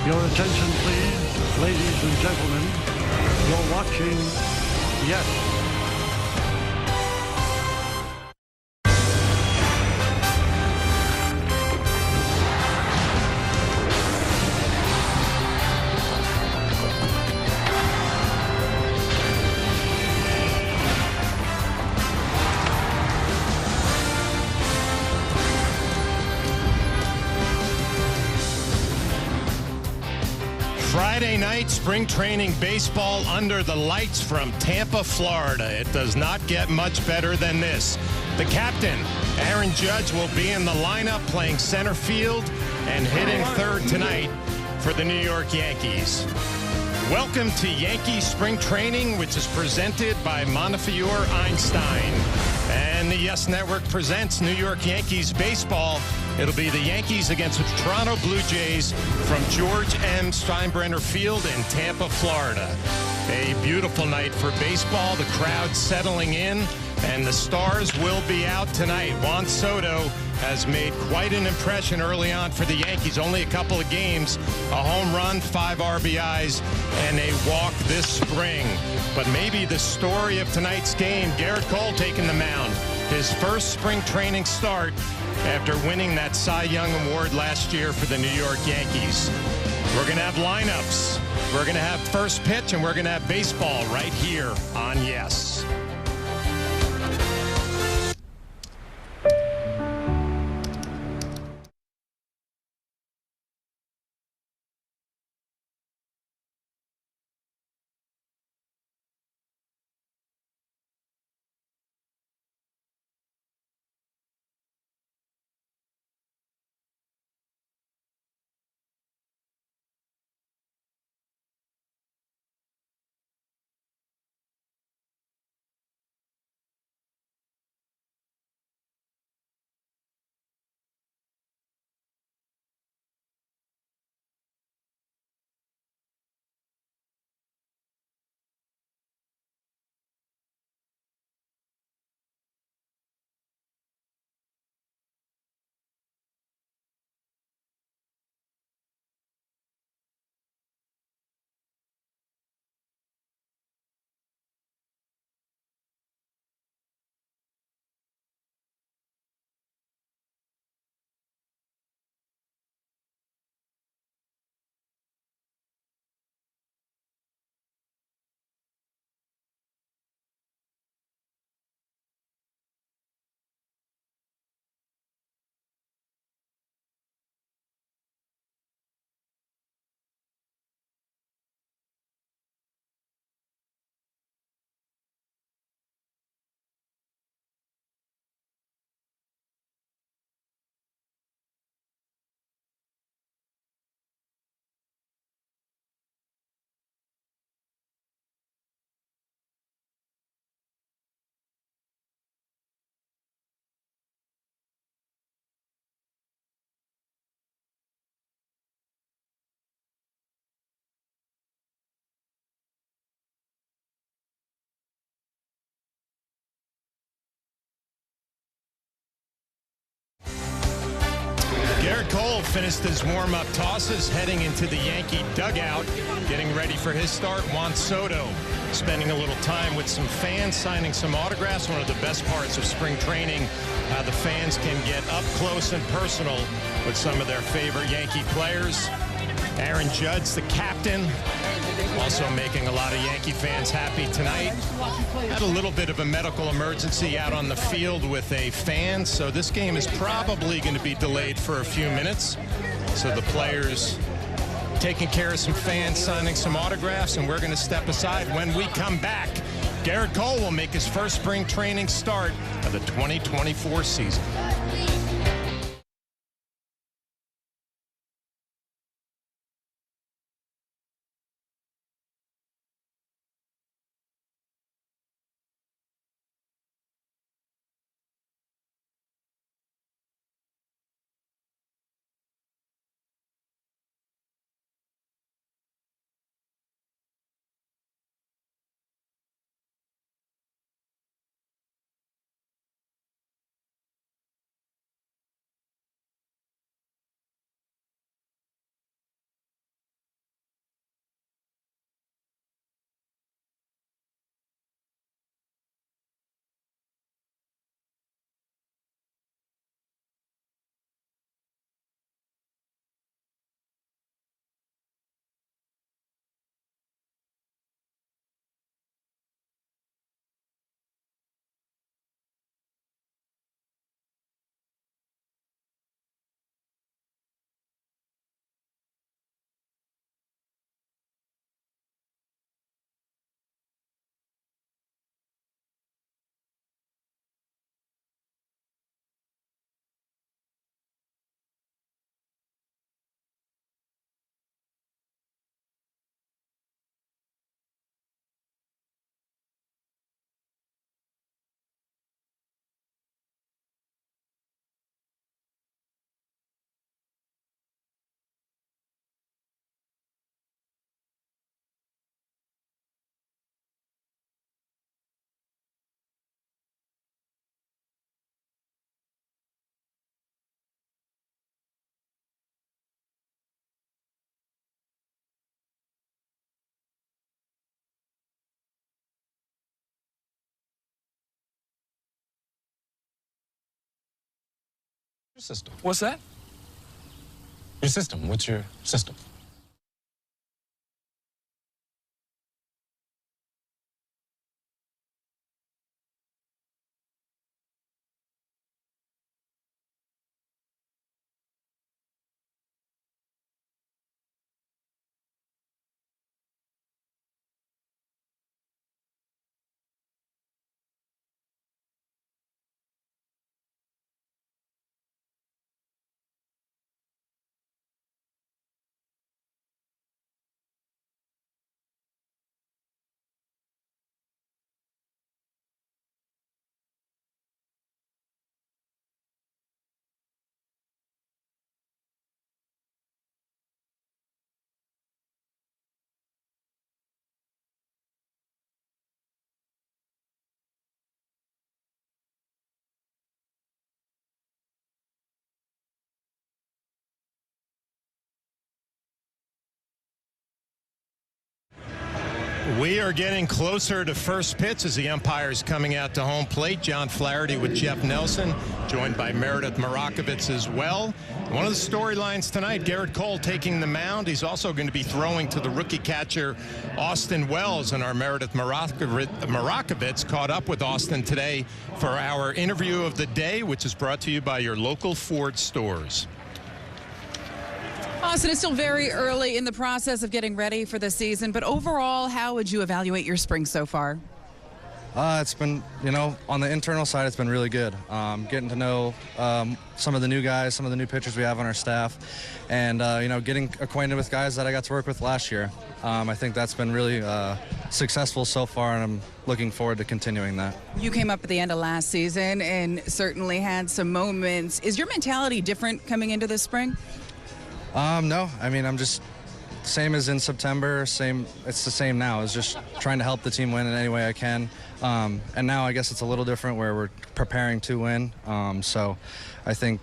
Your attention, please, ladies and gentlemen. You're watching Yes. Friday night, spring training baseball under the lights from Tampa, Florida. It does not get much better than this. The captain, Aaron Judge, will be in the lineup playing center field and hitting third tonight for the New York Yankees. Welcome to Yankee Spring Training, which is presented by Montefiore Einstein. And the Yes Network presents New York Yankees baseball. It'll be the Yankees against the Toronto Blue Jays from George M. Steinbrenner Field in Tampa, Florida. A beautiful night for baseball. The crowd settling in, and the stars will be out tonight. Juan Soto has made quite an impression early on for the Yankees. Only a couple of games, a home run, 5 RBIs, and a walk this spring. But maybe the story of tonight's game, Garrett Cole taking the mound. His first spring training start after winning that Cy Young Award last year for the New York Yankees. We're going to have lineups. We're going to have first pitch, and we're going to have baseball right here on Yes. Garrett Cole finished his warm-up tosses heading into the Yankee dugout, getting ready for his start. Juan Soto spending a little time with some fans, signing some autographs. One of the best parts of spring training, how the fans can get up close and personal with some of their favorite Yankee players. Aaron Judge, the captain, also making a lot of Yankee fans happy tonight. Had a little bit of a medical emergency out on the field with a fan, so this game is probably going to be delayed for a few minutes. So the players taking care of some fans, signing some autographs, and we're going to step aside. When we come back, Garrett Cole will make his first spring training start of the 2024 season. System. What's that? Your system. What's your system? We are getting closer to first pitch as the umpire's coming out to home plate. John Flaherty with Jeff Nelson, joined by Meredith Marakovitz as well. One of the storylines tonight, Garrett Cole taking the mound. He's also going to be throwing to the rookie catcher, Austin Wells, and our Meredith Marakovitz caught up with Austin today for our interview of the day, which is brought to you by your local Ford stores. Austin, it's still very early in the process of getting ready for the season, but overall, how would you evaluate your spring so far? It's been, on the internal side, it's been really good. Getting to know some of the new guys, some of the new pitchers we have on our staff, and, getting acquainted with guys that I got to work with last year. I think that's been really successful so far, and I'm looking forward to continuing that. You came up at the end of last season and certainly had some moments. Is your mentality different coming into this spring? No, I'm just same as in September, it's the same now. It's just trying to help the team win in any way I can. And now I guess it's a little different where we're preparing to win. So I think,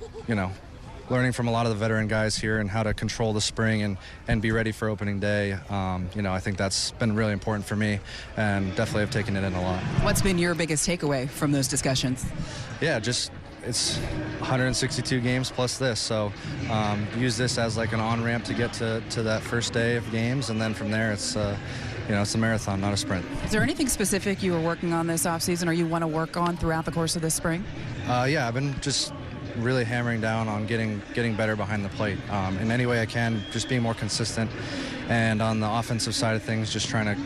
learning from a lot of the veteran guys here and how to control the spring and be ready for opening day, I think that's been really important for me and definitely have taken it in a lot. What's been your biggest takeaway from those discussions? Yeah, it's 162 games plus this, so use this as like an on-ramp to get to that first day of games, and then from there it's a marathon, not a sprint. Is there anything specific you were working on this offseason or you want to work on throughout the course of this spring? Yeah, I've been just really hammering down on getting better behind the plate in any way I can, just being more consistent, and on the offensive side of things, just trying to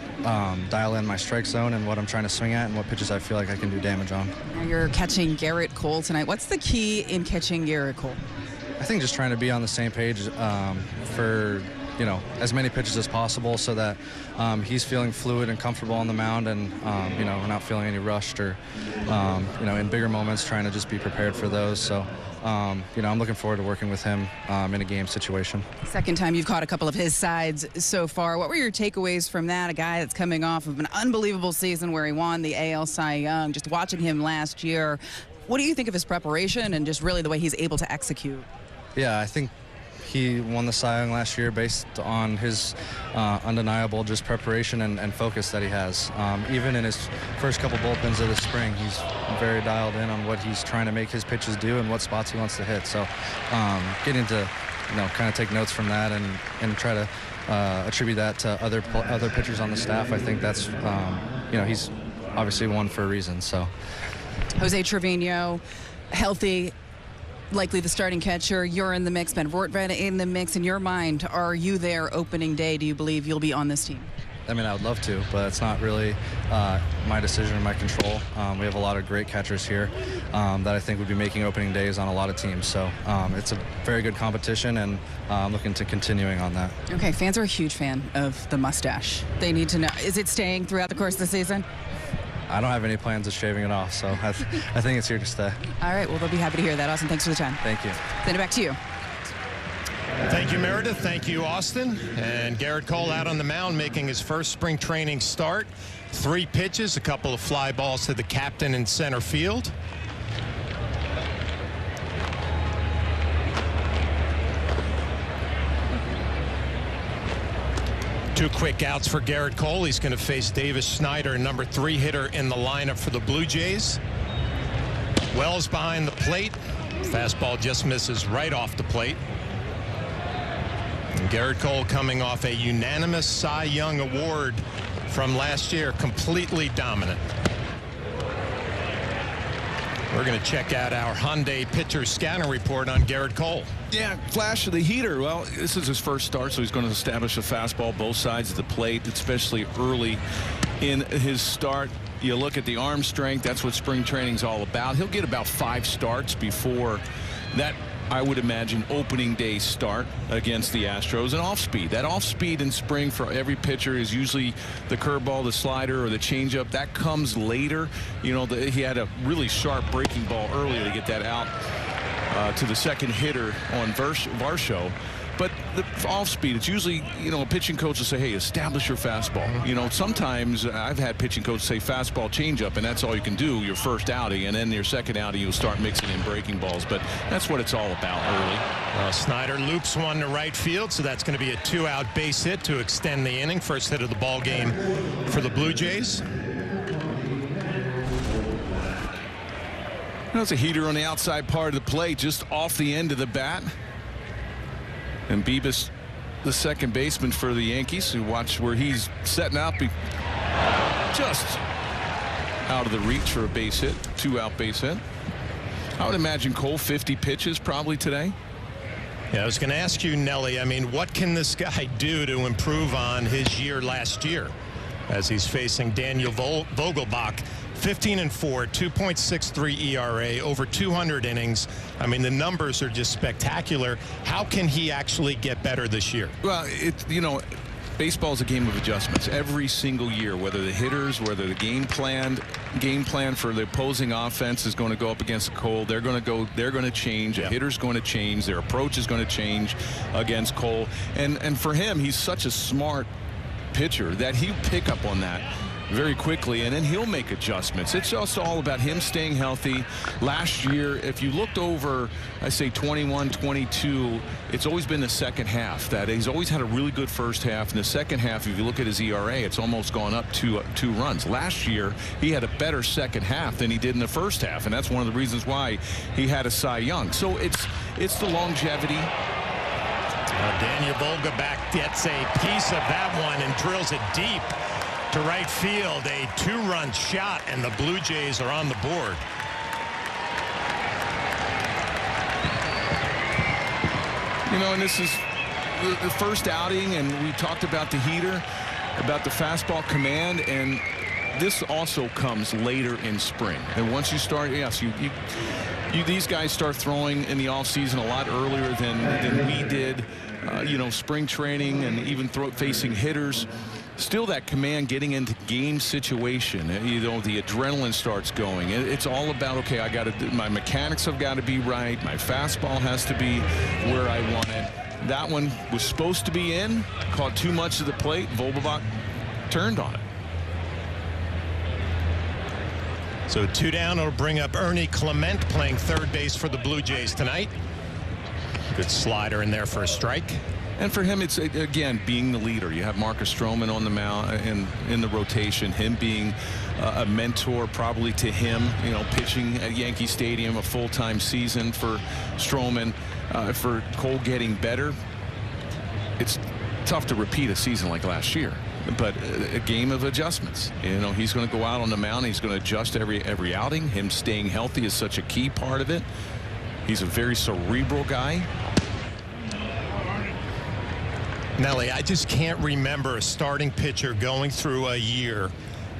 dial in my strike zone and what I'm trying to swing at and what pitches I feel like I can do damage on. Now you're catching Garrett Cole tonight. What's the key in catching Garrett Cole? I think just trying to be on the same page for as many pitches as possible, so that he's feeling fluid and comfortable on the mound, and we're not feeling any rushed, or in bigger moments trying to just be prepared for those. So I'm looking forward to working with him in a game situation. Second time you've caught a couple of his sides so far. What were your takeaways from that? A guy that's coming off of an unbelievable season where he won the AL Cy Young. Just watching him last year, what do you think of his preparation and just really the way he's able to execute? Yeah, I think he won the Cy Young last year based on his undeniable just preparation and focus that he has. Even in his first couple bullpens of the spring, he's very dialed in on what he's trying to make his pitches do and what spots he wants to hit. So getting to kind of take notes from that and try to attribute that to other pitchers on the staff, I think that's he's obviously won for a reason. So Jose Trevino, healthy, likely the starting catcher. You're in the mix. Ben Voortven in the mix. In your mind, are you there opening day? Do you believe you'll be on this team? I would love to, but it's not really my decision or my control. We have a lot of great catchers here that I think would be making opening days on a lot of teams. So it's a very good competition, and I'm looking to continuing on that. Okay, fans are a huge fan of the mustache. They need to know, is it staying throughout the course of the season? I don't have any plans of shaving it off, so I think it's here to stay. All right, well, they'll be happy to hear that. Austin, thanks for the time. Thank you. Send it back to you. Thank you, Meredith. Thank you, Austin. And Garrett Cole out on the mound making his first spring training start. 3 pitches, a couple of fly balls to the captain in center field. Two quick outs for Garrett Cole. He's going to face Davis Schneider, number 3 hitter in the lineup for the Blue Jays. Wells behind the plate. Fastball just misses right off the plate. And Garrett Cole coming off a unanimous Cy Young award from last year, completely dominant. We're going to check out our Hyundai pitcher scanner report on Garrett Cole. Yeah, flash of the heater. Well, this is his first start, so he's going to establish a fastball both sides of the plate, especially early in his start. You look at the arm strength. That's what spring training's all about. He'll get about 5 starts before that, I would imagine, opening day start against the Astros. And off speed. That off speed in spring for every pitcher is usually the curveball, the slider, or the changeup. That comes later. You know, he had a really sharp breaking ball earlier to get that out to the second hitter on Varsho. But the off speed, it's usually, you know, a pitching coach will say, hey, establish your fastball. You know, sometimes I've had pitching coaches say fastball, changeup, and that's all you can do your first outing. And then your second outing, you'll start mixing in breaking balls. But that's what it's all about early. Snyder loops one to right field, so that's going to be a 2-out base hit to extend the inning. First hit of the ball game for the Blue Jays. That's a heater on the outside part of the plate, just off the end of the bat. And Beebus, the second baseman for the Yankees, who watch where he's setting up, just out of the reach for a base hit, 2-out base hit. I would imagine Cole 50 pitches probably today. Yeah, I was going to ask you, Nelly, I mean, what can this guy do to improve on his year last year as he's facing Daniel Vogelbach? 15-4, 2.63 ERA, over 200 innings. I mean, the numbers are just spectacular. How can he actually get better this year? Well, you know, baseball is a game of adjustments every single year, whether the hitters, whether the game plan for the opposing offense is going to go up against Cole. They're going to change. A hitter's going to change. Their approach is going to change against Cole. And for him, he's such a smart pitcher that he'll pick up on that very quickly, and then he'll make adjustments. It's just all about him staying healthy. Last year, if you looked over, I say 21, 22, it's always been the second half that he's always had a really good first half. In the second half, if you look at his ERA, it's almost gone up 2 runs. Last year, he had a better second half than he did in the first half, and that's one of the reasons why he had a Cy Young. So it's the longevity. Daniel Vogelbach gets a piece of that one and drills it deep to right field. A 2-run shot, and the Blue Jays are on the board. You know, and this is the first outing, and we talked about the heater, about the fastball command, and this also comes later in spring. And once you start, yes, these guys start throwing in the offseason a lot earlier than we did. You know, spring training and even facing hitters. Still, that command, getting into game situation, you know, the adrenaline starts going. It's all about, okay, my mechanics have got to be right. My fastball has to be where I want it. That one was supposed to be in, caught too much of the plate. Vogelbach turned on it. So 2 down. It'll bring up Ernie Clement playing third base for the Blue Jays tonight. Good slider in there for a strike. And for him, it's, again, being the leader. You have Marcus Stroman on the mound in the rotation. Him being a mentor probably to him, you know, pitching at Yankee Stadium, a full-time season for Stroman. For Cole getting better, it's tough to repeat a season like last year. But a game of adjustments. You know, he's going to go out on the mound. He's going to adjust every outing. Him staying healthy is such a key part of it. He's a very cerebral guy. Nelly, I just can't remember a starting pitcher going through a year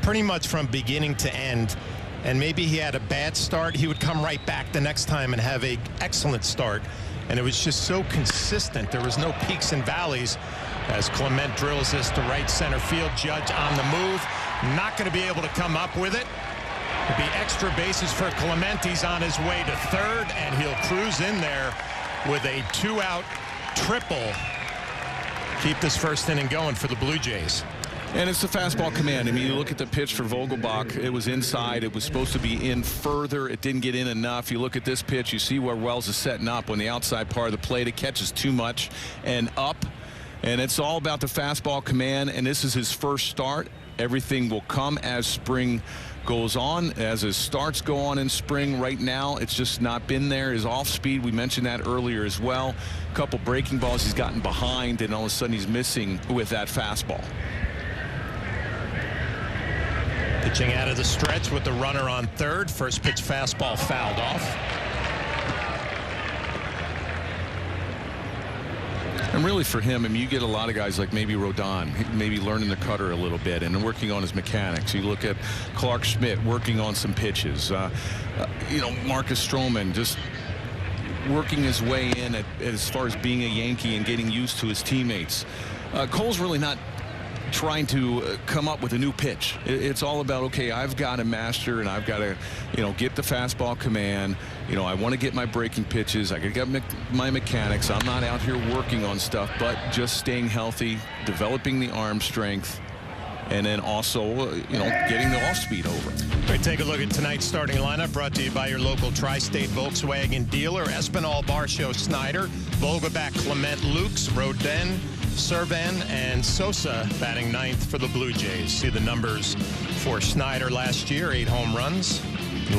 pretty much from beginning to end, and maybe he had a bad start, he would come right back the next time and have an excellent start, and it was just so consistent. There was no peaks and valleys. As Clement drills this to right center field, Judge on the move, not going to be able to come up with it. It'll be extra bases for Clement. He's on his way to third, and he'll cruise in there with a 2-out triple. Keep this first inning going for the Blue Jays. And it's the fastball command. I mean, you look at the pitch for Vogelbach. It was inside. It was supposed to be in further. It didn't get in enough. You look at this pitch, you see where Wells is setting up on the outside part of the plate. It catches too much and up. And it's all about the fastball command. And this is his first start. Everything will come as spring goes on, as his starts go on in spring. Right now, it's just not been there. His off speed, we mentioned that earlier as well. A couple breaking balls he's gotten behind, and all of a sudden he's missing with that fastball. Pitching out of the stretch with the runner on third. First pitch fastball fouled off. And really for him, I mean, you get a lot of guys like maybe Rodon, maybe learning the cutter a little bit and working on his mechanics. You look at Clark Schmidt working on some pitches. You know, Marcus Stroman just working his way in as far as being a Yankee and getting used to his teammates. Cole's really not trying to come up with a new pitch. It's all about, okay, I've got to master and I've got to, you know, get the fastball command. You know, I want to get my breaking pitches. I can get my mechanics. I'm not out here working on stuff, but just staying healthy, developing the arm strength, and then also, you know, getting the off speed over. We take a look at tonight's starting lineup, brought to you by your local Tri-State Volkswagen dealer. Espinal, Barshow, Snyder, Vogelbach, Clement, Lukes, Rodin, Servan, and Sosa batting ninth for the Blue Jays. See the numbers for Snyder last year: 8 home runs,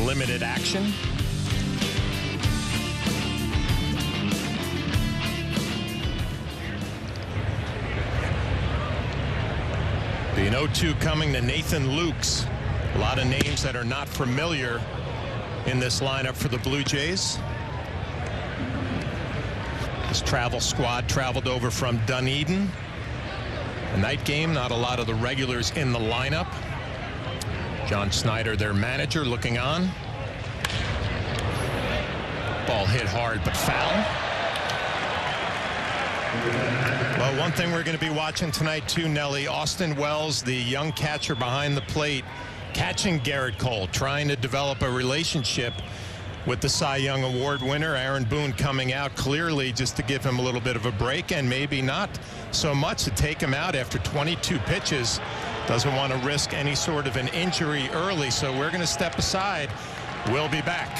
limited action. The 0-2 coming to Nathan Lukes. A lot of names that are not familiar in this lineup for the Blue Jays. This travel squad traveled over from Dunedin. A night game, not a lot of the regulars in the lineup. John Snyder, their manager, looking on. Ball hit hard but foul. Well, one thing we're going to be watching tonight too, Nelly, Austin Wells, the young catcher behind the plate, catching Garrett Cole, trying to develop a relationship with the Cy Young Award winner. Aaron Boone coming out clearly just to give him a little bit of a break, and maybe not so much to take him out after 22 pitches. Doesn't want to risk any sort of an injury early, so we're going to step aside. We'll be back.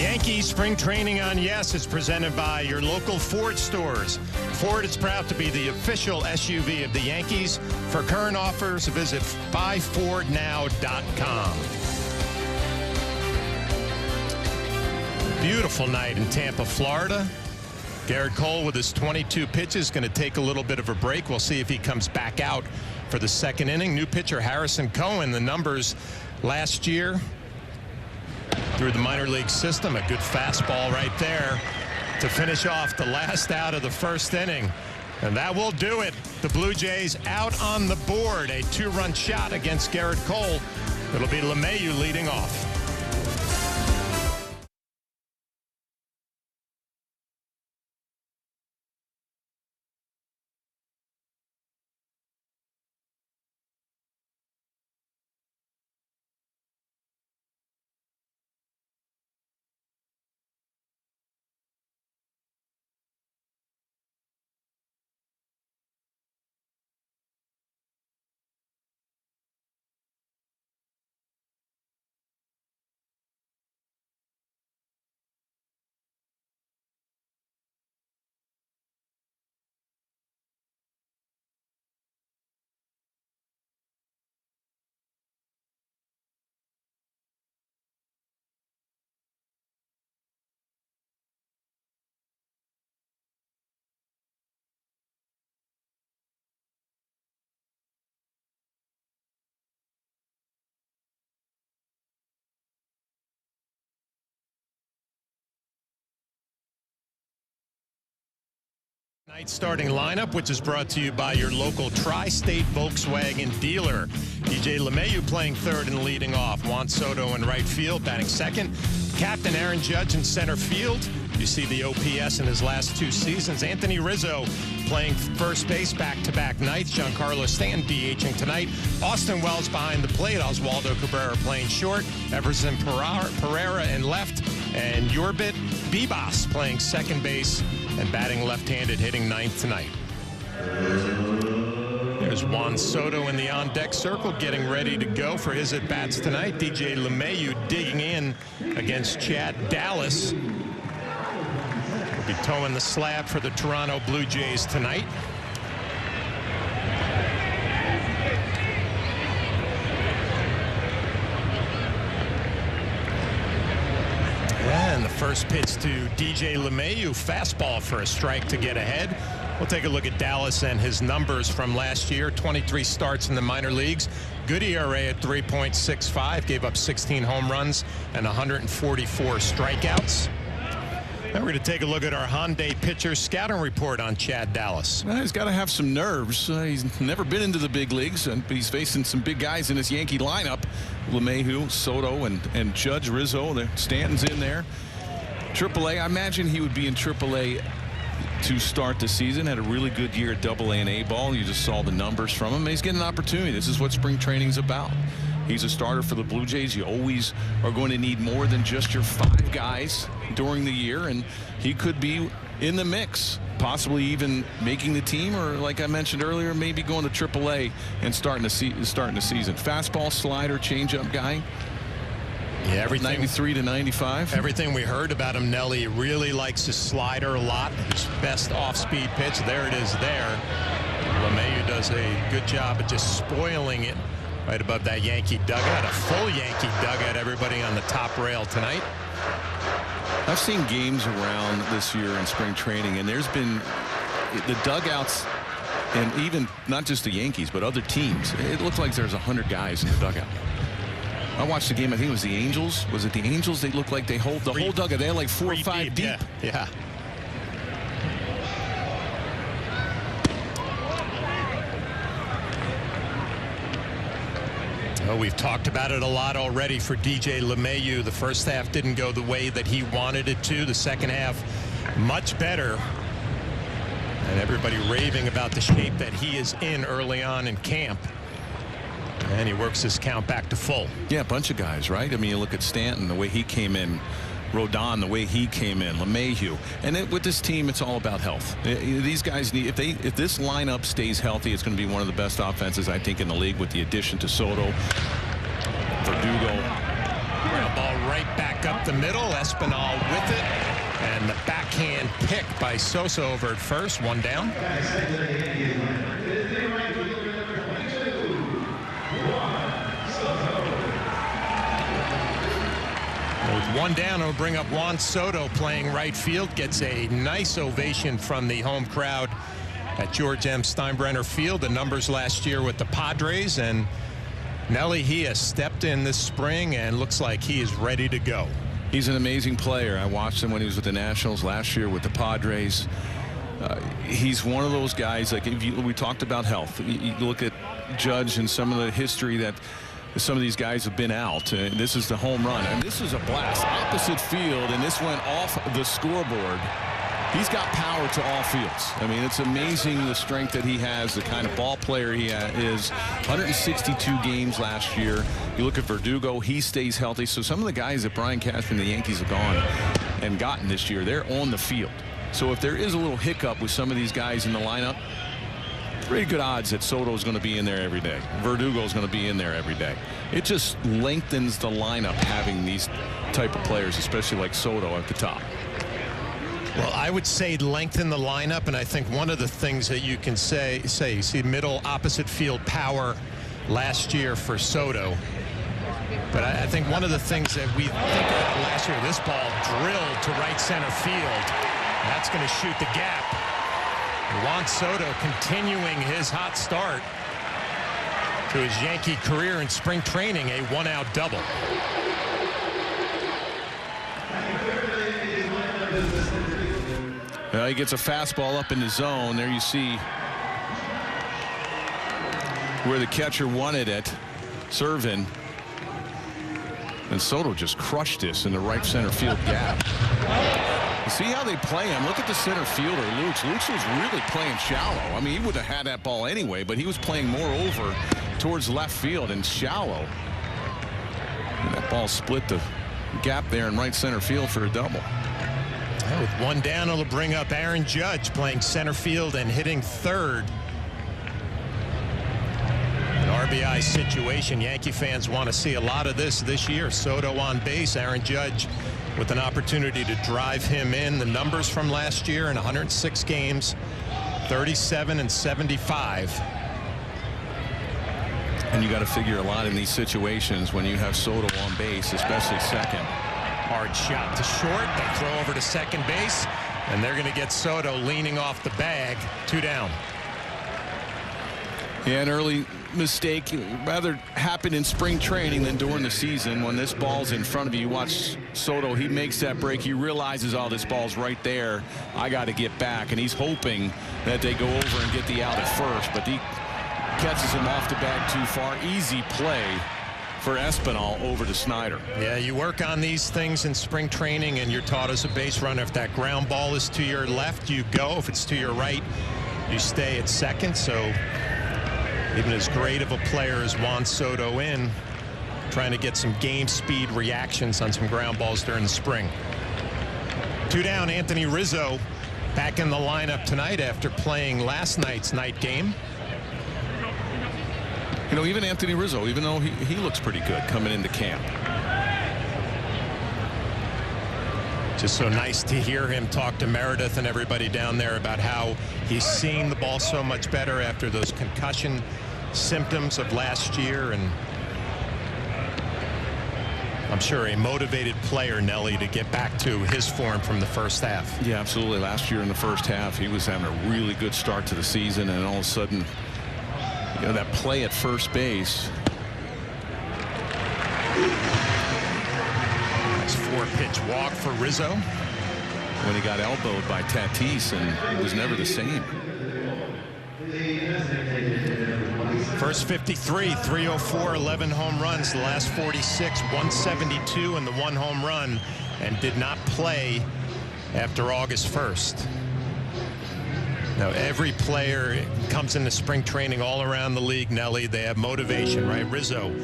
Yankee Spring Training on Yes is presented by your local Ford stores. Ford is proud to be the official SUV of the Yankees. For current offers, visit buyfordnow.com. Beautiful night in Tampa, Florida. Garrett Cole with his 22 pitches going to take a little bit of a break. We'll see if he comes back out for the second inning. New pitcher Harrison Cohen, the numbers last year through the minor league system. A good fastball right there to finish off the last out of the first inning. And that will do it. The Blue Jays out on the board. A 2-run shot against Garrett Cole. It'll be LeMahieu leading off. Tonight's starting lineup, which is brought to you by your local Tri-State Volkswagen dealer. DJ LeMahieu playing third and leading off. Juan Soto in right field, batting second. Captain Aaron Judge in center field. You see the OPS in his last 2 seasons. Anthony Rizzo playing first base back-to-back nights. Giancarlo Stanton DHing tonight. Austin Wells behind the plate. Oswaldo Cabrera playing short. Everson Pereira in left. And Yorbit Bibas playing second base and batting left-handed, hitting ninth tonight. There's Juan Soto in the on-deck circle, getting ready to go for his at-bats tonight. DJ LeMahieu digging in against Chad Dallas. Will be towing the slab for the Toronto Blue Jays tonight. And the first pitch to DJ LeMahieu, fastball for a strike to get ahead. We'll take a look at Dallas and his numbers from last year. 23 starts in the minor leagues. Good ERA at 3.65. Gave up 16 home runs and 144 strikeouts. Now we're going to take a look at our Hyundai pitcher scouting report on Chad Dallas. Well, he's got to have some nerves. He's never been into the big leagues, and he's facing some big guys in his Yankee lineup. LeMahieu, Soto, and Judge, Rizzo. Stanton's in there. AAA, I imagine he would be in AAA to start the season. Had a really good year at AA and A ball. You just saw the numbers from him. He's getting an opportunity. This is what spring training's about. He's a starter for the Blue Jays. You always are going to need more than just your 5 guys during the year, and he could be in the mix, possibly even making the team, or like I mentioned earlier, maybe going to AAA and starting the season. Fastball, slider, changeup guy. Yeah, everything 93 to 95. Everything we heard about him, Nelly, really likes his slider a lot. His best off-speed pitch. There it is there. LeMahieu does a good job of just spoiling it right above that Yankee dugout. A full Yankee dugout. Everybody on the top rail tonight. I've seen games around this year in spring training, and there's been the dugouts, and even not just the Yankees, but other teams. It looks like there's 100 guys in the dugout. I watched the game. I think it was the Angels. Was it the Angels? They look like they hold the whole dugout. They had like 4 or 5 deep. Yeah. Well, we've talked about it a lot already for DJ LeMahieu. The first half didn't go the way that he wanted it to. The second half, much better. And everybody raving about the shape that he is in early on in camp. And he works his count back to full. Yeah, a bunch of guys, right? I mean, you look at Stanton, the way he came in. Rodon, the way he came in. LeMahieu. And with this team, it's all about health. These guys need, if this lineup stays healthy, it's going to be one of the best offenses, I think, in the league, with the addition to Soto, Verdugo. Ground ball right back up the middle. Espinal with it. And the backhand pick by Sosa over at first. 1 down. With 1 down, it'll bring up Juan Soto playing right field. Gets a nice ovation from the home crowd at George M. Steinbrenner Field. The numbers last year with the Padres. And Nelly, he has stepped in this spring and looks like he is ready to go. He's an amazing player. I watched him when he was with the Nationals last year with the Padres. He's one of those guys, like we talked about health. You look at Judge and some of the history that some of these guys have been out. This is the home run, and this is a blast. Opposite field, and this went off the scoreboard. He's got power to all fields. I mean, it's amazing the strength that he has, the kind of ball player he is. 162 games last year. You look at Verdugo, he stays healthy. So some of the guys that Brian Cashman and the Yankees have gone and gotten this year, they're on the field. So if there is a little hiccup with some of these guys in the lineup, pretty good odds that Soto is going to be in there every day. Verdugo is going to be in there every day. It just lengthens the lineup having these type of players, especially like Soto at the top. Well, I would say lengthen the lineup, and I think one of the things that you can say you see middle opposite field power last year for Soto. But I think one of the things that we think about last year, this ball drilled to right center field. That's going to shoot the gap. Juan Soto continuing his hot start to his Yankee career in spring training, a 1-out double. Well, he gets a fastball up in the zone. There you see where the catcher wanted it, Servin. And Soto just crushed this in the right center field gap. You see how they play him? Look at the center fielder, Lukes. Lukes was really playing shallow. I mean, he would have had that ball anyway, but he was playing more over towards left field and shallow. And that ball split the gap there in right center field for a double. With one down, it'll bring up Aaron Judge playing center field and hitting third. An RBI situation. Yankee fans want to see a lot of this year. Soto on base, Aaron Judge with an opportunity to drive him in. The numbers from last year in 106 games, 37 and 75. And you got to figure a lot in these situations when you have Soto on base, especially second. Hard shot to short. They throw over to second base, and they're going to get Soto leaning off the bag. 2 down. Yeah, an early mistake rather happened in spring training than during the season. When this ball's in front of you, watch Soto. He makes that break. He realizes, oh, this ball's right there. I got to get back. And he's hoping that they go over and get the out at first. But he catches him off the bag too far. Easy play for Espinal over to Snyder. Yeah, you work on these things in spring training, and you're taught as a base runner, if that ground ball is to your left, you go. If it's to your right, you stay at second. So even as great of a player as Juan Soto in, trying to get some game speed reactions on some ground balls during the spring. 2 down. Anthony Rizzo back in the lineup tonight after playing last night's night game. You know, even Anthony Rizzo, even though he looks pretty good coming into camp. Just so nice to hear him talk to Meredith and everybody down there about how he's seeing the ball so much better after those concussion symptoms of last year. And I'm sure a motivated player, Nelly, to get back to his form from the first half. Yeah, absolutely. Last year in the first half, he was having a really good start to the season, and all of a sudden, you know, that play at first base. Nice 4-pitch walk for Rizzo. When he got elbowed by Tatis, and it was never the same. First 53, 304, 11 home runs. The last 46, 172 and the 1 home run, and did not play after August 1st. Now, every player comes into spring training all around the league, Nelly. They have motivation, right? Rizzo,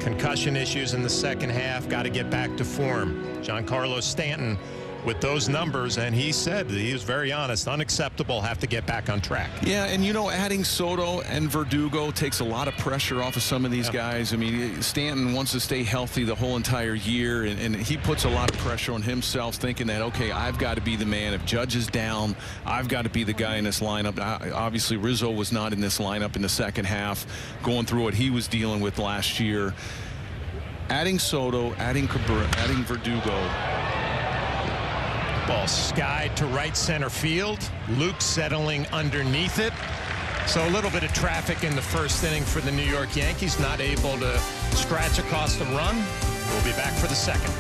concussion issues in the second half, got to get back to form. Giancarlo Stanton with those numbers, and he said, he was very honest, unacceptable, have to get back on track. Yeah, and you know, adding Soto and Verdugo takes a lot of pressure off of some of these guys. I mean, Stanton wants to stay healthy the whole entire year, and he puts a lot of pressure on himself, thinking that, okay, I've got to be the man. If Judge is down, I've got to be the guy in this lineup. Obviously, Rizzo was not in this lineup in the second half, going through what he was dealing with last year. Adding Soto, adding Verdugo. Ball skied to right center field. Luke settling underneath it. So a little bit of traffic in the first inning for the New York Yankees. Not able to scratch across the run. We'll be back for the second.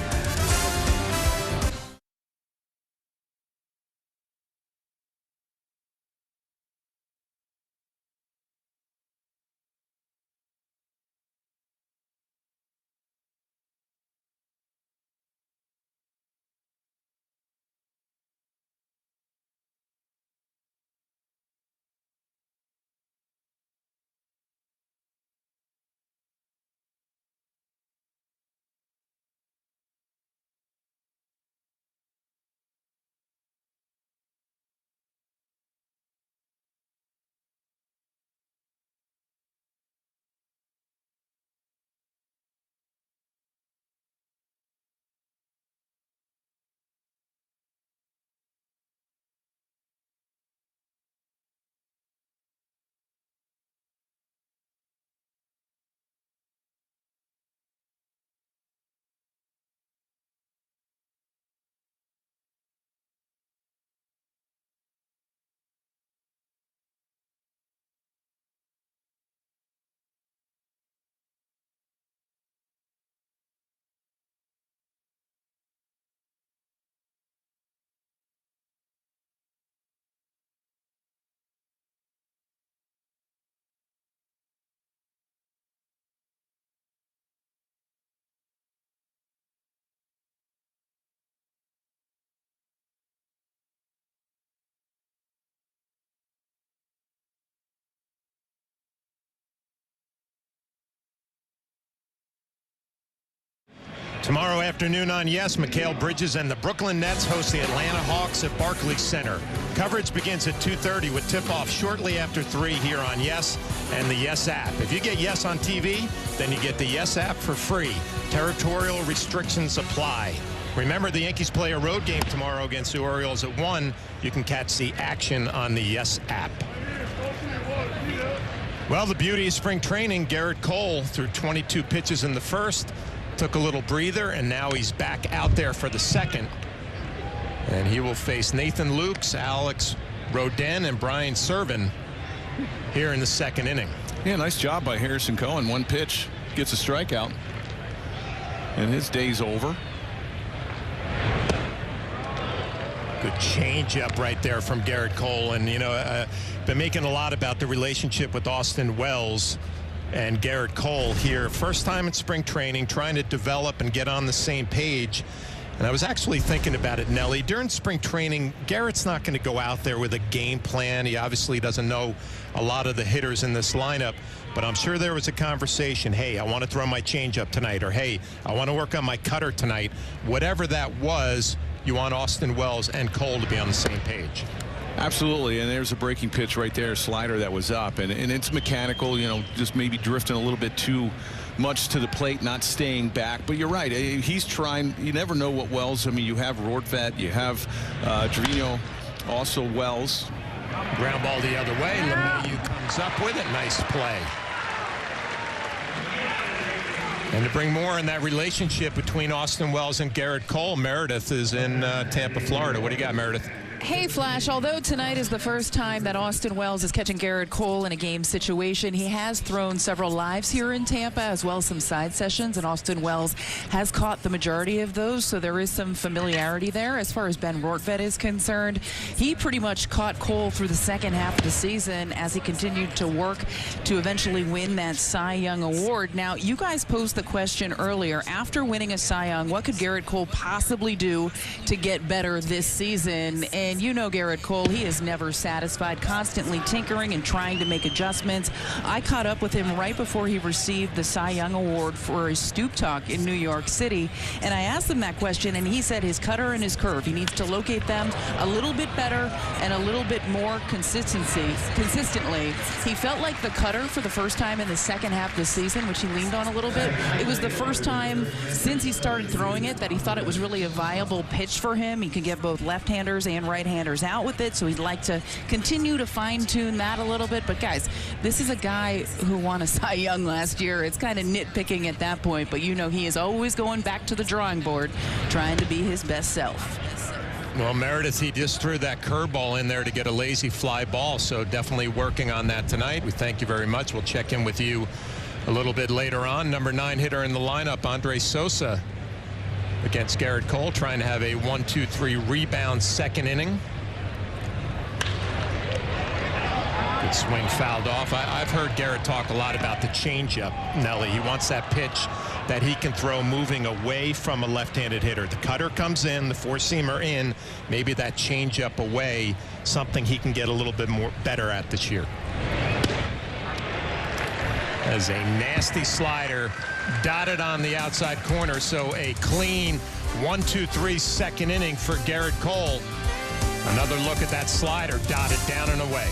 Tomorrow afternoon on Yes, Mikal Bridges and the Brooklyn Nets host the Atlanta Hawks at Barclays Center. Coverage begins at 2:30 with tip-off shortly after 3 here on Yes and the Yes app. If you get Yes on TV, then you get the Yes app for free. Territorial restrictions apply. Remember, the Yankees play a road game tomorrow against the Orioles at 1. You can catch the action on the Yes app. Well, the beauty of spring training, Garrett Cole threw 22 pitches in the first. Took a little breather, and now he's back out there for the second. And he will face Nathan Lukes, Alex Rodin, and Brian Serven here in the second inning. Yeah, nice job by Harrison Cohen. One pitch, gets a strikeout, and his day's over. Good changeup right there from Garrett Cole. And, you know, been making a lot about the relationship with Austin Wells and Garrett Cole here. First time in spring training, trying to develop and get on the same page. And I was actually thinking about it, Nelly. During spring training, Garrett's not going to go out there with a game plan. He obviously doesn't know a lot of the hitters in this lineup. But I'm sure there was a conversation, hey, I want to throw my changeup tonight, or hey, I want to work on my cutter tonight. Whatever that was, you want Austin Wells and Cole to be on the same page. Absolutely, and there's a breaking pitch right there, slider that was up, and it's mechanical, you know, just maybe drifting a little bit too much to the plate, not staying back. But you're right, he's trying. You never know what Wells. I mean, you have Rortvedt, you have Trevino, also Wells. Ground ball the other way. LeMahieu comes up with it. Nice play. And to bring more in that relationship between Austin Wells and Garrett Cole, Meredith is in Tampa, Florida. What do you got, Meredith? Hey, Flash, although tonight is the first time that Austin Wells is catching Garrett Cole in a game situation, he has thrown several lives here in Tampa, as well as some side sessions, and Austin Wells has caught the majority of those, so there is some familiarity there. As far as Ben Rortvedt is concerned, he pretty much caught Cole through the second half of the season as he continued to work to eventually win that Cy Young award. Now, you guys posed the question earlier, after winning a Cy Young, what could Garrett Cole possibly do to get better this season? And you know Garrett Cole, he is never satisfied, constantly tinkering and trying to make adjustments. I caught up with him right before he received the Cy Young Award for his Stoop Talk in New York City, and I asked him that question, and he said his cutter and his curve, he needs to locate them a little bit better and a little bit more consistently. He felt like the cutter for the first time in the second half of the season, which he leaned on a little bit. It was the first time since he started throwing it that he thought it was really a viable pitch for him. He could get both left-handers and right-handers out with it, so he'd like to continue to fine-tune that a little bit. But guys, this is a guy who won a Cy Young last year. It's kind of nitpicking at that point, but you know he is always going back to the drawing board, trying to be his best self. Well, Meredith, he just threw that curveball in there to get a lazy fly ball, so definitely working on that tonight. We thank you very much. We'll check in with you a little bit later on. Number 9 hitter in the lineup, Andre Sosa, against Garrett Cole, trying to have a 1-2-3 rebound second inning. Good swing, fouled off. I've heard Garrett talk a lot about the changeup, Nelly. He wants that pitch that he can throw moving away from a left-handed hitter. The cutter comes in, the four-seamer in, maybe that changeup away, something he can get a little bit more better at this year. As a nasty slider dotted on the outside corner, so a clean 1-2-3 second inning for Garrett Cole. Another look at that slider dotted down and away.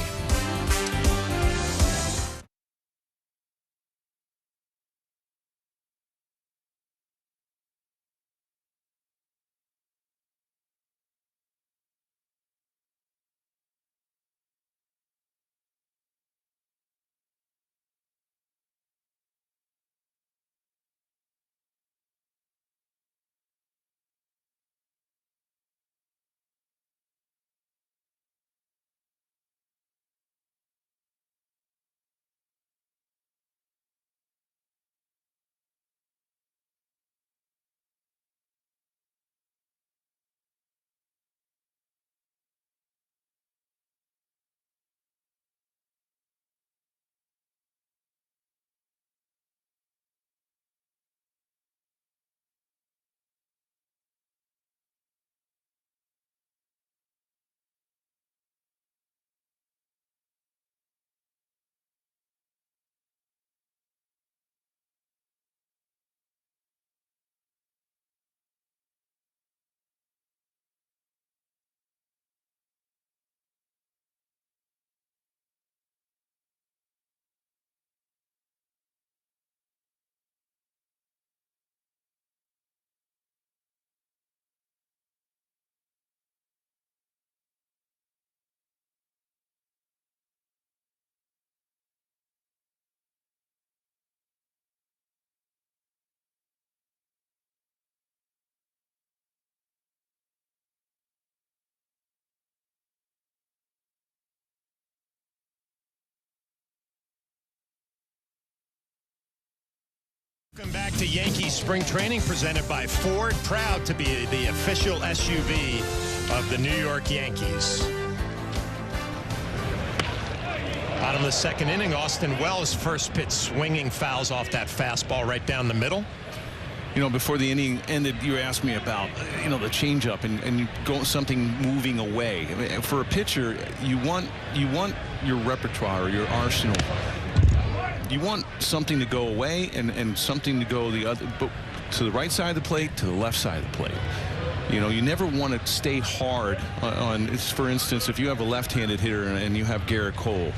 Welcome back to Yankees Spring Training presented by Ford. Proud to be the official SUV of the New York Yankees. Bottom of the second inning, Austin Wells first pitch swinging, fouls off that fastball right down the middle. You know, before the inning ended, you asked me about, you know, the changeup and you go something moving away. I mean, for a pitcher, you want your repertoire or your arsenal. You want something to go away and something to go to the right side of the plate, to the left side of the plate. You know, you never want to stay hard on, for instance, if you have a left-handed hitter and you have Garrett Cole,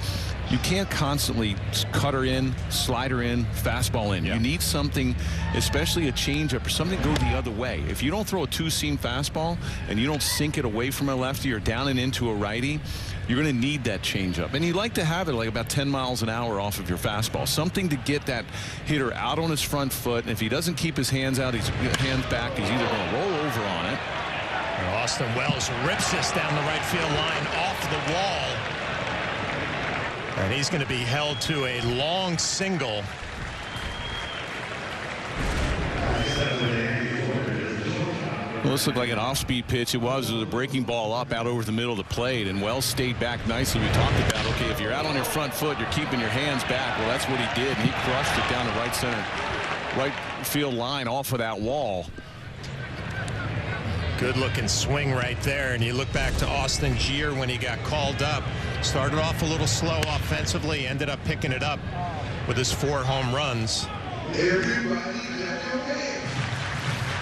you can't constantly cut her in, slide her in, fastball in. Yeah. You need something, especially a changeup or something to go the other way. If you don't throw a two-seam fastball and you don't sink it away from a lefty or down and into a righty, you're going to need that changeup. And you like to have it like about 10 miles an hour off of your fastball. Something to get that hitter out on his front foot. And if he doesn't keep his hands out, his hands back, he's either going to roll over on it. And Austin Wells rips this down the right field line off the wall. And he's going to be held to a long single. Well, this looked like an off-speed pitch. It was a breaking ball up out over the middle of the plate, and Wells stayed back nicely. We talked about, okay, if you're out on your front foot, you're keeping your hands back. Well, that's what he did, and he crushed it down the right field line off of that wall. Good looking swing right there. And you look back to Austin Gier when he got called up. Started off a little slow offensively, ended up picking it up with his 4 home runs.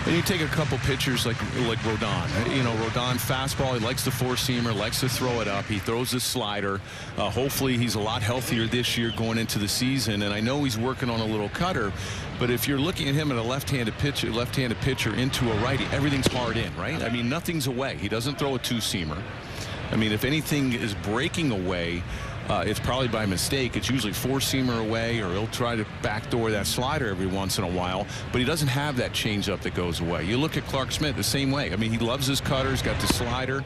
And you take a couple pitchers like Rodon. You know, Rodon fastball, he likes the four-seamer, likes to throw it up. He throws his slider. Hopefully he's a lot healthier this year going into the season. And I know he's working on a little cutter, but if you're looking at him at a left-handed pitcher into a righty, everything's hard in, right? I mean, nothing's away. He doesn't throw a two-seamer. I mean, if anything is breaking away, it's probably by mistake. It's usually four-seamer away, or he'll try to backdoor that slider every once in a while, but he doesn't have that changeup that goes away. You look at Clark Smith the same way. I mean, he loves his cutters, got the slider.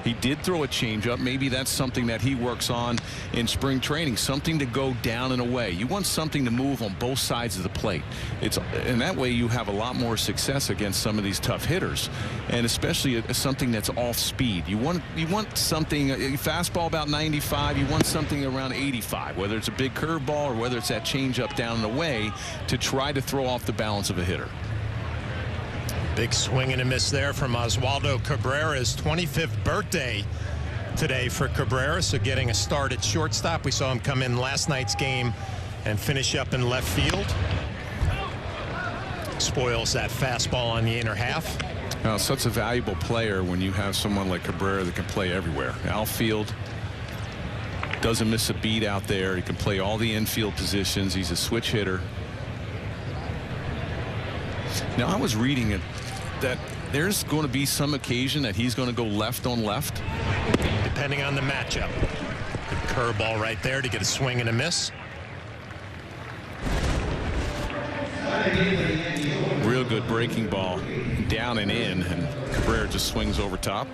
He did throw a changeup. Maybe that's something that he works on in spring training, something to go down and away. You want something to move on both sides of the plate. And that way you have a lot more success against some of these tough hitters, and especially something that's off speed. You want something, fastball about 95. You want something around 85, whether it's a big curveball or whether it's that changeup down and away to try to throw off the balance of a hitter. Big swing and a miss there from Oswaldo Cabrera's 25th birthday today for Cabrera, so getting a start at shortstop. We saw him come in last night's game and finish up in left field. Spoils that fastball on the inner half. Now, such a valuable player when you have someone like Cabrera that can play everywhere. Outfield, doesn't miss a beat out there. He can play all the infield positions. He's a switch hitter. Now, I was reading it that there's going to be some occasion that he's going to go left on left. Depending on the matchup. Good curveball right there to get a swing and a miss. Real good breaking ball down and in, and Cabrera just swings over top.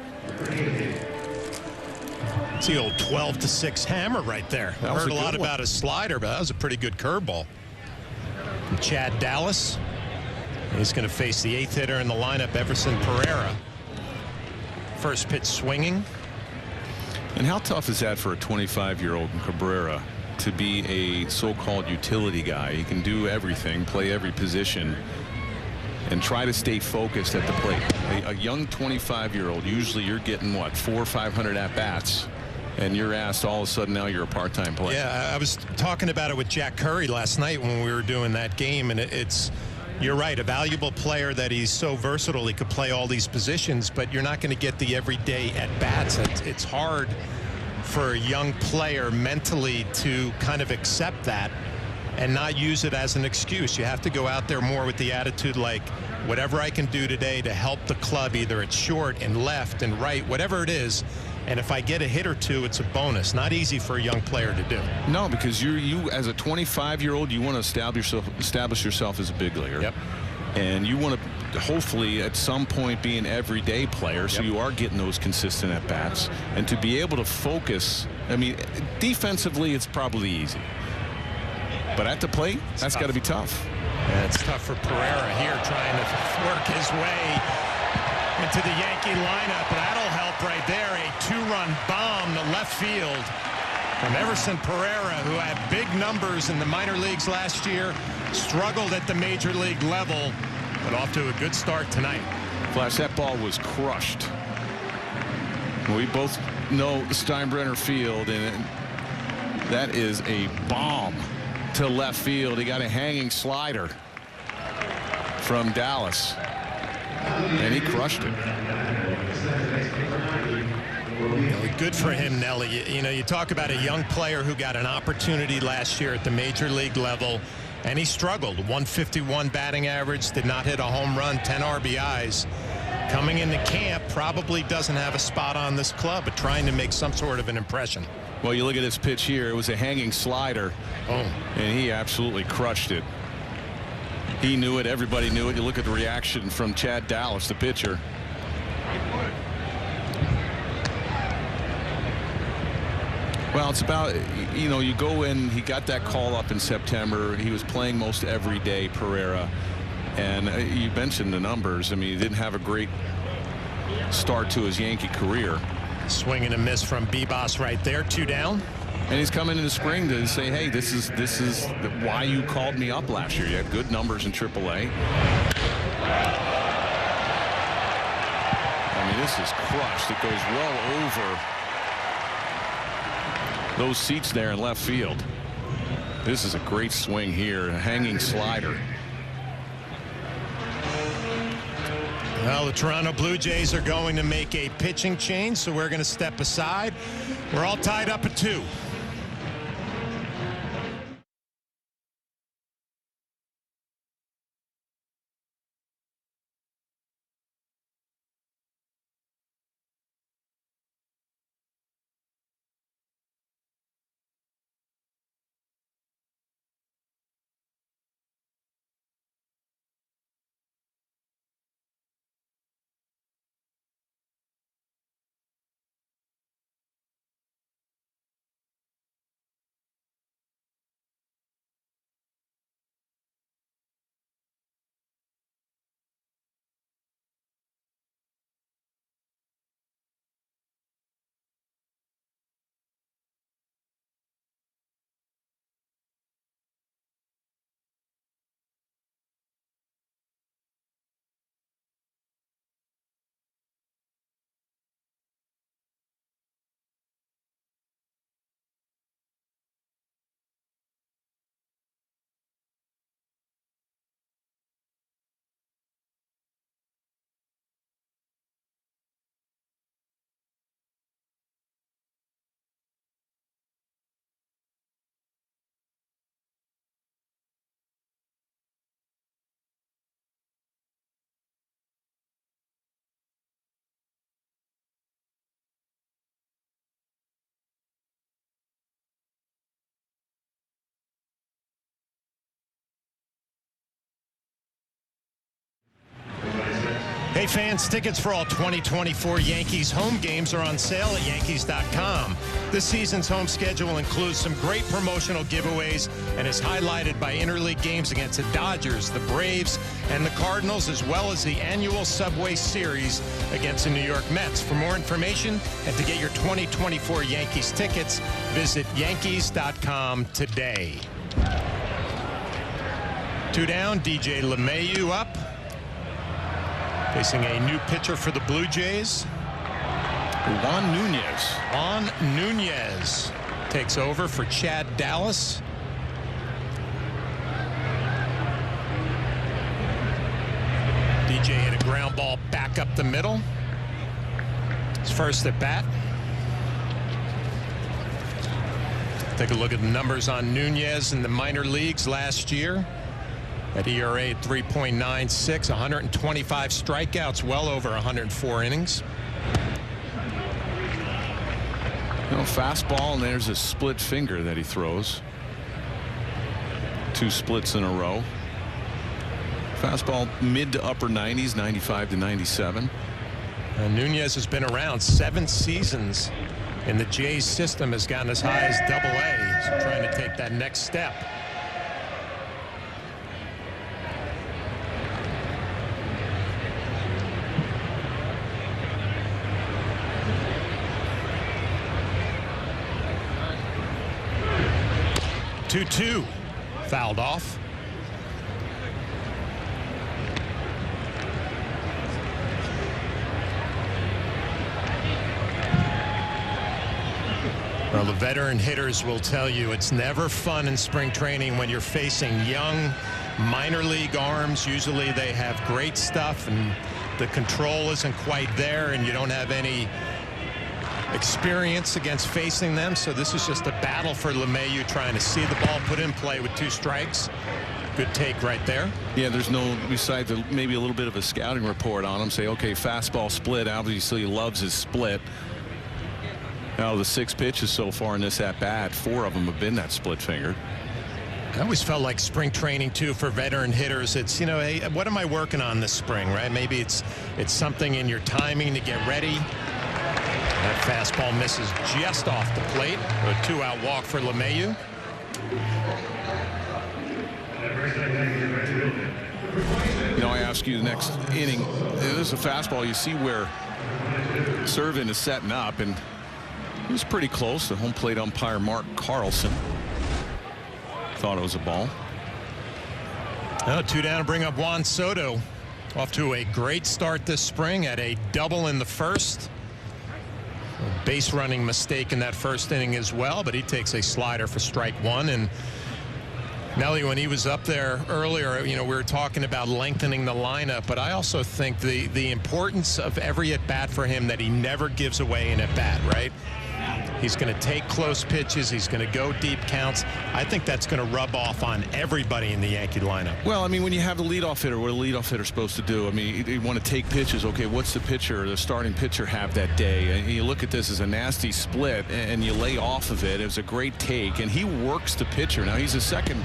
It's the old 12-6 hammer right there. I heard a lot about his slider, but that was a pretty good curveball. From Chad Dallas. He's going to face the 8th hitter in the lineup, Everson Pereira. First pitch swinging. And how tough is that for a 25-year-old Cabrera to be a so-called utility guy? He can do everything, play every position, and try to stay focused at the plate. A young 25-year-old, usually you're getting, what, 400 or 500 at-bats, and you're asked all of a sudden now you're a part-time player. Yeah, I was talking about it with Jack Curry last night when we were doing that game, and you're right, a valuable player that he's so versatile. He could play all these positions, but you're not going to get the everyday at-bats. It's hard for a young player mentally to kind of accept that and not use it as an excuse. You have to go out there more with the attitude like, whatever I can do today to help the club, either it's short and left and right, whatever it is. And if I get a hit or two, it's a bonus. Not easy for a young player to do. No, because you as a 25-year-old, you want to establish yourself as a big leaguer. Yep. And you want to hopefully at some point be an everyday player, so you are getting those consistent at bats. And to be able to focus, I mean, defensively, it's probably easy. But at the plate, that's got to be tough. And it's tough for Pereira here trying to work his way into the Yankee lineup. That'll help right there. A 2-run bomb to left field from Everson Pereira, who had big numbers in the minor leagues last year, struggled at the major league level, but off to a good start tonight. Flash, that ball was crushed. We both know Steinbrenner Field, and that is a bomb to left field. He got a hanging slider from Dallas, and he crushed it. Good for him, Nelly. You know, you talk about a young player who got an opportunity last year at the major league level, and he struggled. 151 batting average, did not hit a home run, 10 RBIs. Coming into camp, probably doesn't have a spot on this club, but trying to make some sort of an impression. Well, you look at this pitch here. It was a hanging slider, and he absolutely crushed it. He knew it. Everybody knew it. You look at the reaction from Chad Dallas, the pitcher. Well, it's about, you know, you go in, he got that call up in September. He was playing most every day, Pereira. And you mentioned the numbers. I mean, he didn't have a great start to his Yankee career. Swing and a miss from Bibas right there, 2 down. And he's coming in the spring to say, hey, this is why you called me up last year. You had good numbers in AAA. I mean, this is crushed. It goes well over those seats there in left field. This is a great swing here, a hanging slider. Well, the Toronto Blue Jays are going to make a pitching change, so we're going to step aside. We're all tied up at 2. Hey fans, tickets for all 2024 Yankees home games are on sale at Yankees.com. This season's home schedule includes some great promotional giveaways and is highlighted by interleague games against the Dodgers, the Braves, and the Cardinals, as well as the annual Subway Series against the New York Mets. For more information and to get your 2024 Yankees tickets, visit Yankees.com today. 2 down, DJ LeMahieu up. Facing a new pitcher for the Blue Jays. Juan Nunez. Juan Nunez takes over for Chad Dallas. DJ hit a ground ball back up the middle. His first at bat. Take a look at the numbers on Nunez in the minor leagues last year. At ERA at 3.96, 125 strikeouts, well over 104 innings. You know, fastball, and there's a split finger that he throws. 2 splits in a row. Fastball mid to upper 90s, 95 to 97. Nunez has been around 7 seasons in the Jays system, has gotten as high as AA, so trying to take that next step. 2-2. Fouled off. Well, the veteran hitters will tell you it's never fun in spring training when you're facing young minor league arms. Usually they have great stuff and the control isn't quite there, and you don't have any experience against facing them. So this is just a battle for LeMahieu, trying to see the ball put in play with 2 strikes. Good take right there. Yeah, there's no, besides maybe a little bit of a scouting report on him, say, okay, fastball split. Obviously he loves his split. Now the 6 pitches so far in this at bat, 4 of them have been that split finger. I always felt like spring training too for veteran hitters. It's, you know, hey, what am I working on this spring, right? Maybe it's something in your timing to get ready. That fastball misses just off the plate. A 2-out walk for LeMahieu. You know, I ask you the next inning, there's a fastball. You see where Servin is setting up, and he was pretty close. The home plate umpire Mark Carlson thought it was a ball. 2 down to bring up Juan Soto. Off to a great start this spring, at a double in the first. A base running mistake in that first inning as well, but he takes a slider for strike 1. And Nelly, when he was up there earlier, you know, we were talking about lengthening the lineup, but I also think the importance of every at bat for him, that he never gives away an at bat, right? He's going to take close pitches. He's going to go deep counts. I think that's going to rub off on everybody in the Yankee lineup. Well, I mean, when you have the leadoff hitter, what a leadoff hitter is supposed to do, I mean, you want to take pitches. Okay, what's the pitcher, the starting pitcher, have that day? And you look at this as a nasty split, and you lay off of it. It was a great take, and he works the pitcher. Now, he's a second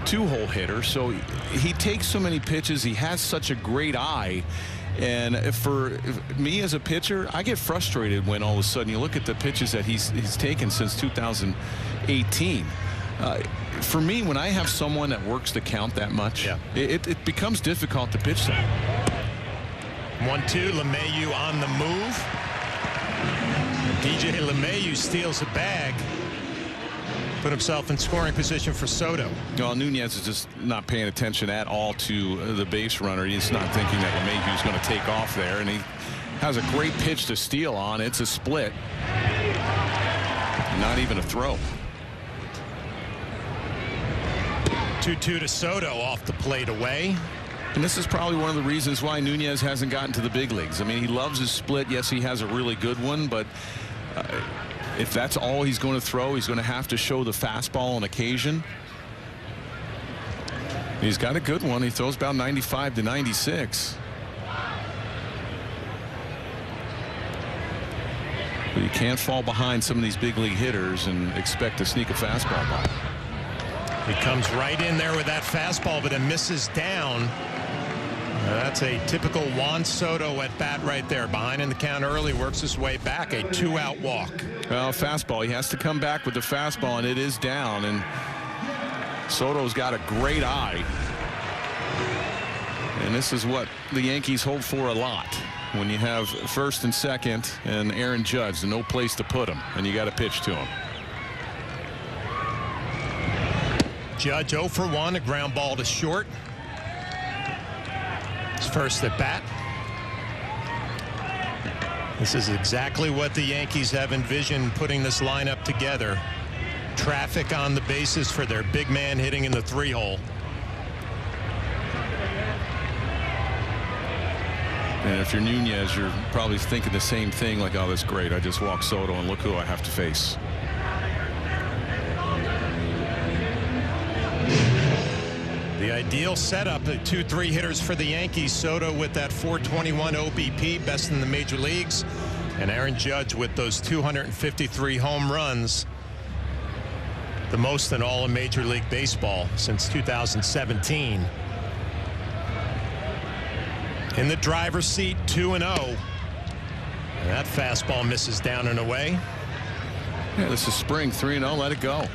2-hole hitter, so he takes so many pitches. He has such a great eye. And for me as a pitcher, I get frustrated when all of a sudden you look at the pitches that he's taken since 2018. For me, when I have someone that works the count that much, yeah, it becomes difficult to pitch them. 1-2, LeMahieu on the move. DJ LeMahieu steals a bag. Put himself in scoring position for Soto. Well, Nunez is just not paying attention at all to the base runner. He's not thinking that LeMahieu's going to take off there, and he has a great pitch to steal on. It's a split. Not even a throw. 2-2 to Soto off the plate away. And this is probably one of the reasons why Nunez hasn't gotten to the big leagues. I mean, he loves his split. Yes, he has a really good one, but if that's all he's going to throw, he's going to have to show the fastball on occasion. He's got a good one. He throws about 95 to 96. But you can't fall behind some of these big league hitters and expect to sneak a fastball by. He comes right in there with that fastball, but it misses down. That's a typical Juan Soto at bat right there. Behind in the count early, works his way back. A 2-out walk. Well, fastball. He has to come back with the fastball, and it is down. And Soto's got a great eye. And this is what the Yankees hope for a lot. When you have first and second and Aaron Judge, no place to put him, and you got to pitch to him. Judge 0 for 1, a ground ball to short. His first at bat. This is exactly what the Yankees have envisioned putting this lineup together. Traffic on the bases for their big man hitting in the 3-hole. And if you're Nunez, you're probably thinking the same thing, like, oh, that's great. I just walked Soto, and look who I have to face. The ideal setup, the 2-3 hitters for the Yankees. Soto with that 421 OBP, best in the major leagues, and Aaron Judge with those 253 home runs, the most in all of Major League Baseball since 2017. In the driver's seat, 2-0. And that fastball misses down and away. Yeah, this is spring, 3-0. Let it go.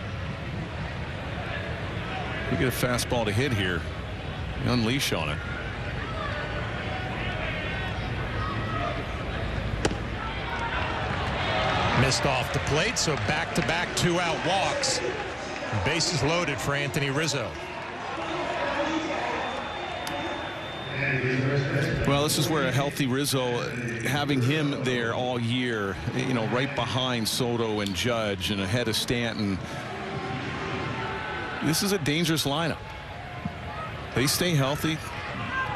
You get a fastball to hit here. You unleash on it. Missed off the plate, so back-to-back 2-out walks. Bases loaded for Anthony Rizzo. Well, this is where a healthy Rizzo, having him there all year, you know, right behind Soto and Judge and ahead of Stanton. This is a dangerous lineup. They stay healthy.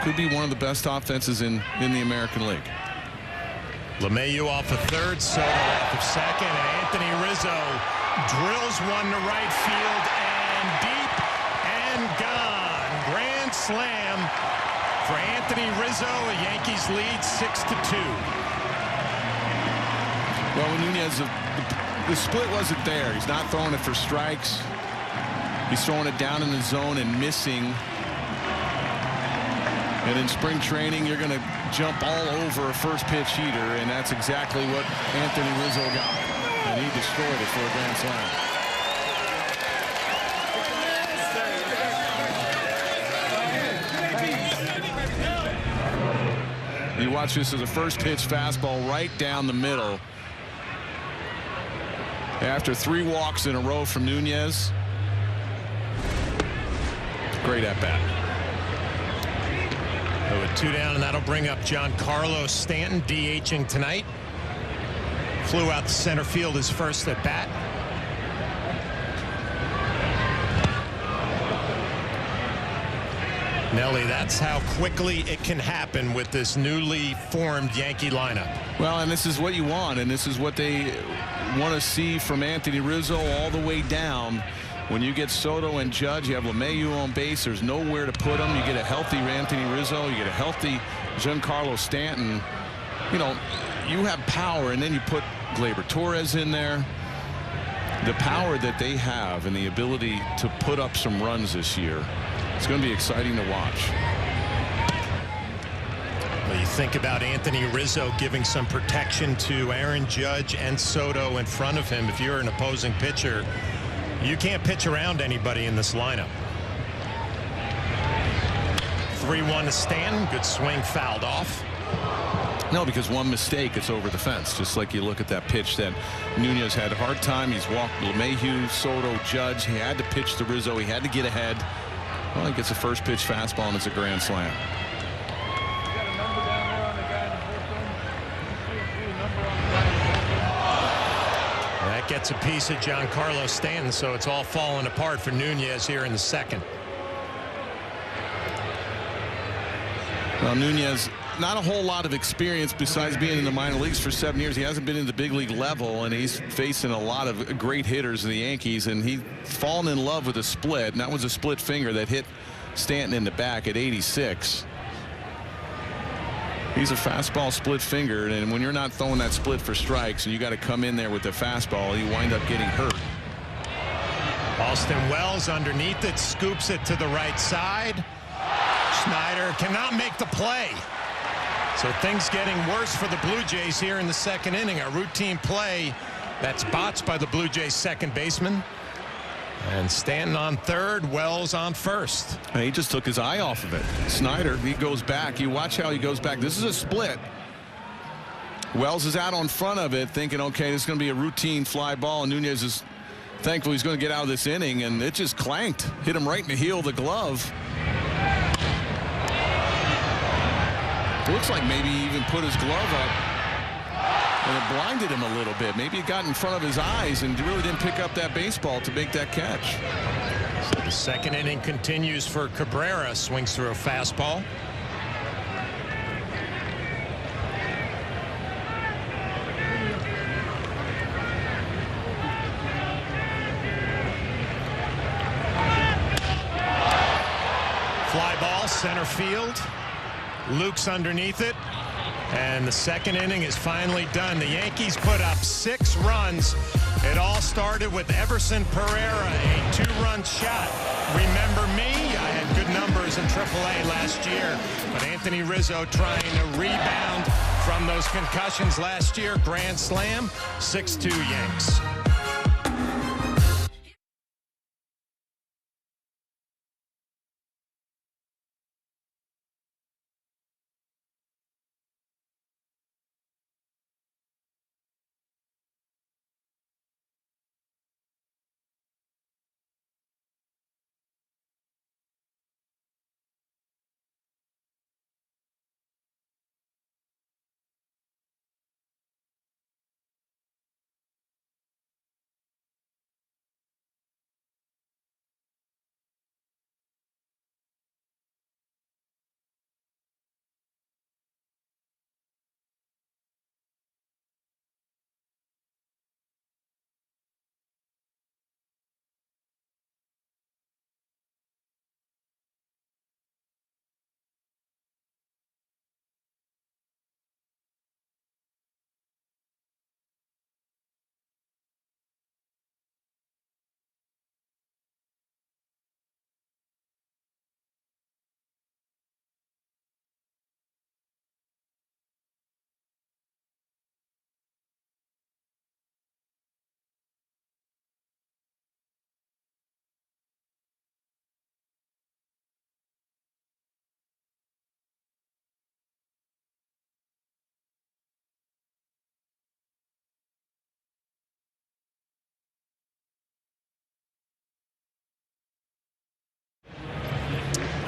Could be one of the best offenses in the American League. LeMahieu off of third, Soto off of second, and Anthony Rizzo drills one to right field and deep and gone. Grand slam for Anthony Rizzo. A Yankees lead 6-2. Well, when Nunez, the split wasn't there. He's not throwing it for strikes. He's throwing it down in the zone and missing. And in spring training, you're going to jump all over a first pitch heater, and that's exactly what Anthony Rizzo got. And he destroyed it for a grand slam. You watch this as a first pitch fastball right down the middle. After 3 walks in a row from Nunez. Great at bat. With 2 down, and that'll bring up Giancarlo Stanton, DHing tonight. Flew out to center field his first at bat. Nelly, that's how quickly it can happen with this newly formed Yankee lineup. Well, and this is what you want, and this is what they want to see from Anthony Rizzo all the way down. When you get Soto and Judge, you have LeMahieu on base. There's nowhere to put them. You get a healthy Anthony Rizzo. You get a healthy Giancarlo Stanton. You know, you have power, and then you put Gleyber Torres in there. The power that they have and the ability to put up some runs this year, it's going to be exciting to watch. Well, you think about Anthony Rizzo giving some protection to Aaron Judge and Soto in front of him. If you're an opposing pitcher, you can't pitch around anybody in this lineup. 3-1 to Stanton. Good swing, fouled off. No, because one mistake, it's over the fence. Just like you look at that pitch that Nunez had a hard time. He's walked LeMahieu, Soto, Judge. He had to pitch to Rizzo. He had to get ahead. Well, he gets a first pitch fastball, and it's a grand slam. That gets a piece of Giancarlo Stanton, so it's all falling apart for Nunez here in the second. Well, Nunez, not a whole lot of experience besides being in the minor leagues for 7 years. He hasn't been in the big league level, and he's facing a lot of great hitters in the Yankees, and he's fallen in love with a split, and that was a split finger that hit Stanton in the back at 86. He's a fastball split fingered, and when you're not throwing that split for strikes and you got to come in there with the fastball, you wind up getting hurt. Austin Wells underneath it, scoops it to the right side. Schneider cannot make the play. So things getting worse for the Blue Jays here in the second inning. A routine play that's botched by the Blue Jays second baseman. And Stanton on third, Wells on first. And he just took his eye off of it. Schneider, he goes back. You watch how he goes back. This is a split. Wells is out on front of it thinking, okay, this is going to be a routine fly ball. And Nunez is thankful he's going to get out of this inning. And it just clanked. Hit him right in the heel of the glove. Looks like maybe he even put his glove up. And it blinded him a little bit. Maybe it got in front of his eyes and really didn't pick up that baseball to make that catch. So the second inning continues for Cabrera. Swings through a fastball. Fly ball, center field. Luke's underneath it. And the second inning is finally done. The Yankees put up 6 runs. It all started with Everson Pereira, a 2-run shot. Remember me? I had good numbers in AAA last year. But Anthony Rizzo trying to rebound from those concussions last year. Grand slam, 6-2 Yanks.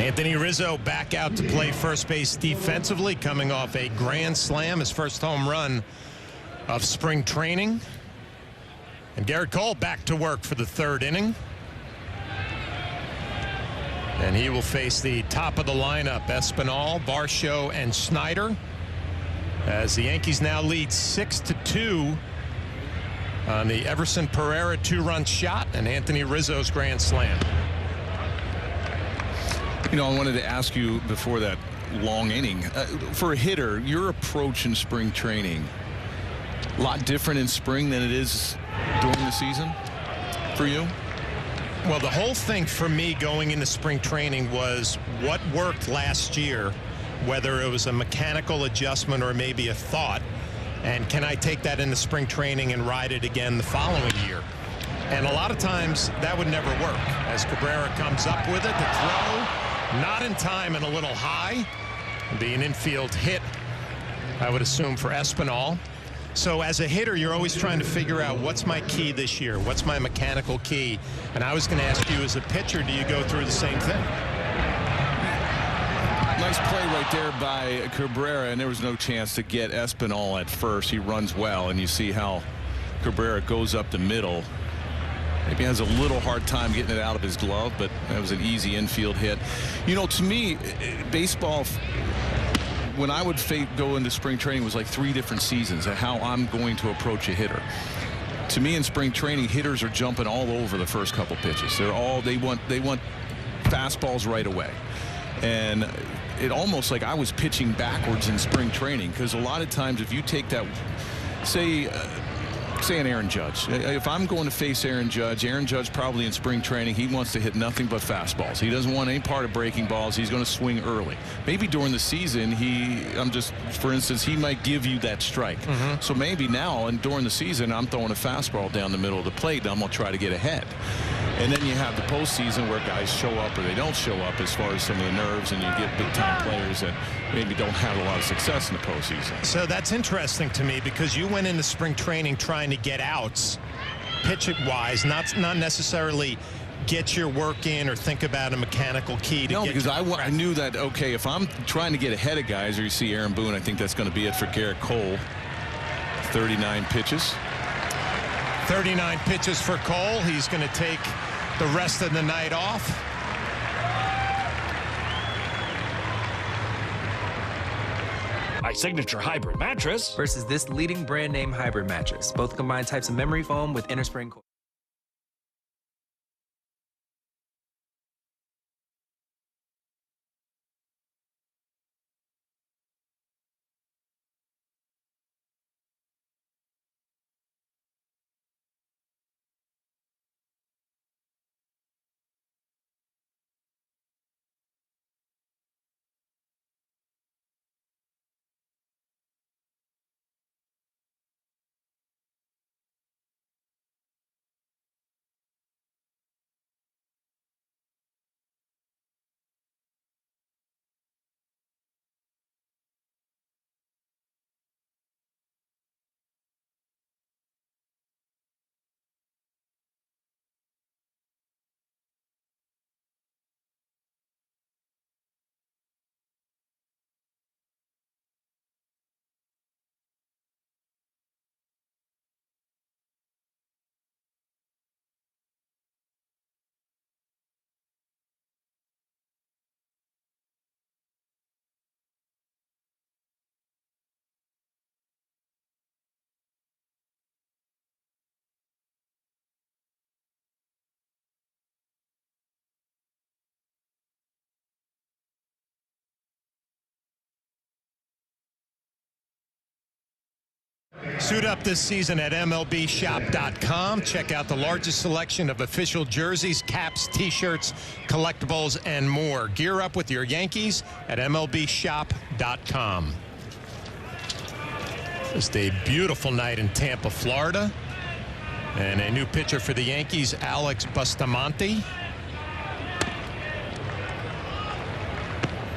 Anthony Rizzo back out to play first base defensively, coming off a grand slam, his first home run of spring training. And Garrett Cole back to work for the third inning. And he will face the top of the lineup, Espinal, Varsho, and Snyder, as the Yankees now lead 6-2 on the Everson Pereira two-run shot and Anthony Rizzo's grand slam. You know, I wanted to ask you before that long inning, for a hitter, your approach in spring training, a lot different in spring than it is during the season for you? Well, the whole thing for me going into spring training was what worked last year, whether it was a mechanical adjustment or maybe a thought, and can I take that into spring training and ride it again the following year? And a lot of times that would never work, as Cabrera comes up with it, the throw, not in time and a little high. It'd be an infield hit, I would assume, for Espinal. So as a hitter, you're always trying to figure out what's my key this year, what's my mechanical key. And I was going to ask you, as a pitcher, do you go through the same thing? Nice play right there by Cabrera, and there was no chance to get Espinal at first. He runs well, and you see how Cabrera goes up the middle. Maybe has a little hard time getting it out of his glove, but that was an easy infield hit. You know, to me, baseball, when I would go into spring training, was like 3 different seasons of how I'm going to approach a hitter. To me, in spring training, hitters are jumping all over the first couple pitches. They want fastballs right away. And it almost like I was pitching backwards in spring training, because a lot of times if you take that, say an Aaron Judge. If I'm going to face Aaron Judge probably in spring training, he wants to hit nothing but fastballs. He doesn't want any part of breaking balls. He's going to swing early. Maybe during the season, for instance, he might give you that strike. So maybe now and during the season, I'm throwing a fastball down the middle of the plate, and I'm going to try to get ahead. And then you have the postseason where guys show up or they don't show up as far as some of the nerves, and you get big-time players that maybe don't have a lot of success in the postseason. So that's interesting to me, because you went into spring training trying to get outs, pitch-wise, not necessarily get your work in or think about a mechanical key to no, get because I knew that, okay, if I'm trying to get ahead of guys, or you see Aaron Boone, I think that's going to be it for Garrett Cole. 39 pitches. 39 pitches for Cole. He's going to take the rest of the night off. My signature hybrid mattress versus this leading brand name hybrid mattress. Both combine types of memory foam with innerspring core. Suit up this season at MLBshop.com. Check out the largest selection of official jerseys, caps, t-shirts, collectibles, and more. Gear up with your Yankees at MLBshop.com. Just a beautiful night in Tampa, Florida. And a new pitcher for the Yankees, Alex Bustamante.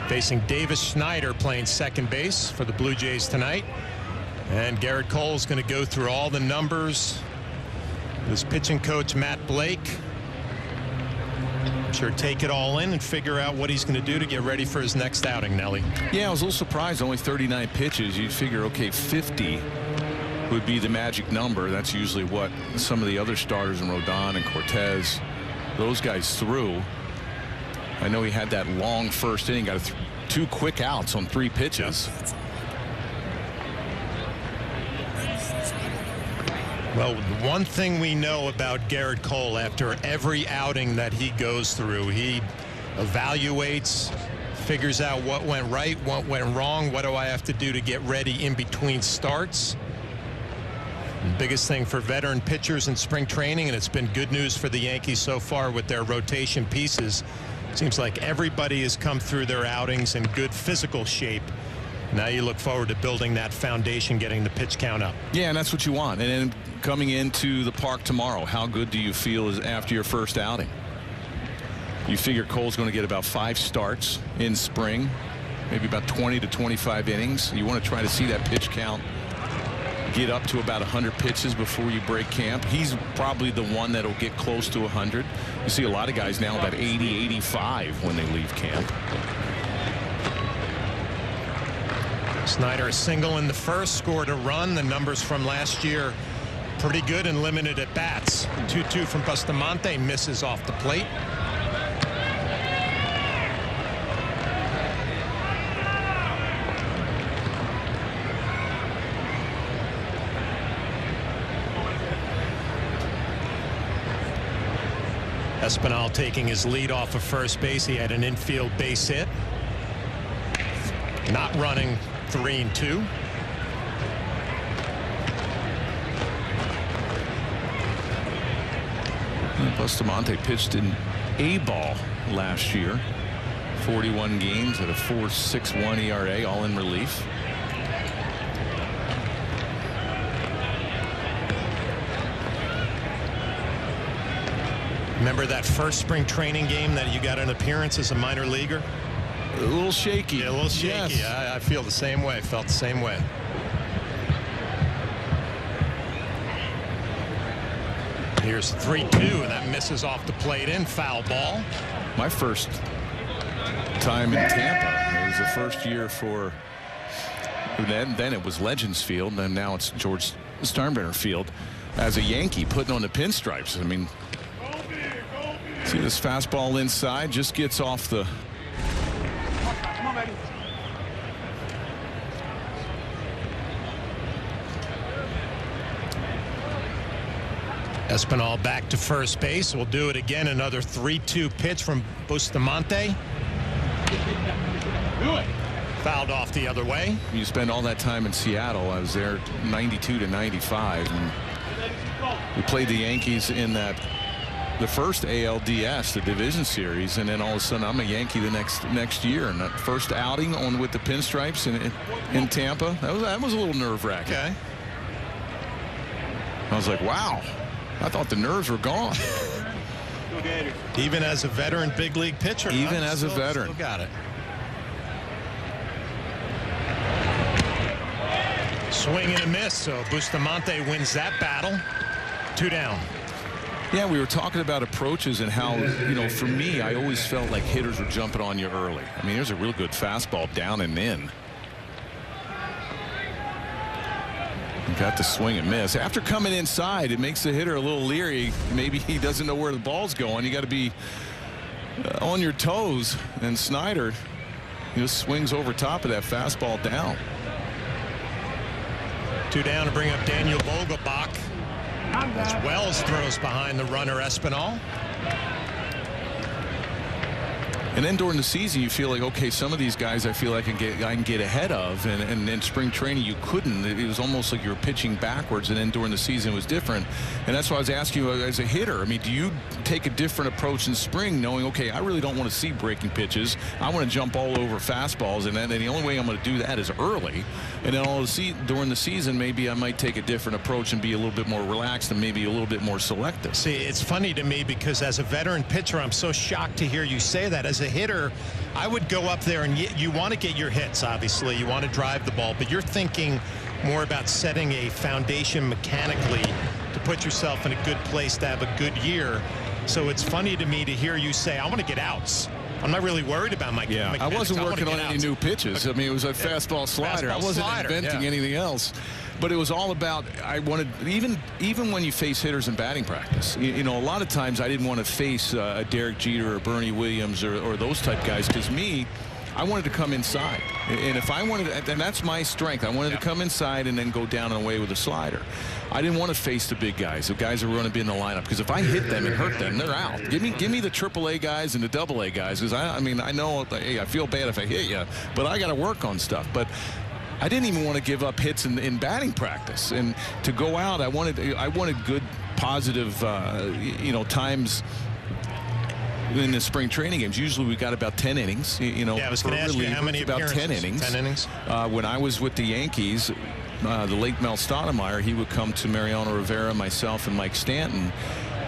Facing Davis Schneider, playing second base for the Blue Jays tonight. And Garrett Cole is going to go through all the numbers. His pitching coach, Matt Blake. I'm sure take it all in and figure out what he's going to do to get ready for his next outing, Nelly. Yeah, I was a little surprised. Only 39 pitches. You'd figure, okay, 50 would be the magic number. That's usually what some of the other starters in Rodon and Cortez, those guys threw. I know he had that long first inning, got 2 quick outs on 3 pitches. Well, one thing we know about Gerrit Cole, after every outing that he goes through, he evaluates, figures out what went right, what went wrong, what do I have to do to get ready in between starts. The biggest thing for veteran pitchers in spring training, and it's been good news for the Yankees so far with their rotation pieces. Seems like everybody has come through their outings in good physical shape. Now you look forward to building that foundation, getting the pitch count up. Yeah, and that's what you want. And then coming into the park tomorrow, how good do you feel is after your first outing? You figure Cole's going to get about 5 starts in spring, maybe about 20 to 25 innings. You want to try to see that pitch count get up to about 100 pitches before you break camp. He's probably the one that'll get close to 100. You see a lot of guys now about 80, 85 when they leave camp. Snyder a single in the first, scored a run. The numbers from last year pretty good and limited at bats. 2-2 from Bustamante, misses off the plate. Espinal taking his lead off of first base. He had an infield base hit. Not running 3-2. Bustamante pitched in A-ball last year. 41 games at a 4.61 ERA, all in relief. Remember that first spring training game that you got an appearance as a minor leaguer? A little shaky. Yeah, a little shaky. Yes. I feel the same way. Felt the same way. Here's 3-2, and that misses off the plate in foul ball. My first time in Tampa. It was the first year for. Then it was Legends Field, and now it's George Steinbrenner Field. As a Yankee, putting on the pinstripes. I mean, see this fastball inside, just gets off the. Espinal back to first base. We'll do it again. Another 3-2 pitch from Bustamante. Fouled off the other way. You spend all that time in Seattle. I was there 92 to 95, and we played the Yankees in the first ALDS, the division series, and then all of a sudden I'm a Yankee the next year. And that first outing on with the pinstripes in Tampa, that was a little nerve-wracking. Okay. I was like, wow. I thought the nerves were gone. Even as a veteran big league pitcher. Even as a veteran. Still got it. Swing and a miss. So Bustamante wins that battle. 2 down. Yeah, we were talking about approaches and how, you know, for me, I always felt like hitters were jumping on you early. I mean, there's a real good fastball down and in. Got the swing and miss. After coming inside, it makes the hitter a little leery. Maybe he doesn't know where the ball's going. You got to be on your toes. And Snyder just swings over top of that fastball down. 2 down to bring up Daniel Vogelbach. As Wells throws behind the runner Espinal. And then during the season, you feel like, okay, some of these guys I feel like I can get ahead of, and in spring training you couldn't. It was almost like you were pitching backwards, and then during the season it was different. And that's why I was asking you as a hitter. I mean, do you take a different approach in spring, knowing, okay, I really don't want to see breaking pitches. I want to jump all over fastballs, and then the only way I'm going to do that is early. And then during the season, maybe I might take a different approach and be a little bit more relaxed and maybe a little bit more selective. See, it's funny to me because as a veteran pitcher, I'm so shocked to hear you say that. As a hitter, I would go up there and you want to get your hits, obviously. You want to drive the ball, but you're thinking more about setting a foundation mechanically to put yourself in a good place to have a good year. So it's funny to me to hear you say, I want to get outs. I'm not really worried about my Yeah, I wasn't working on any new pitches. I mean, it was a fastball slider. I wasn't inventing anything else. But it was all about, I wanted, even when you face hitters in batting practice, you know, a lot of times I didn't want to face a Derek Jeter or Bernie Williams or those type guys, because I wanted to come inside. And if I wanted to, and that's my strength, I wanted to come inside and then go down and away with a slider. I didn't want to face the big guys, the guys who are going to be in the lineup, because if I hit them and hurt them, they're out. Give me the AAA guys and the AA guys, because I mean, I know, hey, I feel bad if I hit you, but I got to work on stuff. But I didn't even want to give up hits in batting practice, and to go out, I wanted good, positive, you know, times in the spring training games. Usually we got about 10 innings. You know, I was going to ask you how many about 10 innings. 10 innings. When I was with the Yankees, the late Mel Stoudemire, he would come to Mariano Rivera, myself, and Mike Stanton.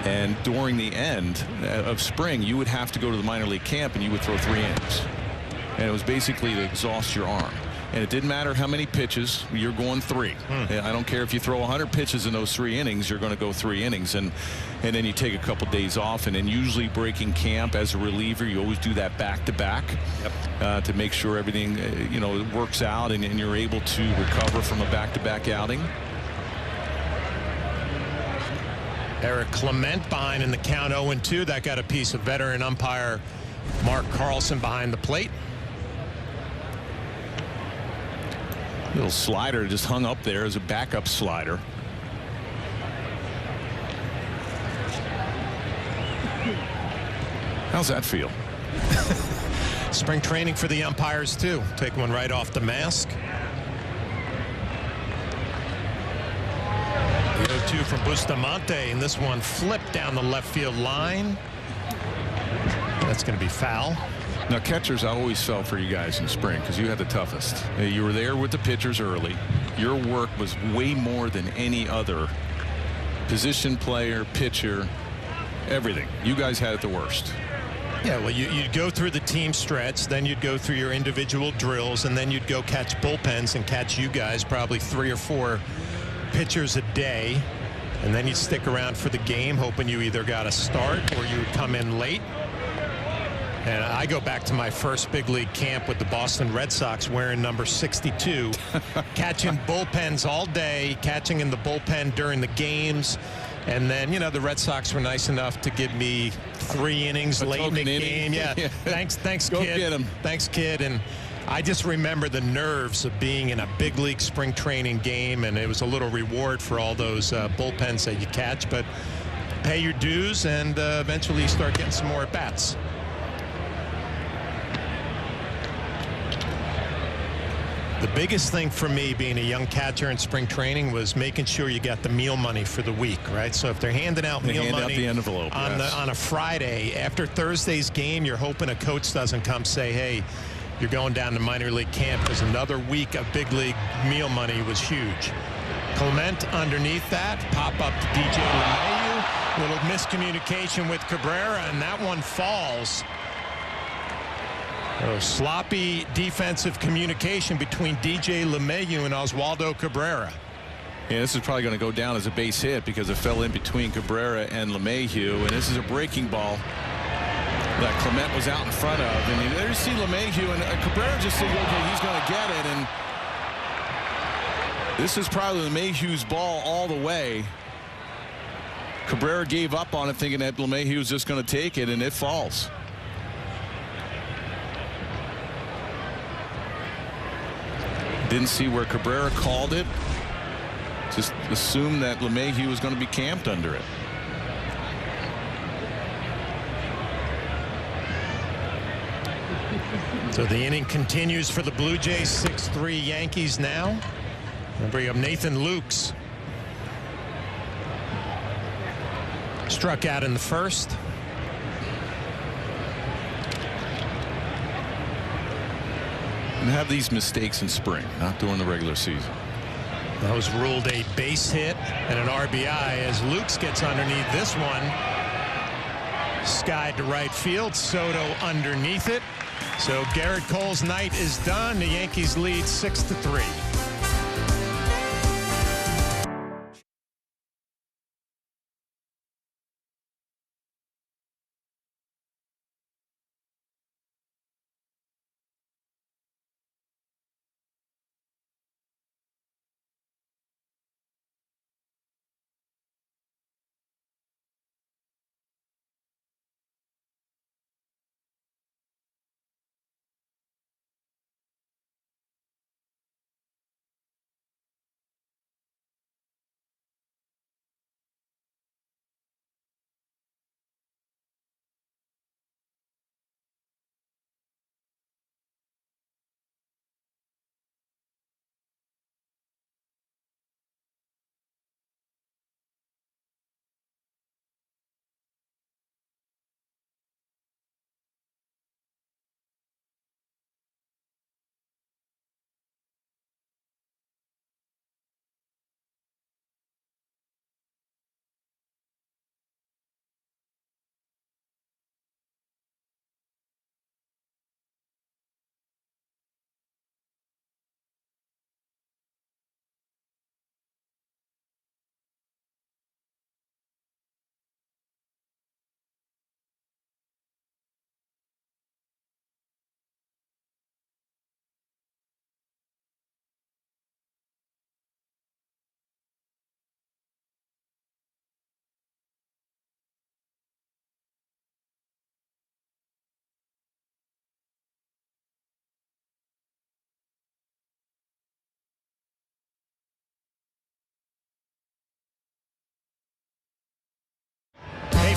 And during the end of spring, you would have to go to the minor league camp and you would throw 3 innings. And it was basically to exhaust your arm. And it didn't matter how many pitches, you're going 3. I don't care if you throw 100 pitches in those 3 innings, you're going to go 3 innings. And then you take a couple days off, and then usually breaking camp as a reliever, you always do that back-to-back to make sure everything, you know, works out and you're able to recover from a back-to-back outing. Eric Clement behind in the count 0-2. That got a piece of veteran umpire Mark Carlson behind the plate. Little slider just hung up there as a backup slider. How's that feel? Spring training for the umpires too. Take one right off the mask. The 0-2 from Bustamante, and this one flipped down the left field line. That's going to be foul. Now, catchers, I always felt for you guys in spring because you had the toughest. You were there with the pitchers early. Your work was way more than any other position player, pitcher, everything. You guys had it the worst. Yeah, well, you'd go through the team stretch, then you'd go through your individual drills, and then you'd go catch bullpens and catch you guys probably 3 or 4 pitchers a day. And then you'd stick around for the game, hoping you either got a start or you would come in late. And I go back to my first big league camp with the Boston Red Sox wearing number 62, catching bullpens all day, catching in the bullpen during the games. And then, you know, the Red Sox were nice enough to give me 3 innings late in the game. Yeah. Thanks, Go kid. get 'em. Thanks, kid. And I just remember the nerves of being in a big league spring training game, and it was a little reward for all those bullpens that you catch. But pay your dues, and eventually you start getting some more at-bats. The biggest thing for me being a young catcher in spring training was making sure you got the meal money for the week, right? So if they're handing out meal money out the envelope, on a Friday after Thursday's game, you're hoping a coach doesn't come say, hey, you're going down to minor league camp, because another week of big league meal money was huge. Clement underneath that, pop up to DJ LeMahieu. Little miscommunication with Cabrera, and that one falls. Sloppy defensive communication between DJ LeMahieu and Oswaldo Cabrera. Yeah, this is probably going to go down as a base hit because it fell in between Cabrera and LeMahieu, and this is a breaking ball that Clement was out in front of. And there you see LeMahieu, and Cabrera just said, okay, he's going to get it. And this is probably LeMahieu's ball all the way. Cabrera gave up on it thinking that LeMahieu was just going to take it, and it falls. Didn't see where Cabrera called it. Just assumed that LeMahieu was going to be camped under it. So the inning continues for the Blue Jays. 6-3 Yankees now. I'll bring up Nathan Lukes. Struck out in the first. And have these mistakes in spring, not during the regular season. That was ruled a base hit and an RBI as Lukes gets underneath this one. Skied to right field. Soto underneath it. So Garrett Cole's night is done. The Yankees lead 6-3.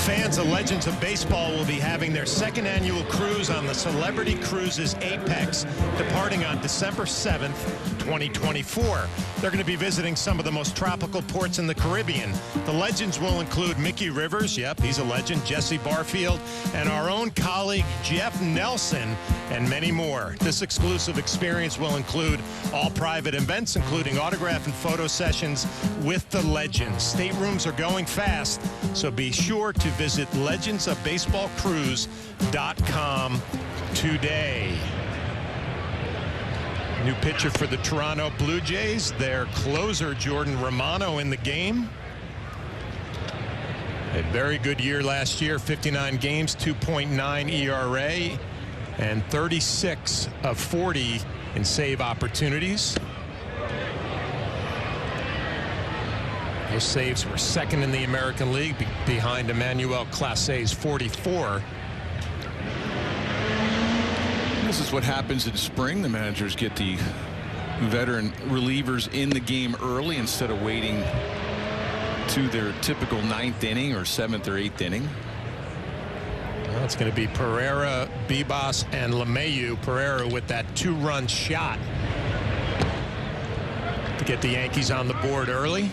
Fans of Legends of Baseball will be having their second annual cruise on the Celebrity Cruises Apex, departing on December 7th, 2024. They're going to be visiting some of the most tropical ports in the Caribbean. The Legends will include Mickey Rivers, yep, he's a legend, Jesse Barfield, and our own colleague Jeff Nelson, and many more. This exclusive experience will include all private events, including autograph and photo sessions with the Legends. Staterooms are going fast, so be sure to visit legendsofbaseballcruise.com today. New pitcher for the Toronto Blue Jays, their closer Jordan Romano in the game. A very good year last year, 59 games, 2.9 ERA, and 36 of 40 in save opportunities. Those saves were second in the American League behind Emmanuel Clasé's 44. This is what happens in spring. The managers get the veteran relievers in the game early instead of waiting to their typical 9th inning or 7th or 8th inning. Well, it's going to be Pereira, Bibas, and LeMahieu. Pereira with that 2-run shot to get the Yankees on the board early.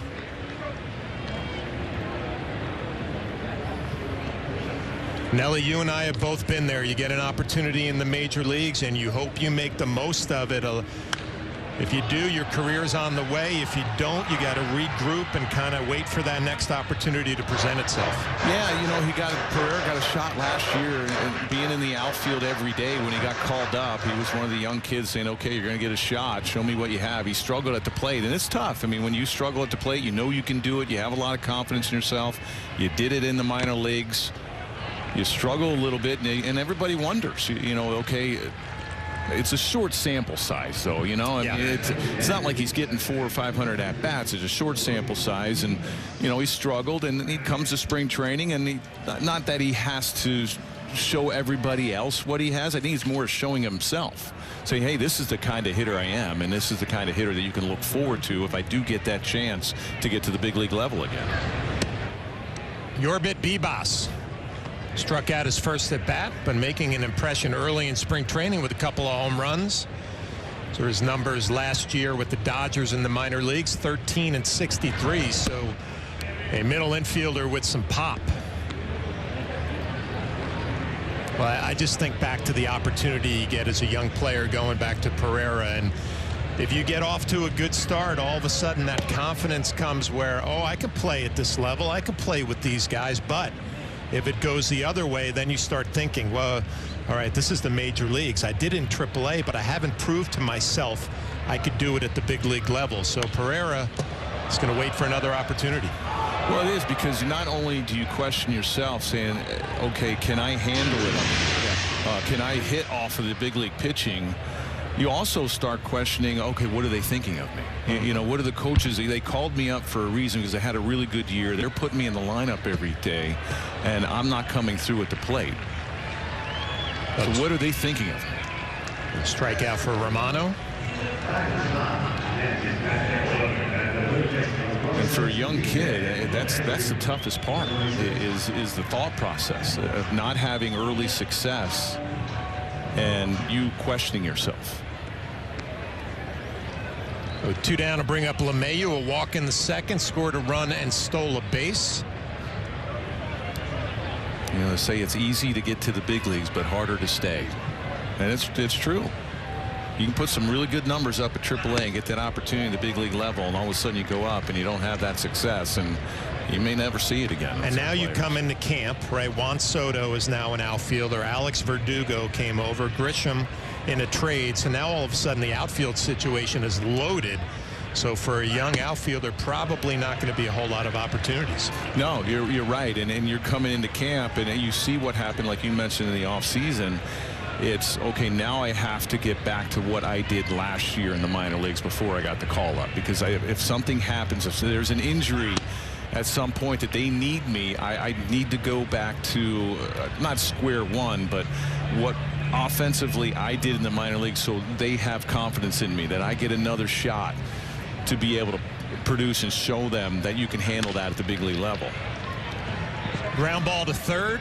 Nelly, you and I have both been there. You get an opportunity in the major leagues and you hope you make the most of it. If you do, your career's on the way. If you don't, you got to regroup and kind of wait for that next opportunity to present itself. Yeah, you know, Pereira got a shot last year, and being in the outfield every day when he got called up. He was one of the young kids saying, okay, you're going to get a shot. Show me what you have. He struggled at the plate, and it's tough. I mean, when you struggle at the plate, you know you can do it. You have a lot of confidence in yourself. You did it in the minor leagues. You struggle a little bit, and everybody wonders, you know, okay, it's a short sample size, though, you know. I mean, it's not like he's getting 400 or 500 at bats. It's a short sample size, and you know he struggled, and he comes to spring training, and not that he has to show everybody else what he has. I think it's more showing himself, saying, hey, this is the kind of hitter I am, and this is the kind of hitter that you can look forward to if I do get that chance to get to the big league level again. Yorbit Bibas struck out his first at bat, but making an impression early in spring training with a couple of home runs. So his numbers last year with the Dodgers in the minor leagues, 13 and 63. So a middle infielder with some pop. Well, I just think back to the opportunity you get as a young player going back to Pereira, and if you get off to a good start, all of a sudden that confidence comes where, oh, I could play at this level, I could play with these guys. But if it goes the other way, then you start thinking, well, all right, this is the major leagues. I did in AAA, but I haven't proved to myself I could do it at the big league level. So Pereira is going to wait for another opportunity. Well, it is, because not only do you question yourself saying, okay, can I handle it? Can I hit off of the big league pitching? You also start questioning, okay, what are they thinking of me? You know, what are the coaches? They called me up for a reason, because I had a really good year. They're putting me in the lineup every day, and I'm not coming through at the plate. So what are they thinking of me? Strikeout for Romano. And for a young kid, that's the toughest part, is the thought process of not having early success and you questioning yourself. So 2 down to bring up LeMahieu. A walk in the second, scored a run and stole a base. You know, they say it's easy to get to the big leagues, but harder to stay. And it's true. You can put some really good numbers up at AAA and get that opportunity at the big league level, and all of a sudden you go up and you don't have that success, and you may never see it again. And now you come into camp, right? Juan Soto is now an outfielder. Alex Verdugo came over. Grisham in a trade. So now all of a sudden the outfield situation is loaded. So for a young outfielder, probably not going to be a whole lot of opportunities. No, you're right. And you're coming into camp and you see what happened, like you mentioned, in the offseason. It's okay, now I have to get back to what I did last year in the minor leagues before I got the call up, because if something happens, if there's an injury at some point that they need me, I need to go back to not square one, but what offensively I did in the minor leagues, so they have confidence in me that I get another shot to be able to produce and show them that you can handle that at the big league level. Ground ball to third.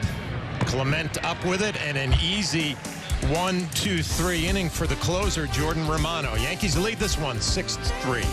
Clement up with it, and an easy 1-2-3 inning for the closer, Jordan Romano. Yankees lead this one 6-3.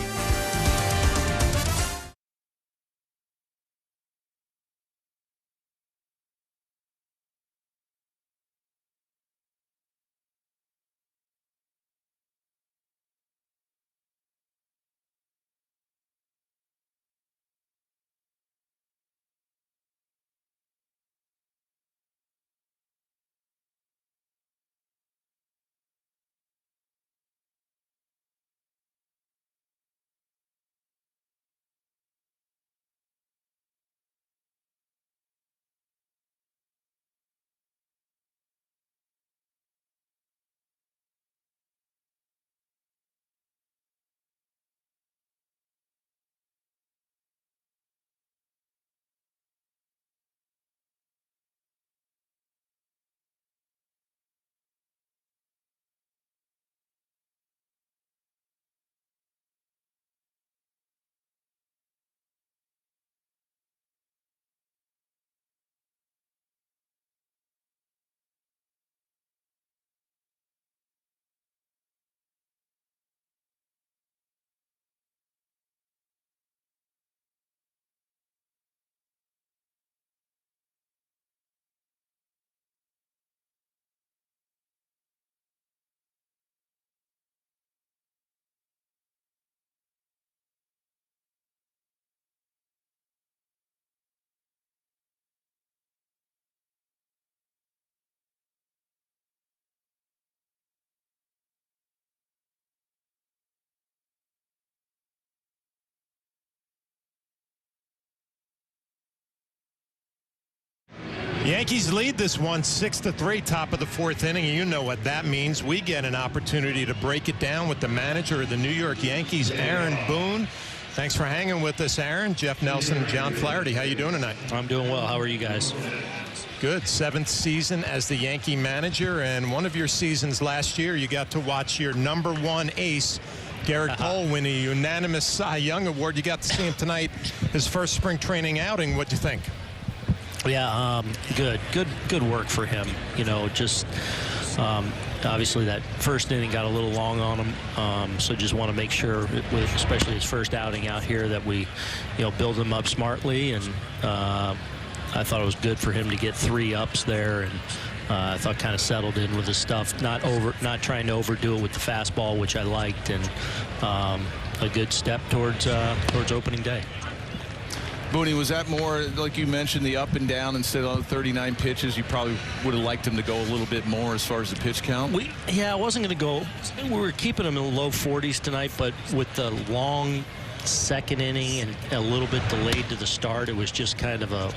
Yankees lead this one 6-3, top of the fourth inning. You know what that means. We get an opportunity to break it down with the manager of the New York Yankees, Aaron Boone. Thanks for hanging with us, Aaron. Jeff Nelson, John Flaherty. How you doing tonight? I'm doing well. How are you guys? Good. 7th season as the Yankee manager, and one of your seasons last year, you got to watch your #1 ace, Garrett Cole, win a unanimous Cy Young Award. You got to see him tonight, his first spring training outing. What'd you think? Yeah, good work for him. You know, just obviously that first inning got a little long on him, so just want to make sure, especially his first outing out here, that we, build him up smartly. And I thought it was good for him to get 3 ups there, and I thought kind of settled in with his stuff, not trying to overdo it with the fastball, which I liked, and a good step towards opening day. Booney, was that more, like you mentioned, the up and down instead of 39 pitches? You probably would have liked him to go a little bit more as far as the pitch count? I wasn't going to go. We were keeping him in the low 40s tonight, but with the long second inning and a little bit delayed to the start, it was just kind of a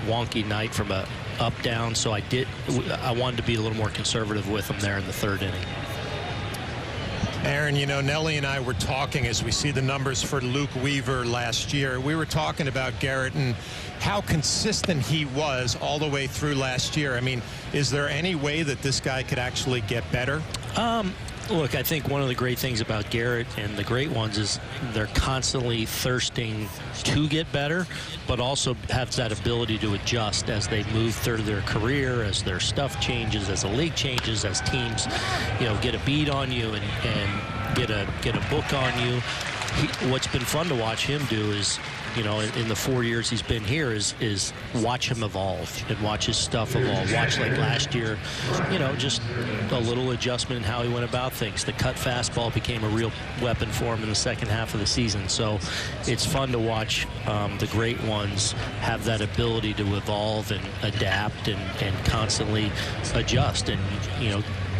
wonky night from a up down. So I wanted to be a little more conservative with him there in the third inning. Aaron, Nellie and I were talking as we see the numbers for Luke Weaver last year. We were talking about Garrett and how consistent he was all the way through last year. I mean, is there any way that this guy could actually get better? Look, I think one of the great things about Garrett and the great ones is they're constantly thirsting to get better, but also have that ability to adjust as they move through their career, as their stuff changes, as the league changes, as teams, get a beat on you and get a book on you. What's been fun to watch him do is, in the 4 years he's been here, is watch him evolve and watch his stuff evolve. Watch, like last year, just a little adjustment in how he went about things. The cut fastball became a real weapon for him in the second half of the season. So it's fun to watch the great ones have that ability to evolve and adapt and constantly adjust. And,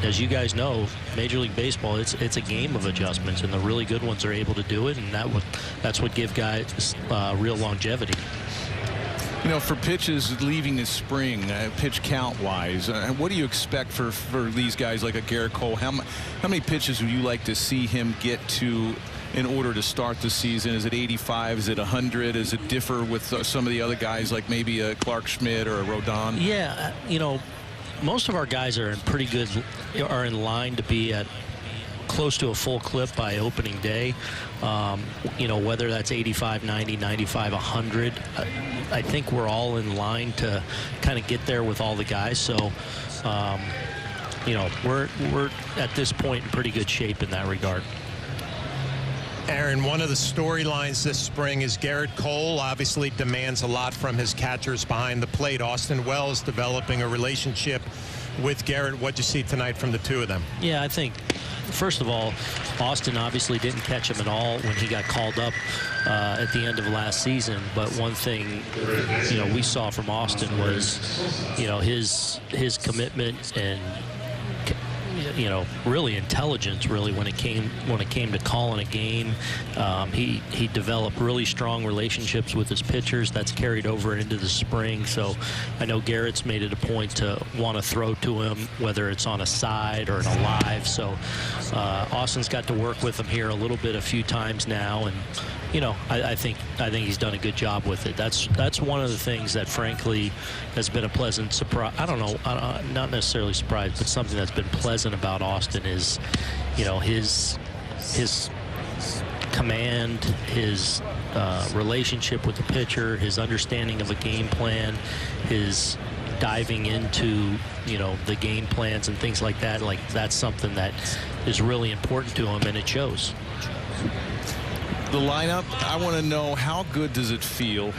as you guys know, Major League Baseball, it's a game of adjustments, and the really good ones are able to do it, and that's what give guys real longevity. For pitches leaving this spring, pitch count-wise, what do you expect for these guys like a Garrett Cole? How many pitches would you like to see him get to in order to start the season? Is it 85? Is it 100? Does it differ with some of the other guys, like maybe a Clark Schmidt or a Rodon? Yeah, most of our guys are in line to be at close to a full clip by opening day. You know, whether that's 85, 90, 95, 100, I think we're all in line to kind of get there with all the guys. So, you know, we're at this point in pretty good shape in that regard. Aaron, one of the storylines this spring is Garrett Cole obviously demands a lot from his catchers behind the plate. Austin Wells developing a relationship with Garrett. What'd you see tonight from the two of them? Yeah, I think, first of all, Austin obviously didn't catch him at all when he got called up at the end of last season. But one thing, you know, we saw from Austin was, you know, his commitment and, you know, really intelligence, really, when it came to calling a game. He developed really strong relationships with his pitchers. That's carried over into the spring. So I know Garrett's made it a point to want to throw to him, whether it's on a side or in a live. So Austin's got to work with him here a little bit, a few times now, and you know, I think he's done a good job with it. That's one of the things that, frankly, has been a pleasant surprise. I don't know, not necessarily surprise, but something that's been pleasant about Austin is, you know, his command, his relationship with the pitcher, his understanding of a game plan, his diving into, you know, the game plans and things like that. Like, that's something that is really important to him, and it shows. The lineup, I want to know, how good does it feel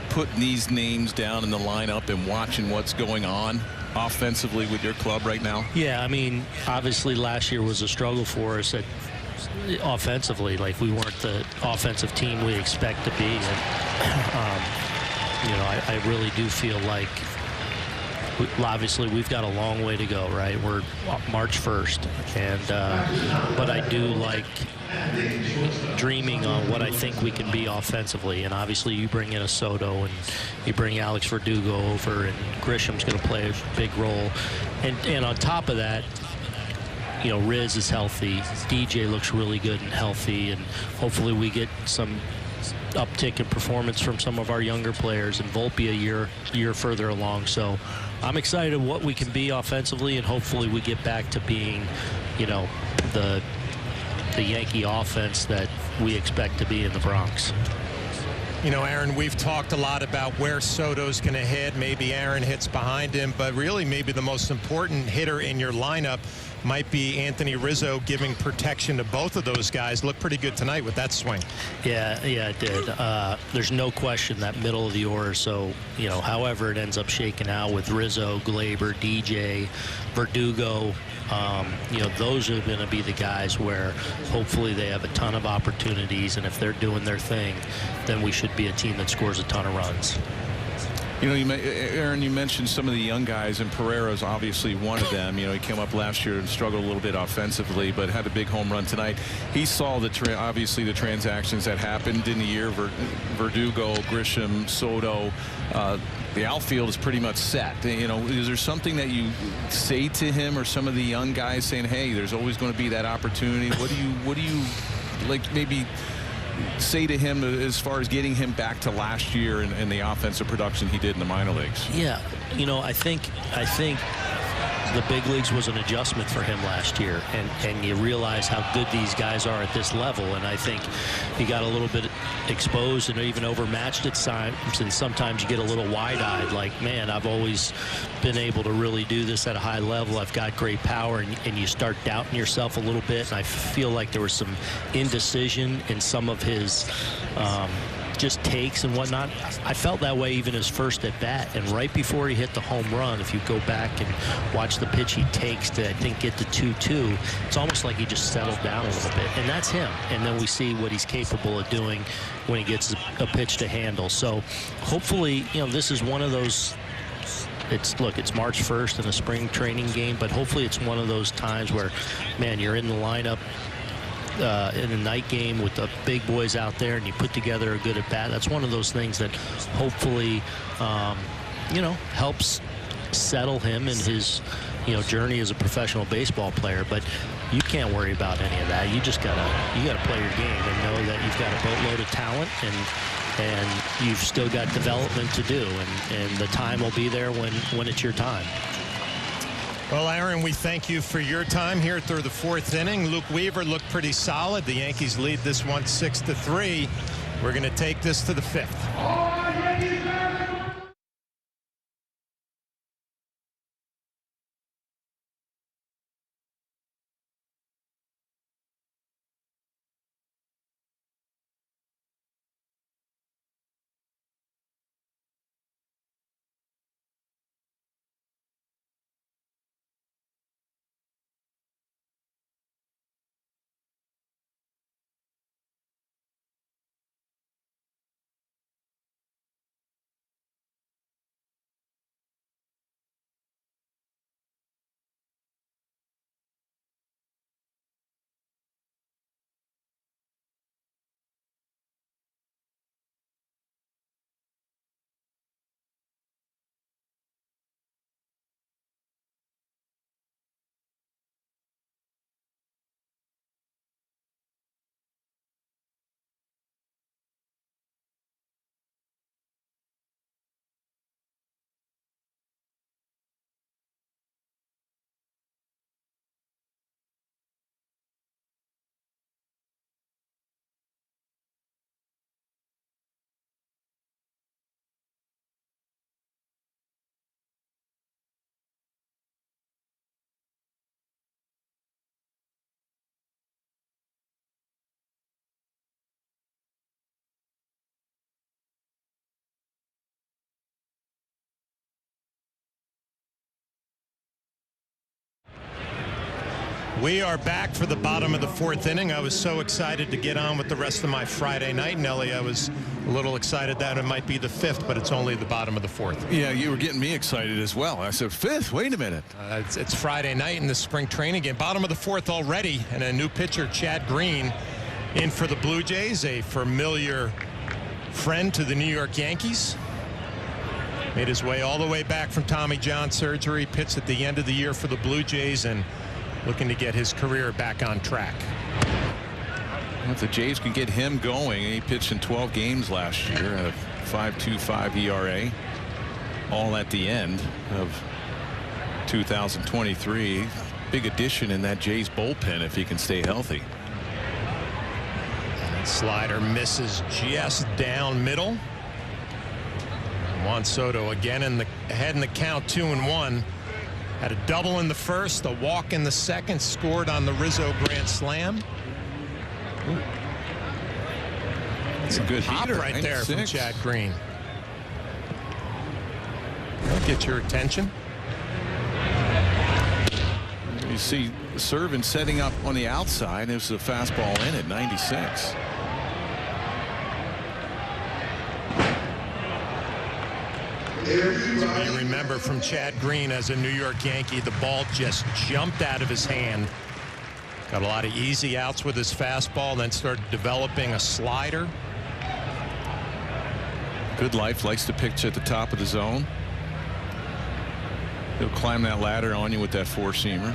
putting these names down in the lineup and watching what's going on offensively with your club right now? Yeah, I mean, obviously last year was a struggle for us offensively. Like, we weren't the offensive team we expect to be. And, you know, I really do feel like, obviously, we've got a long way to go, right? We're March 1st. And, but I do like dreaming on what I think we can be offensively. And obviously you bring in a Soto and you bring Alex Verdugo over, and Grisham's going to play a big role. And on top of that, you know, Riz is healthy. DJ looks really good and healthy. And hopefully we get some uptick in performance from some of our younger players, and Volpe a year further along. So I'm excited what we can be offensively, and hopefully we get back to being, you know, the Yankee offense that we expect to be in the Bronx. You know, Aaron, we've talked a lot about where Soto's going to hit. Maybe Aaron hits behind him, but really maybe the most important hitter in your lineup might be Anthony Rizzo, giving protection to both of those guys. Looked pretty good tonight with that swing. Yeah, it did. There's no question that middle of the order. So, you know, however it ends up shaking out with Rizzo, Glaber, DJ, Verdugo, you know, those are going to be the guys where hopefully they have a ton of opportunities, and if they're doing their thing, then we should be a team that scores a ton of runs. You know, Aaron, you mentioned some of the young guys, and Pereira's obviously one of them. You know, he came up last year and struggled a little bit offensively, but had a big home run tonight. He saw obviously the transactions that happened in the year. Verdugo, Grisham, Soto. The outfield is pretty much set. You know, is there something that you say to him or some of the young guys saying, hey, there's always going to be that opportunity? What do you like maybe say to him as far as getting him back to last year and the offensive production he did in the minor leagues? Yeah, you know, I think the big leagues was an adjustment for him last year, and you realize how good these guys are at this level, and I think he got a little bit exposed and even overmatched at times, and sometimes you get a little wide-eyed, like, man, I've always been able to really do this at a high level. I've got great power, and you start doubting yourself a little bit, and I feel like there was some indecision in some of his just takes and whatnot. I felt that way even his first at bat, and right before he hit the home run, if you go back and watch the pitch he takes to, I think, get the 2-2, it's almost like he just settled down a little bit, and that's him. And then we see what he's capable of doing when he gets a pitch to handle. So hopefully, you know, this is one of those, it's March 1st in a spring training game, but hopefully it's one of those times where, man, you're in the lineup in a night game with the big boys out there, and you put together a good at bat. That's one of those things that hopefully, you know, helps settle him in his, you know, journey as a professional baseball player. But you can't worry about any of that. You just gotta play your game and know that you've got a boatload of talent, and you've still got development to do, and the time will be there when it's your time. Well, Aaron, we thank you for your time here through the 4th inning. Luke Weaver looked pretty solid. The Yankees lead this one 6-3. We're going to take this to the 5th. We are back for the bottom of the 4th inning. I was so excited to get on with the rest of my Friday night, Nelly. I was a little excited that it might be the 5th, but it's only the bottom of the 4th. Yeah, you were getting me excited as well. I said, 5th? Wait a minute. It's Friday night in the spring training game. Bottom of the 4th already, and a new pitcher, Chad Green, in for the Blue Jays, a familiar friend to the New York Yankees. Made his way all the way back from Tommy John surgery, pitched at the end of the year for the Blue Jays, and looking to get his career back on track. If the Jays can get him going, he pitched in 12 games last year at a 5.25 ERA, all at the end of 2023. Big addition in that Jays bullpen if he can stay healthy. Slider misses just down middle. Juan Soto again ahead in the count, 2-1. Had a double in the first, a walk in the second, scored on the Rizzo grand slam. That's a good hop heater right there from Chad Green. That'll get your attention. You see Servin setting up on the outside. There's a fastball in at 96. You remember from Chad Green as a New York Yankee, the ball just jumped out of his hand. Got a lot of easy outs with his fastball, then started developing a slider. Good life, likes to pitch at the top of the zone. He'll climb that ladder on you with that four-seamer.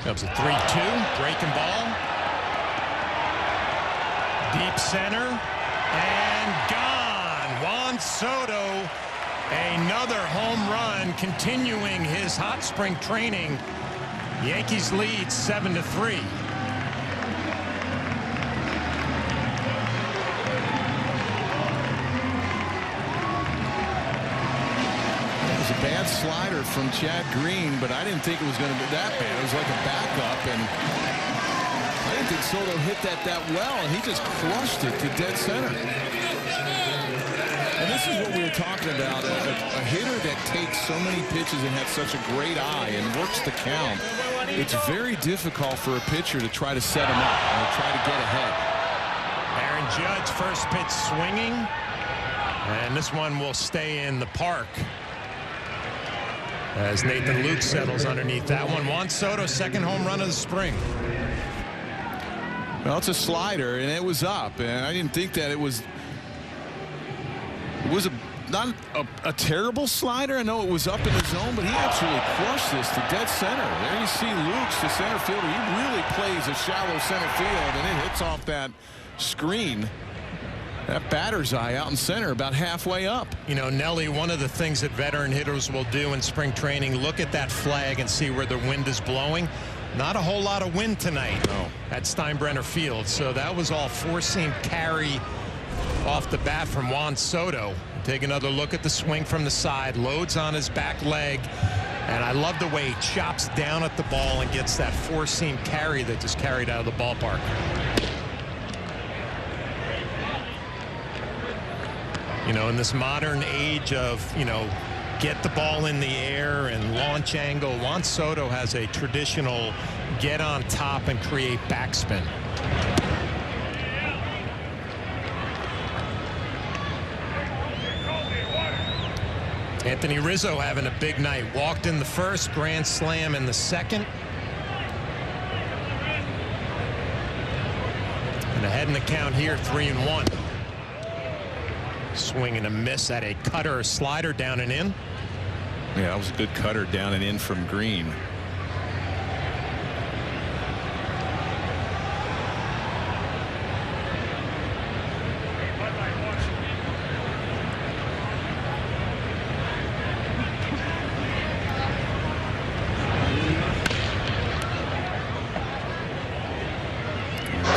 Comes a 3-2, breaking ball. Deep center, and gone. Juan Soto, another home run, continuing his hot spring training. Yankees lead 7-3. Bad slider from Chad Green, but I didn't think it was going to be that bad. It was like a backup, and I didn't think Soto hit that well, and he just crushed it to dead center. And this is what we were talking about, a hitter that takes so many pitches and has such a great eye and works the count. It's very difficult for a pitcher to try to set him up and try to get ahead. Aaron Judge, first pitch swinging, and this one will stay in the park as Nathan Luke settles underneath that one. Juan Soto, second home run of the spring. Well, it's a slider, and it was up, and I didn't think that it was not a terrible slider. I know it was up in the zone, but he absolutely crushed this to dead center. There you see Luke's the center fielder. He really plays a shallow center field, and it hits off that screen That batter's eye out in center, about halfway up. You know, Nelly, one of the things that veteran hitters will do in spring training, look at that flag and see where the wind is blowing. Not a whole lot of wind tonight at Steinbrenner Field. So that was all four-seam carry off the bat from Juan Soto. Take another look at the swing from the side. Loads on his back leg. And I love the way he chops down at the ball and gets that four-seam carry that just carried out of the ballpark. You know, in this modern age of, you know, get the ball in the air and launch angle, Juan Soto has a traditional get on top and create backspin. Anthony Rizzo having a big night. Walked in the first, grand slam in the second. And ahead in the count here, 3-1. Swing and a miss at a cutter or slider down and in. Yeah, that was a good cutter down and in from Green.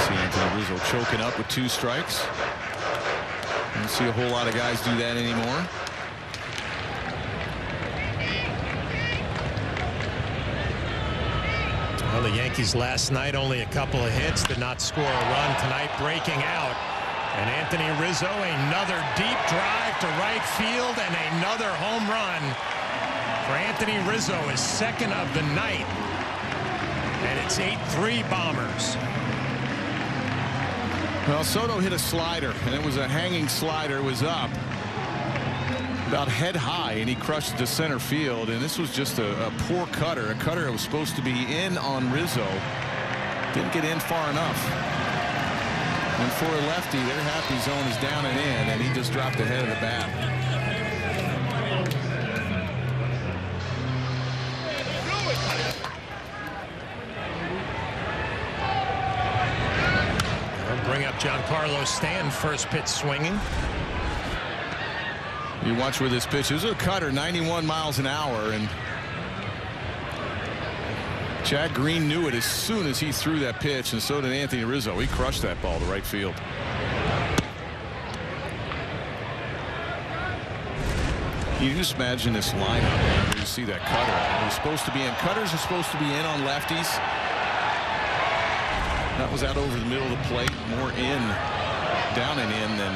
See Anthony Rizzo choking up with 2 strikes. Don't see a whole lot of guys do that anymore. Well, the Yankees last night only a couple of hits, did not score a run tonight, breaking out. And Anthony Rizzo, another deep drive to right field and another home run for Anthony Rizzo, his second of the night. And it's 8-3 Bombers. Well, Soto hit a slider, and it was a hanging slider. It was up about head high, and he crushed it to center field. And this was just a poor cutter, a cutter that was supposed to be in on Rizzo. Didn't get in far enough. And for a lefty, their happy zone is down and in, and he just dropped the head of the bat. Bring up Giancarlo Stanton, first pitch swinging. You watch where this pitch is. A cutter, 91 miles an hour, and Chad Green knew it as soon as he threw that pitch, and so did Anthony Rizzo. He crushed that ball to right field. You just imagine this lineup where you see that cutter. It was supposed to be in. Cutters are supposed to be in on lefties. That was out over the middle of the plate, more in, down and in than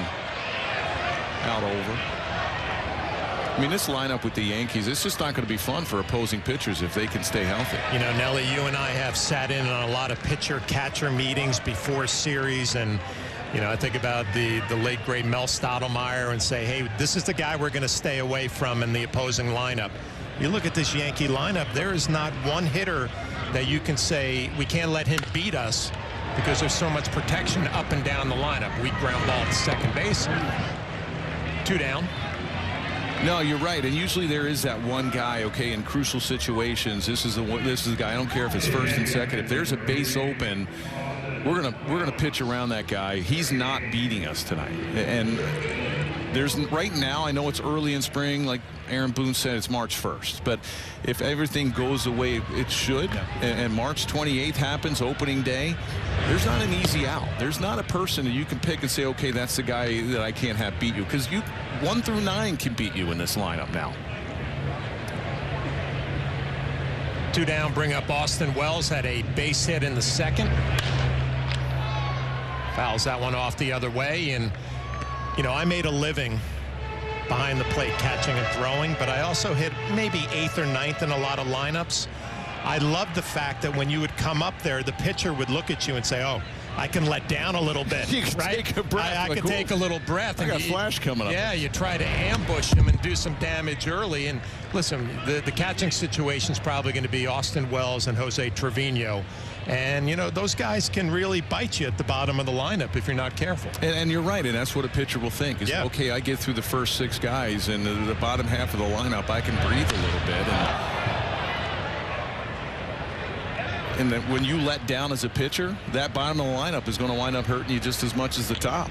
out over. I mean, this lineup with the Yankees, it's just not going to be fun for opposing pitchers if they can stay healthy. You know, Nelly, you and I have sat in on a lot of pitcher-catcher meetings before series, and you know, I think about the late great Mel Stottlemyre and say, hey, this is the guy we're going to stay away from in the opposing lineup. You look at this Yankee lineup, there is not one hitter that you can say we can't let him beat us, because there's so much protection up and down the lineup. Weak ground ball to second base. 2 down. No, you're right, and usually there is that one guy. Okay, in crucial situations, this is the guy. I don't care if it's first and second. If there's a base open, we're gonna pitch around that guy. He's not beating us tonight, and there's right now. I know it's early in spring, like Aaron Boone said, it's March 1st. But if everything goes the way it should, and March 28th happens, opening day, there's not an easy out. There's not a person that you can pick and say, okay, that's the guy that I can't have beat you, because 1 through 9 can beat you in this lineup now. 2 down, bring up Austin Wells, had a base hit in the second. Fouls that one off the other way. And you know, I made a living behind the plate catching and throwing, but I also hit maybe 8th or 9th in a lot of lineups. I loved the fact that when you would come up there, the pitcher would look at you and say, oh, I can let down a little bit. You can right? take a breath. I can take a little breath. I got a flash coming up. Yeah, you try to ambush him and do some damage early. And listen, the catching situation is probably going to be Austin Wells and Jose Trevino. And, you know, those guys can really bite you at the bottom of the lineup if you're not careful. And you're right, and that's what a pitcher will think is, okay, I get through the first 6 guys, and the bottom half of the lineup, I can breathe a little bit. And that when you let down as a pitcher, that bottom of the lineup is going to wind up hurting you just as much as the top.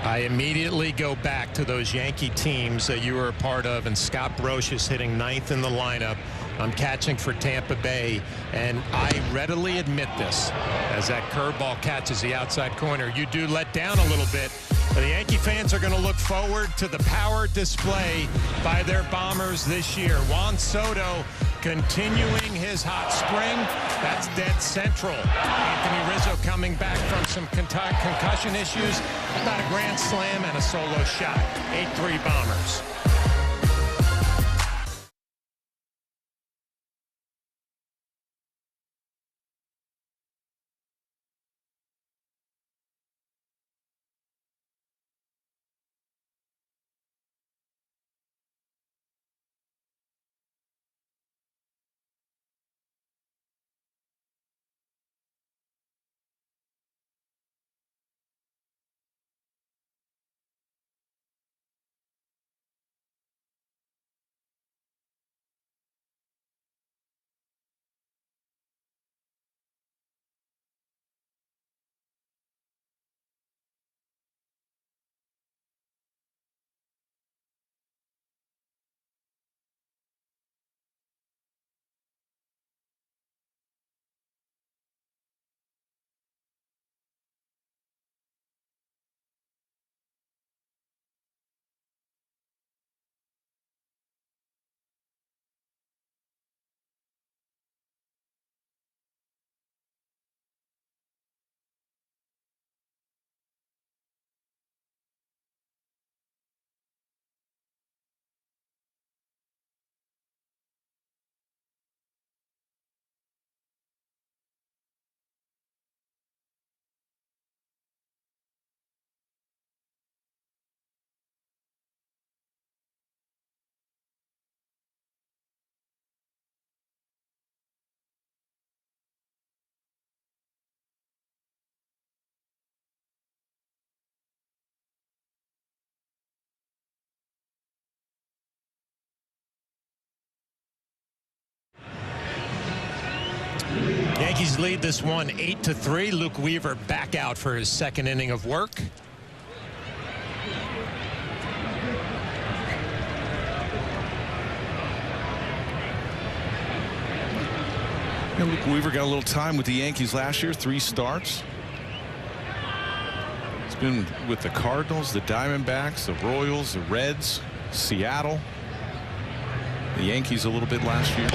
I immediately go back to those Yankee teams that you were a part of, and Scott Brocious hitting 9th in the lineup. I'm catching for Tampa Bay, and I readily admit this. As that curveball catches the outside corner, you do let down a little bit. But the Yankee fans are going to look forward to the power display by their Bombers this year. Juan Soto continuing his hot spring. That's dead central. Anthony Rizzo coming back from some concussion issues. About a grand slam and a solo shot. 8-3 Bombers. Yankees lead this one 8-3. Luke Weaver back out for his second inning of work. Luke Weaver got a little time with the Yankees last year, 3 starts. He's been with the Cardinals, the Diamondbacks, the Royals, the Reds, Seattle, the Yankees a little bit last year.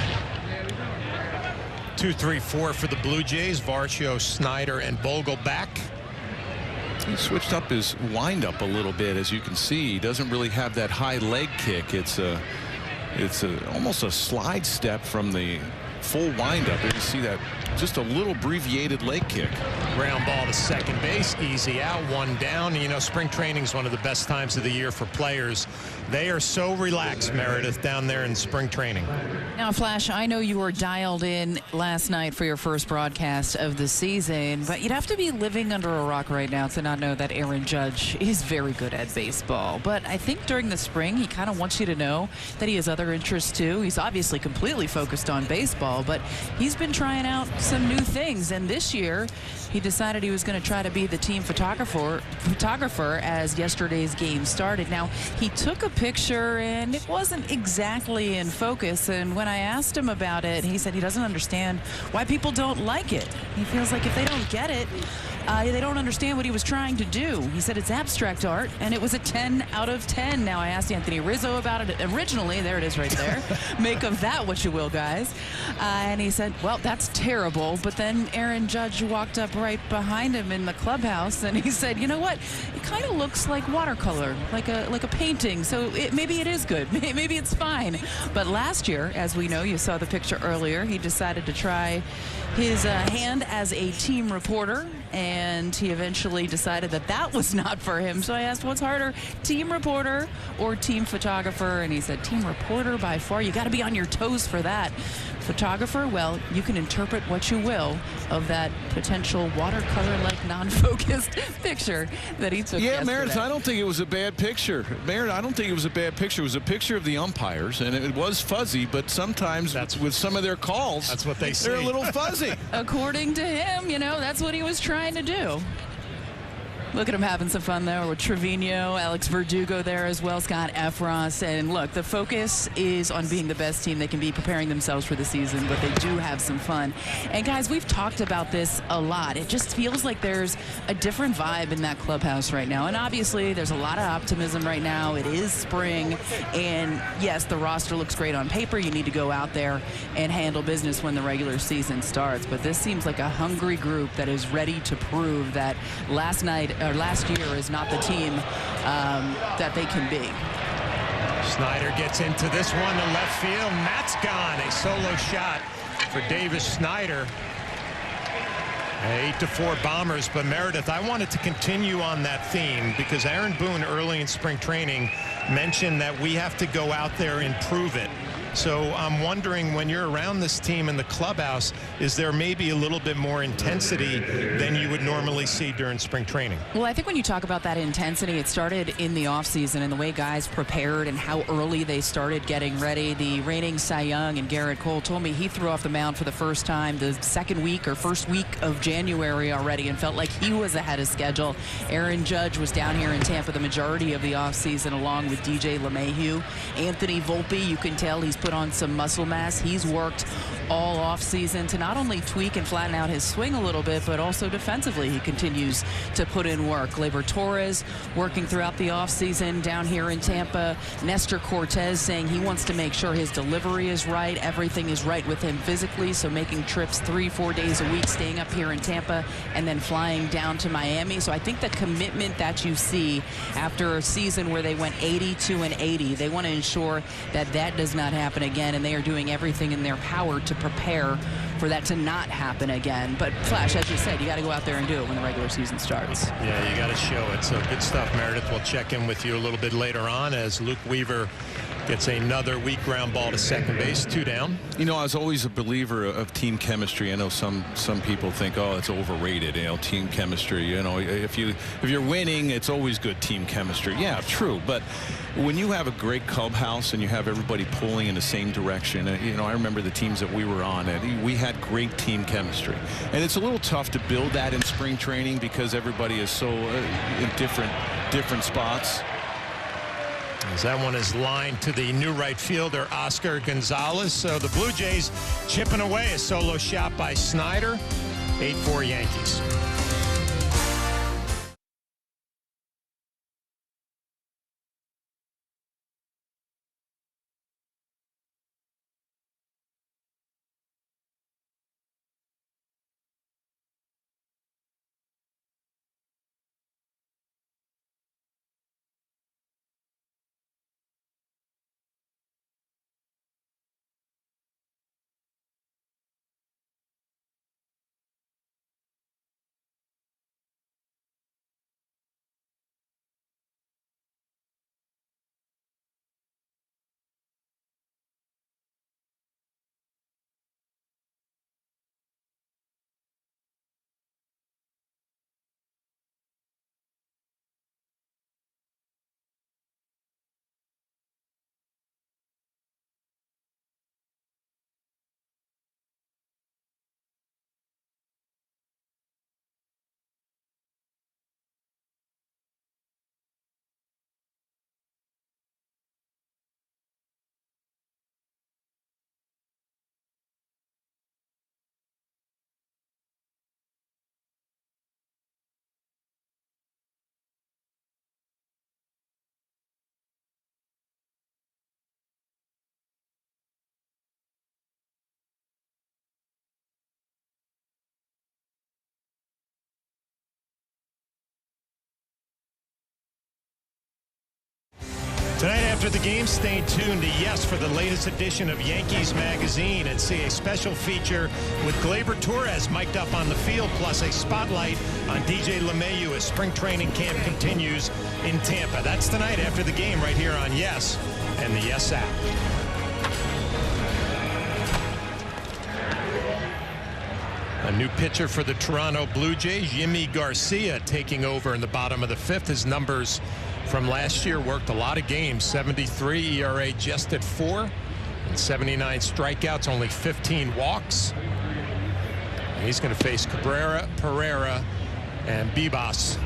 2-3-4 for the Blue Jays. Varcho, Snyder, and Bogle back. He switched up his windup a little bit, as you can see. He doesn't really have that high leg kick. It's almost a slide step from the full windup. You see that just a little abbreviated leg kick. Ground ball to second base, easy out, 1 down. You know, spring training is one of the best times of the year for players. They are so relaxed, Meredith, down there in spring training. Now, Flash, I know you were dialed in last night for your first broadcast of the season, but you'd have to be living under a rock right now to not know that Aaron Judge is very good at baseball. But I think during the spring, he kind of wants you to know that he has other interests too. He's obviously completely focused on baseball, but he's been trying out some new things. And this year, he decided he was going to try to be the team photographer as yesterday's game started. Now, he took a picture and it wasn't exactly in focus, and when I asked him about it, he said he doesn't understand why people don't like it. He feels like if they don't get it, they don't understand what he was trying to do. He said it's abstract art, and it was a 10 out of 10. Now, I asked Anthony Rizzo about it originally. There it is right there. Make of that what you will, guys. And he said, well, that's terrible. But then Aaron Judge walked up right behind him in the clubhouse, and he said, you know what? It kind of looks like watercolor, like a painting. So maybe it is good. Maybe it's fine. But last year, as we know, you saw the picture earlier, he decided to try his hand as a team reporter, and he eventually decided that that was not for him. So I asked, what's harder, team reporter or team photographer? And he said, team reporter by far. You got to be on your toes for that. Photographer, well, you can interpret what you will of that potential watercolor-like non-focused picture that he took yesterday. Meredith, I don't think it was a bad picture. Meredith, I don't think it was a bad picture. It was a picture of the umpires, and it was fuzzy, but sometimes with some of their calls, that's what they say. They're a little fuzzy. According to him, you know, that's what he was trying to do. Look at him having some fun there with Trevino, Alex Verdugo there as well, Scott Efros. And look, the focus is on being the best team they can be, preparing themselves for the season, but they do have some fun. And guys, we've talked about this a lot. It just feels like there's a different vibe in that clubhouse right now. And obviously, there's a lot of optimism right now. It is spring. And yes, the roster looks great on paper. You need to go out there and handle business when the regular season starts. But this seems like a hungry group that is ready to prove that last year is not the team that they can be. Snyder gets into this one to left field, and that's gone. A solo shot for Davis Snyder. 8-4 Bombers. But Meredith, I wanted to continue on that theme because Aaron Boone early in spring training mentioned that we have to go out there and prove it. So I'm wondering, when you're around this team in the clubhouse, is there maybe a little bit more intensity than you would normally see during spring training? Well, I think when you talk about that intensity, it started in the offseason and the way guys prepared and how early they started getting ready. The reigning Cy Young and Garrett Cole told me he threw off the mound for the first time the second week or first week of January already and felt like he was ahead of schedule. Aaron Judge was down here in Tampa the majority of the offseason along with DJ LeMahieu. Anthony Volpe, you can tell he's put on some muscle mass. He's worked all offseason to not only tweak and flatten out his swing a little bit, but also defensively he continues to put in work. Gleyber Torres working throughout the offseason down here in Tampa. Nestor Cortez saying he wants to make sure his delivery is right, everything is right with him physically, so making trips 3-4 days a week, staying up here in Tampa and then flying down to Miami. So I think the commitment that you see after a season where they went 82-80, they want to ensure that that does not happen again, and they are doing everything in their power to prepare for that to not happen again. But Flash, as you said, you got to go out there and do it when the regular season starts. Yeah, you got to show it. So good stuff, Meredith. We'll check in with you a little bit later on as Luke Weaver gets another weak ground ball to second base, 2 down. You know, I was always a believer of team chemistry. I know some people think, oh, it's overrated, you know, team chemistry. You know, if you're winning, it's always good team chemistry. Yeah, true. But when you have a great clubhouse and you have everybody pulling in the same direction, you know, I remember the teams that we were on, and we had great team chemistry. And it's a little tough to build that in spring training because everybody is so in different spots. As that one is lined to the new right fielder, Oscar Gonzalez. So the Blue Jays chipping away, a solo shot by Snyder. 8-4 Yankees. Tonight after the game, stay tuned to Yes for the latest edition of Yankees Magazine and see a special feature with Gleyber Torres mic'd up on the field, plus a spotlight on DJ LeMahieu as spring training camp continues in Tampa. That's tonight after the game right here on Yes and the Yes app. A new pitcher for the Toronto Blue Jays, Yimi Garcia, taking over in the bottom of the 5th. His numbers from last year worked a lot of games. 73 ERA just at 4 and 79 strikeouts, only 15 walks. And he's going to face Cabrera, Pereira, and Bibas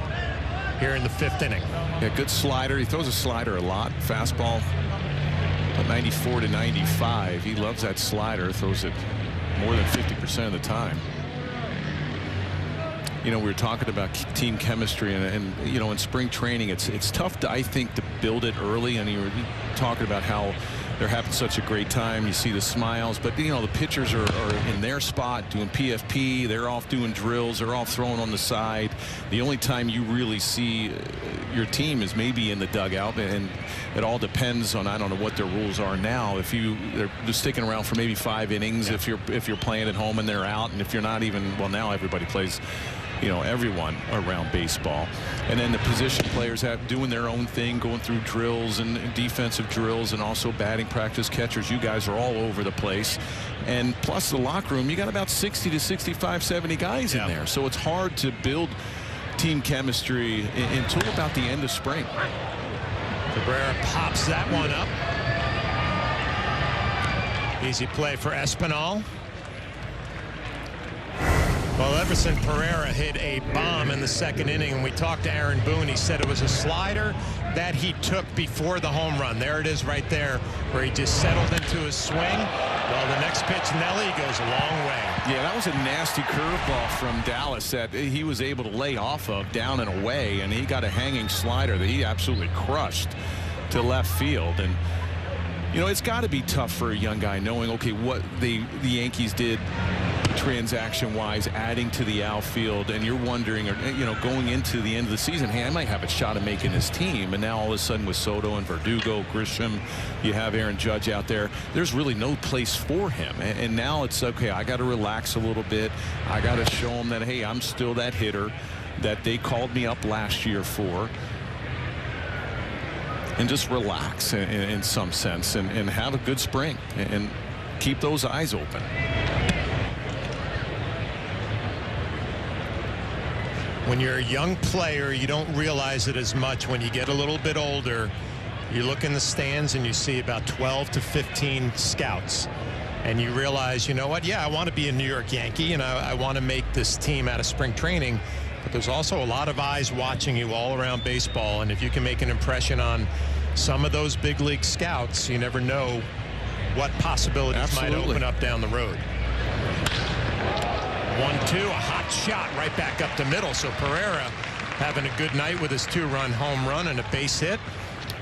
here in the 5th inning. Yeah, good slider. He throws a slider a lot. Fastball 94 to 95. He loves that slider. Throws it more than 50% of the time. You know, we were talking about team chemistry, and you know, in spring training, it's tough, I think, to build it early. And you were talking about how they're having such a great time. You see the smiles, but you know, the pitchers are in their spot doing PFP. They're off doing drills. They're off throwing on the side. The only time you really see your team is maybe in the dugout, and it all depends on, I don't know what their rules are now. If they're just sticking around for maybe 5 innings, if you're playing at home and they're out, and if you're not even, well, now everybody plays, you know, everyone around baseball. And then the position players have doing their own thing, going through drills and defensive drills, and also batting practice. Catchers, you guys are all over the place. And plus the locker room, you got about 60 to 65, 70 guys in there. So it's hard to build team chemistry until about the end of spring. Cabrera pops that one up. Easy play for Espinal. Well, Everson Pereira hit a bomb in the 2nd inning, and we talked to Aaron Boone. He said it was a slider that he took before the home run. There it is right there, where he just settled into his swing. Well, the next pitch, Nelly, goes a long way. Yeah, that was a nasty curveball from Dallas that he was able to lay off of down and away, and he got a hanging slider that he absolutely crushed to left field. And you know, it's got to be tough for a young guy knowing, okay, what the Yankees did transaction-wise, adding to the outfield, and you're wondering, you know, going into the end of the season, hey, I might have a shot at making this team. And now all of a sudden with Soto and Verdugo, Grisham, you have Aaron Judge out there. There's really no place for him. And now it's, okay, I got to relax a little bit. I got to show him that, hey, I'm still that hitter that they called me up last year for. And just relax in some sense, and have a good spring, and keep those eyes open. When you're a young player, you don't realize it as much. When you get a little bit older, you look in the stands and you see about 12 to 15 scouts, and you realize, you know what, yeah, I want to be a New York Yankee, and I want to make this team out of spring training. But there's also a lot of eyes watching you all around baseball, and if you can make an impression on some of those big league scouts, you never know what possibilities might open up down the road. 1-2, a hot shot right back up the middle. So Pereira having a good night with his 2-run home run and a base hit.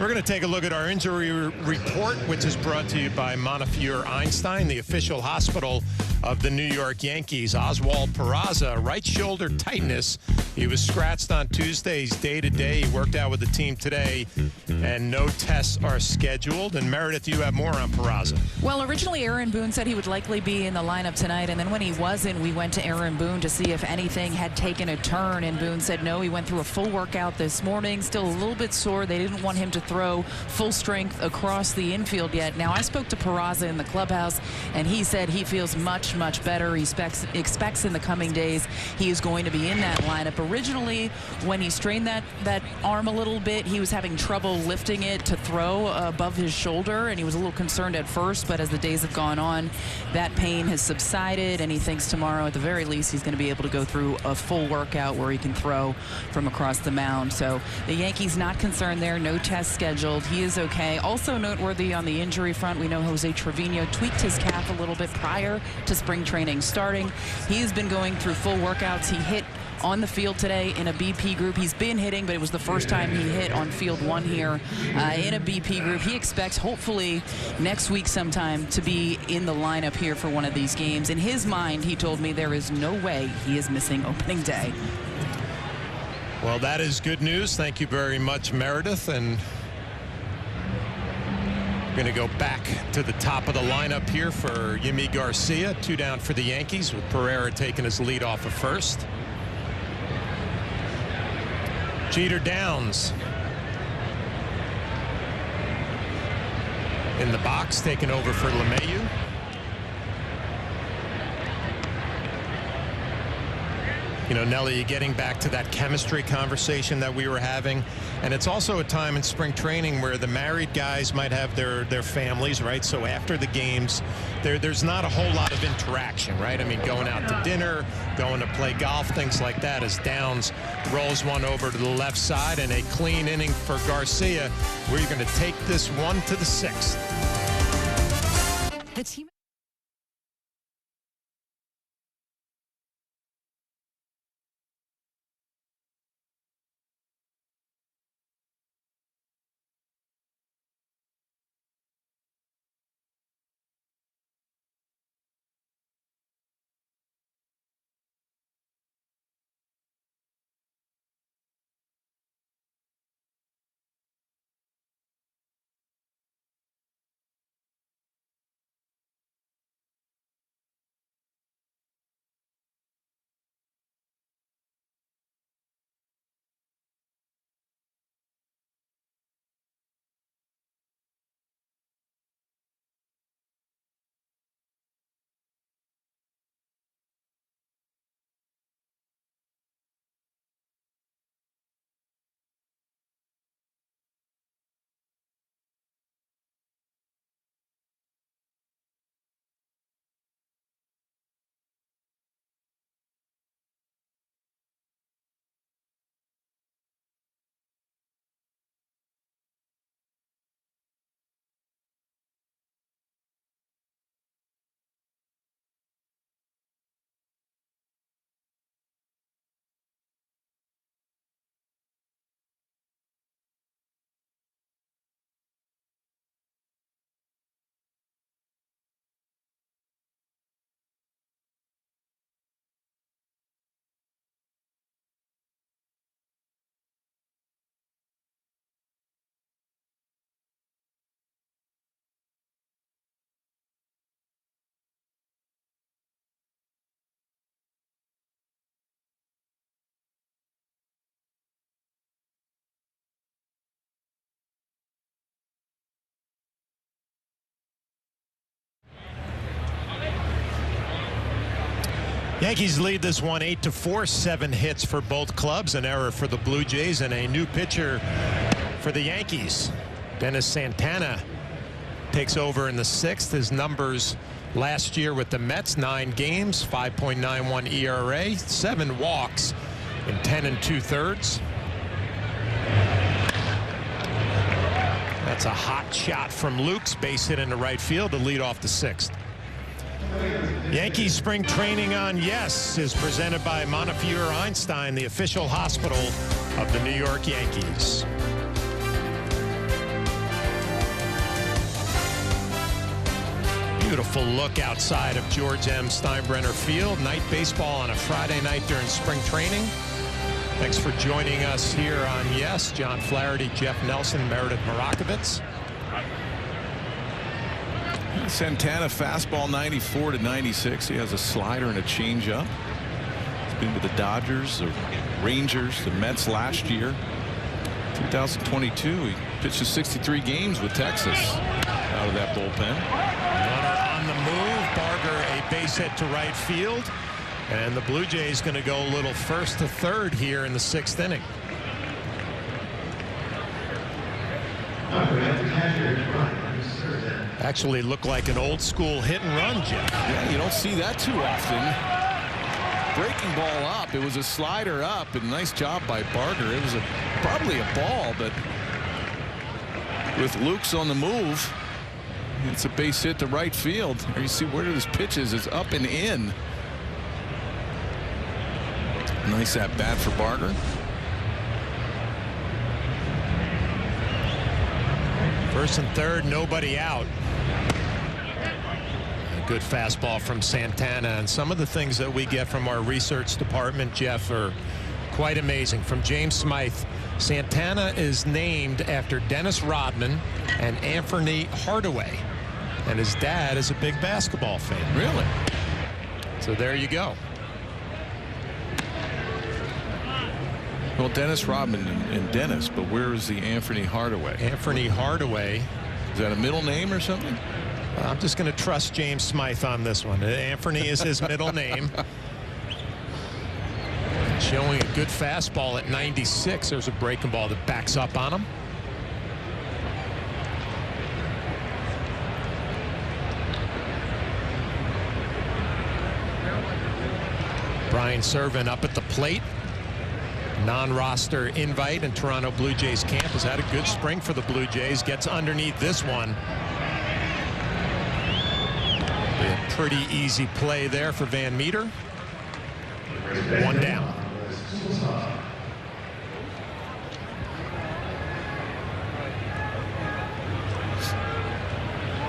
We're going to take a look at our injury report, which is brought to you by Montefiore Einstein, the official hospital of the New York Yankees. Oswald Peraza, right shoulder tightness. He was scratched on Tuesday. He's day-to-day. He worked out with the team today, and no tests are scheduled. And Meredith, you have more on Peraza. Well, originally Aaron Boone said he would likely be in the lineup tonight, and then when he wasn't, we went to Aaron Boone to see if anything had taken a turn, and Boone said no. He went through a full workout this morning, still a little bit sore. They didn't want him to throw full strength across the infield yet. Now, I spoke to Peraza in the clubhouse, and he said he feels much better. He expects in the coming days he is going to be in that lineup. Originally, when he strained that arm a little bit, he was having trouble lifting it to throw above his shoulder, and he was a little concerned at first, but as the days have gone on, that pain has subsided, and he thinks tomorrow at the very least he's going to be able to go through a full workout where he can throw from across the mound. So the Yankees not concerned there, no test scheduled. He is okay. Also noteworthy on the injury front, we know Jose Trevino tweaked his calf a little bit prior to spring training starting. He has been going through full workouts. He hit on the field today in a BP group. He's been hitting, but it was the first time he hit on field 1 here in a BP group. He expects hopefully next week sometime to be in the lineup here for one of these games. In his mind, he told me there is no way he is missing opening day. Well, that is good news. Thank you very much, Meredith. And we're going to go back to the top of the lineup here for Yimi Garcia. 2 down for the Yankees, with Pereira taking his lead off of first. Jeter Downs in the box, taking over for LeMahieu. You know, Nelly, you're getting back to that chemistry conversation that we were having. And it's also a time in spring training where the married guys might have their families, right? So after the games, there's not a whole lot of interaction, right? I mean, going out to dinner, going to play golf, things like that, as Downs rolls one over to the left side, and a clean inning for Garcia. We're going to take this one to the 6th. The team Yankees lead this one 8-4, 7 hits for both clubs, an error for the Blue Jays, and a new pitcher for the Yankees. Dennis Santana takes over in the 6th. His numbers last year with the Mets: 9 games, 5.91 ERA, 7 walks in 10 2/3. That's a hot shot from Lukes, base hit into right field to lead off the 6th. Yankees spring training on Yes is presented by Montefiore Einstein, the official hospital of the New York Yankees. Beautiful look outside of George M. Steinbrenner Field. Night baseball on a Friday night during spring training. Thanks for joining us here on Yes. John Flaherty, Jeff Nelson, Meredith Marakovitz. Santana fastball 94-96. He has a slider and a changeup. He's been with the Dodgers, the Rangers, the Mets last year. 2022, he pitched 63 games with Texas out of that bullpen. Runner on the move. Barger a base hit to right field. And the Blue Jays going to go a little 1st to 3rd here in the 6th inning. Actually looked like an old school hit and run, Jeff. Yeah, you don't see that too often. Breaking ball up. It was a slider up, and nice job by Barger. It was probably a ball, but with Lukes on the move, it's a base hit to right field. There you see where his pitch is. It's up and in. Nice at bat for Barger. First and third, nobody out. A good fastball from Santana, and some of the things that we get from our research department, Jeff, are quite amazing. From James Smythe, Santana is named after Dennis Rodman and Anthony Hardaway, and his dad is a big basketball fan. Really? So there you go. Well, Dennis Rodman and Dennis, but where is the Anthony Hardaway? Anthony Hardaway. Is that a middle name or something? I'm just going to trust James Smythe on this one. Anthony is his middle name. Showing a good fastball at 96. There's a breaking ball that backs up on him. Brian Servin up at the plate. Non-roster invite in Toronto Blue Jays camp. Has had a good spring for the Blue Jays. Gets underneath this one. A pretty easy play there for Van Meter. One down.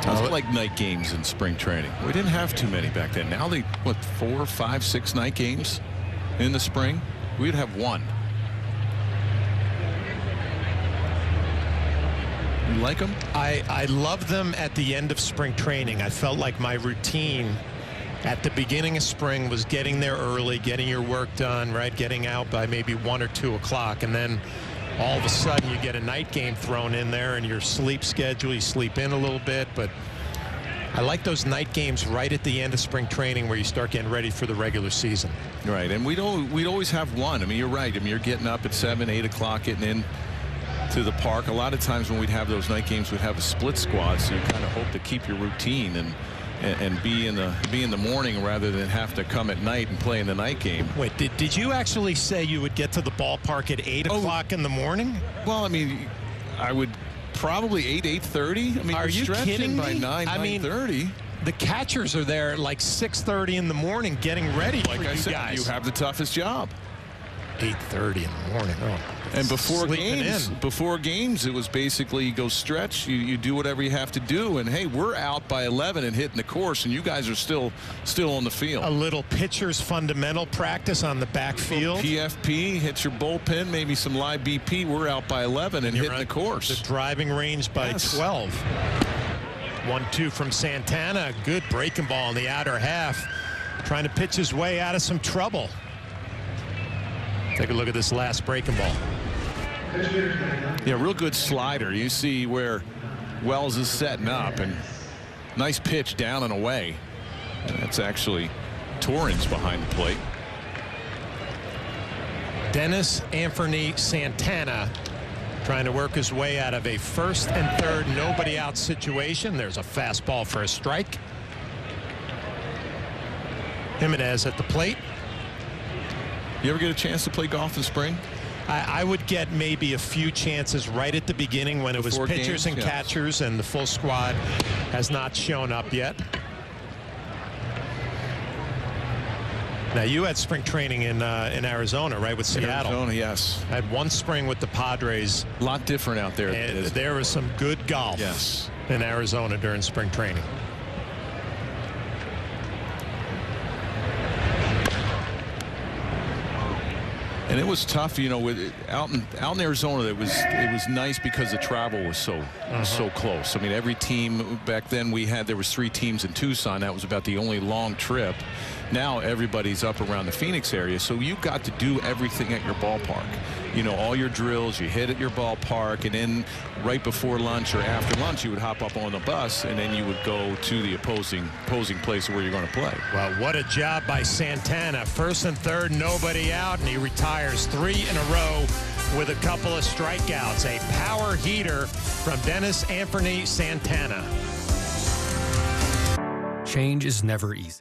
I like night games in spring training. We didn't have too many back then. Now they, what, 4, 5, 6 night games in the spring? We'd have one. You like them? I love them at the end of spring training. I felt like my routine at the beginning of spring was getting there early, getting your work done, right? Getting out by maybe 1 or 2 o'clock, and then all of a sudden you get a night game thrown in there, and your sleep schedule, you sleep in a little bit. But I like those night games right at the end of spring training where you start getting ready for the regular season. Right, and we'd always have one. I mean, you're right. I mean, you're getting up at 7, 8 o'clock, getting in to the park. A lot of times when we'd have those night games, we'd have a split squad, so you kind of hope to keep your routine and be in the morning rather than have to come at night and play in the night game. Wait, did you actually say you would get to the ballpark at 8 o'clock in the morning? Well, I mean, I would probably 8:30. I mean, are you kidding by me? 9:30. The catchers are there at like 6:30 in the morning getting ready like for I you said, guys. You have the toughest job. 8:30 in the morning. Oh, and before games, it was basically you go stretch, you do whatever you have to do, and hey, we're out by 11 and hitting the course, and you guys are still on the field. A little pitcher's fundamental practice on the backfield. PFP, hit your bullpen, maybe some live BP. We're out by 11 and hitting the course. The driving range by 12. 1-2 from Santana. Good breaking ball in the outer half. Trying to pitch his way out of some trouble. Take a look at this last breaking ball. Yeah, real good slider. You see where Wells is setting up, and nice pitch down and away. That's actually Torrens behind the plate. Dennis Anthony Santana trying to work his way out of a 1st and 3rd nobody out situation. There's a fastball for a strike. Jimenez at the plate. You ever get a chance to play golf in spring? I would get maybe a few chances right at the beginning when it was pitchers and catchers, and the full squad has not shown up yet. Now, you had spring training in Arizona, right, with Seattle? Arizona, yes. I had one spring with the Padres. A lot different out there. And there was some good golf in Arizona during spring training. And it was tough, you know, out in Arizona. It was nice because the travel was so close. I mean, every team back then there was 3 teams in Tucson. That was about the only long trip. Now everybody's up around the Phoenix area, so you got to do everything at your ballpark. You know, all your drills you hit at your ballpark, and then right before lunch or after lunch you would hop up on the bus, and then you would go to the opposing place where you're going to play. Well, what a job by Santana. 1st and 3rd, nobody out, and he retires 3 in a row with a couple of strikeouts. A power heater from Dennis Anthony Santana. Change is never easy.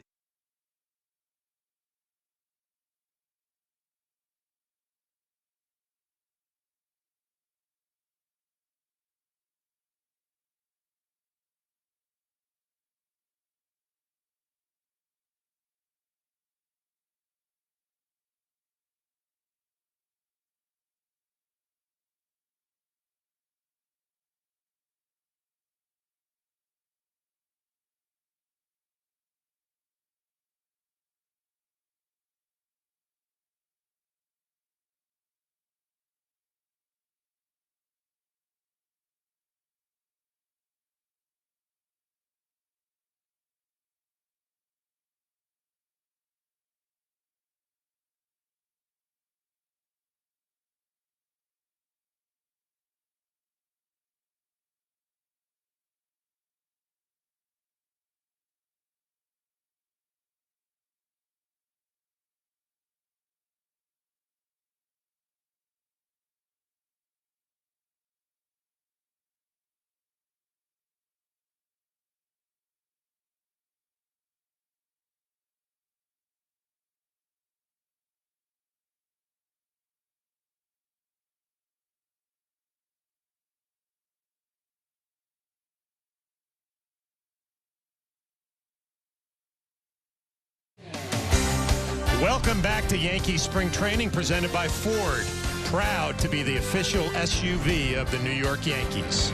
Welcome back to Yankee Spring Training presented by Ford. Proud to be the official SUV of the New York Yankees.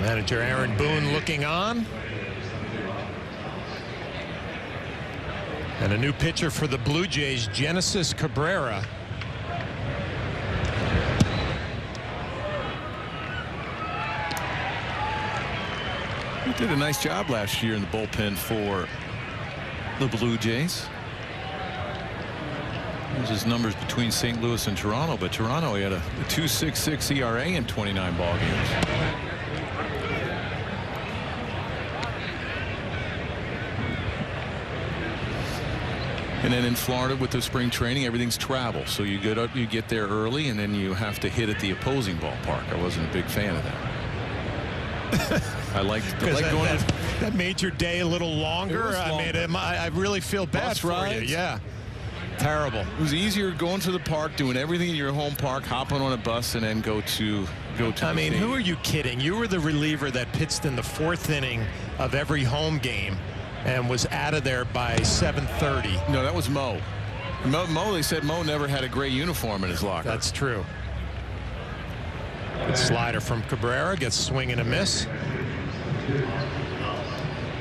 Manager Aaron Boone looking on. And a new pitcher for the Blue Jays, Genesis Cabrera. He did a nice job last year in the bullpen for the Blue Jays. Those his numbers between St. Louis and Toronto, but Toronto, he had a 2.66 ERA in 29 ball games. And then in Florida with the spring training, everything's travel. So you get there early, and then you have to hit at the opposing ballpark. I wasn't a big fan of that. I liked going that made your day a little longer. I really feel bad for you. Yeah. Terrible. It was easier going to the park, doing everything in your home park, hopping on a bus, and then go to. I mean, who are you kidding? You were the reliever that pitched in the 4th inning of every home game and was out of there by 7:30. No, that was Mo. Mo, they said Mo never had a gray uniform in his locker. That's true. Good slider from Cabrera, gets swing and a miss.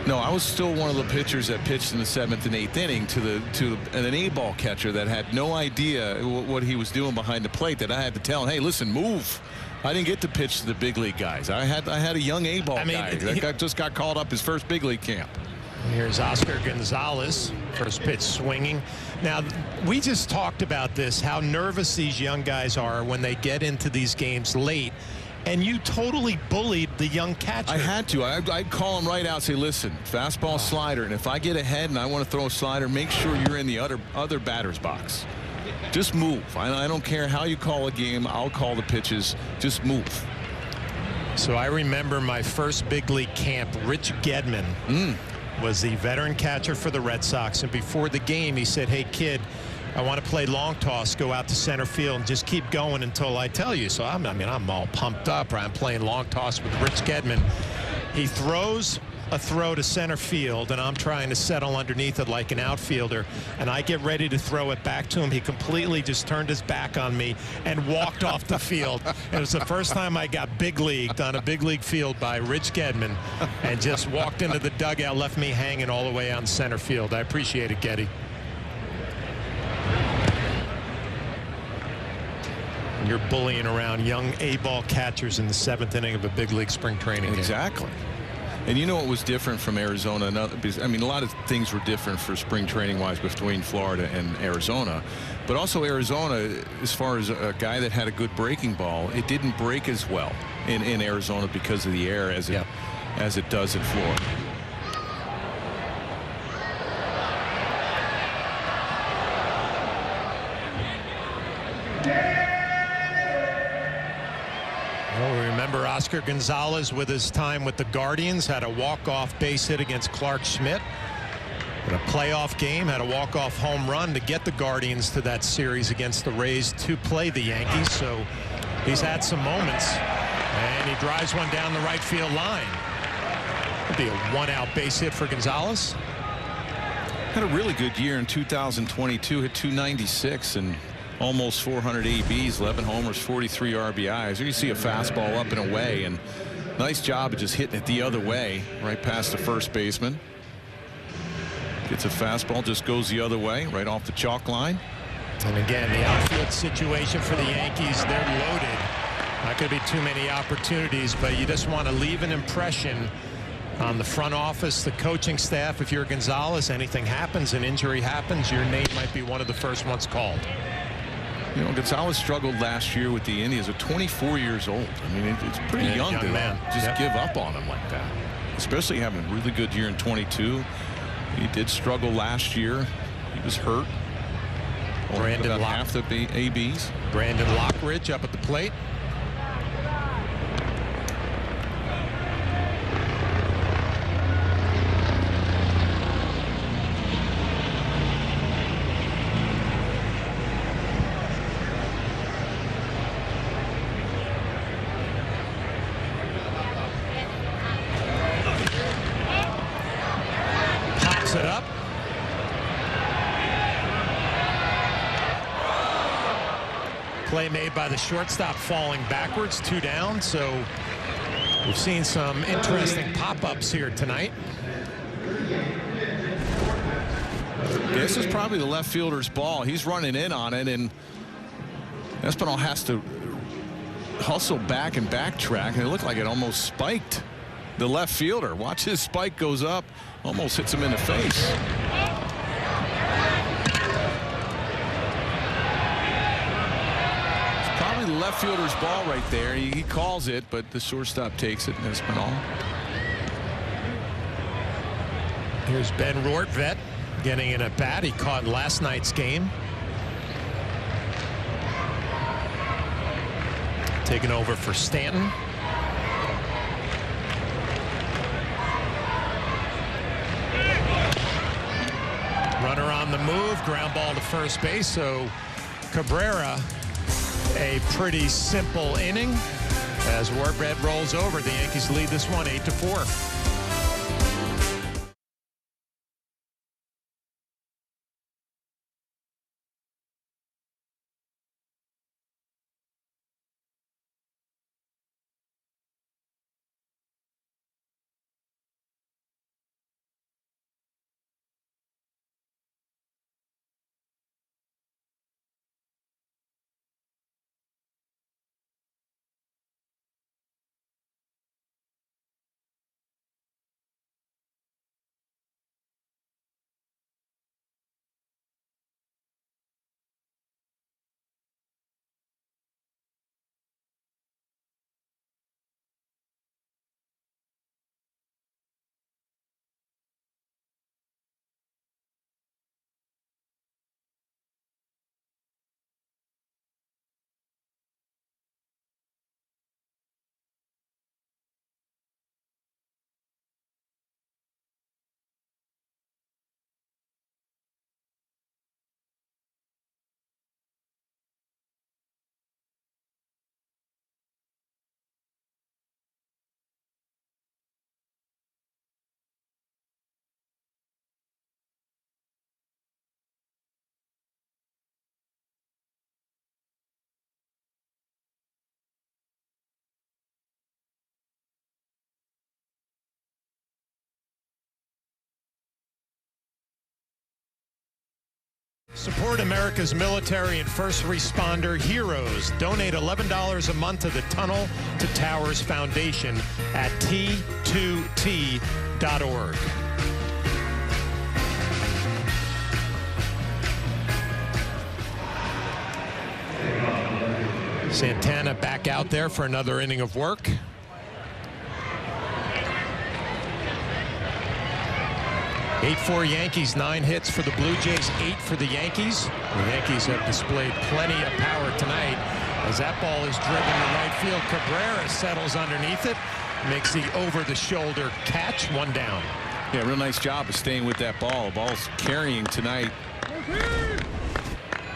No, I was still one of the pitchers that pitched in the 7th and 8th inning to an A-ball catcher that had no idea what he was doing behind the plate, that I had to tell him, hey, listen, move. I didn't get to pitch to the big league guys. I had a young A-ball guy that just got called up his first big league camp. Here's Oscar Gonzalez, first pitch swinging. Now, we just talked about this, how nervous these young guys are when they get into these games late. And you totally bullied the young catcher. I had to. I'd call him right out, say, listen, fastball, slider, and if I get ahead and I want to throw a slider, make sure you're in the other batter's box. Just move. I don't care how you call a game. I'll call the pitches. Just move. So I remember my first big league camp, Rich Gedman was the veteran catcher for the Red Sox. And before the game, he said, hey, kid, I want to play long toss, go out to center field and just keep going until I tell you. So I'm all pumped up. I'm playing long toss with Rich Gedman. He throws a throw to center field, and I'm trying to settle underneath it like an outfielder, and I get ready to throw it back to him. He completely just turned his back on me and walked off the field. It was the first time I got big leagued on a big league field by Rich Gedman, and just walked into the dugout, left me hanging all the way out in center field. I appreciate it, Geddy. You're bullying around young A-ball catchers in the 7th inning of a big league spring training game. Exactly. And you know what was different from Arizona? I mean, a lot of things were different for spring training wise between Florida and Arizona. But also Arizona, as far as a guy that had a good breaking ball, it didn't break as well in Arizona because of the air as it does in Florida. Remember Oscar Gonzalez with his time with the Guardians, had a walk-off base hit against Clark Schmidt. In a playoff game, had a walk-off home run to get the Guardians to that series against the Rays to play the Yankees. So he's had some moments, and he drives one down the right field line. It'd be a one-out base hit for Gonzalez. Had a really good year in 2022, hit 296 and almost 400 ABs, 11 homers, 43 RBIs. Here you see a fastball up and away, and nice job of just hitting it the other way, right past the first baseman. Gets a fastball, just goes the other way, right off the chalk line. And again, the outfield situation for the Yankees, they're loaded. Not going to be too many opportunities, but you just want to leave an impression on the front office, the coaching staff. If you're Gonzalez, anything happens, an injury happens, your name might be one of the first ones called. You know, Gonzalez struggled last year with the Indians at 24 years old. I mean, it's pretty young to just give up on him like that, especially having a really good year in 22. He did struggle last year. He was hurt. Brandon half the ABs. Brandon Lockridge up at the plate. Play made by the shortstop falling backwards, 2 down. So we've seen some interesting pop-ups here tonight. This is probably the left fielder's ball. He's running in on it, and Espinal has to hustle back and backtrack, and it looked like it almost spiked the left fielder. Watch his spike goes up, almost hits him in the face. It's probably the left fielder's ball right there. He calls it, but the shortstop takes it, and Espinal. Here's Ben Rortvedt getting in at bat. He caught last night's game. Taking over for Stanton. Runner on the move, ground ball to first base. So Cabrera, a pretty simple inning as Rortvedt rolls over. The Yankees lead this one 8-4. Support America's military and first responder heroes. Donate $11 a month to the Tunnel to Towers Foundation at T2T.org. Santana back out there for another inning of work. Eight for Yankees, 9 hits for the Blue Jays, 8 for the Yankees. The Yankees have displayed plenty of power tonight as that ball is driven to right field. Cabrera settles underneath it, makes the over-the-shoulder catch, 1 down. Yeah, real nice job of staying with that ball. The ball's carrying tonight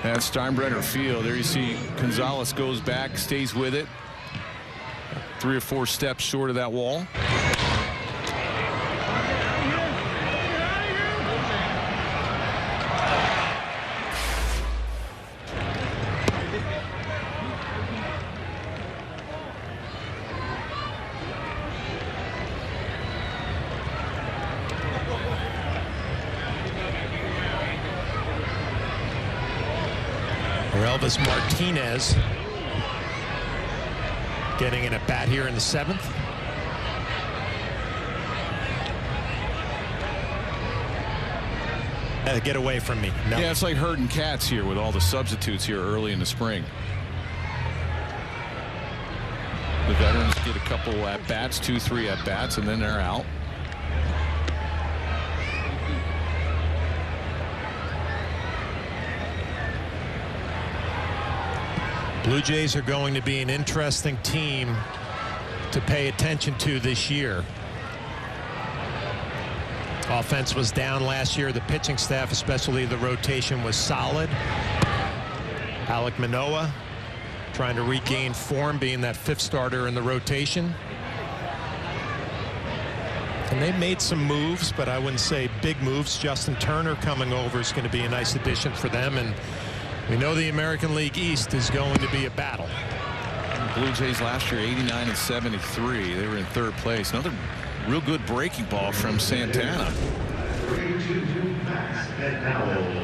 at Steinbrenner Field. There you see Gonzalez goes back, stays with it. 3 or 4 steps short of that wall. Elvis Martinez getting in at bat here in the 7th. Get away from me. No. Yeah, it's like herding cats here with all the substitutes here early in the spring. The veterans get a couple at bats, 2-3 at bats, and then they're out. Blue Jays are going to be an interesting team to pay attention to this year. Offense was down last year. The pitching staff, especially the rotation, was solid. Alek Manoah trying to regain form, being that 5th starter in the rotation. And they've made some moves, but I wouldn't say big moves. Justin Turner coming over is going to be a nice addition for them. And We know the American League East is going to be a battle. Blue Jays last year 89 and 73. They were in third place. Another real good breaking ball from Santana.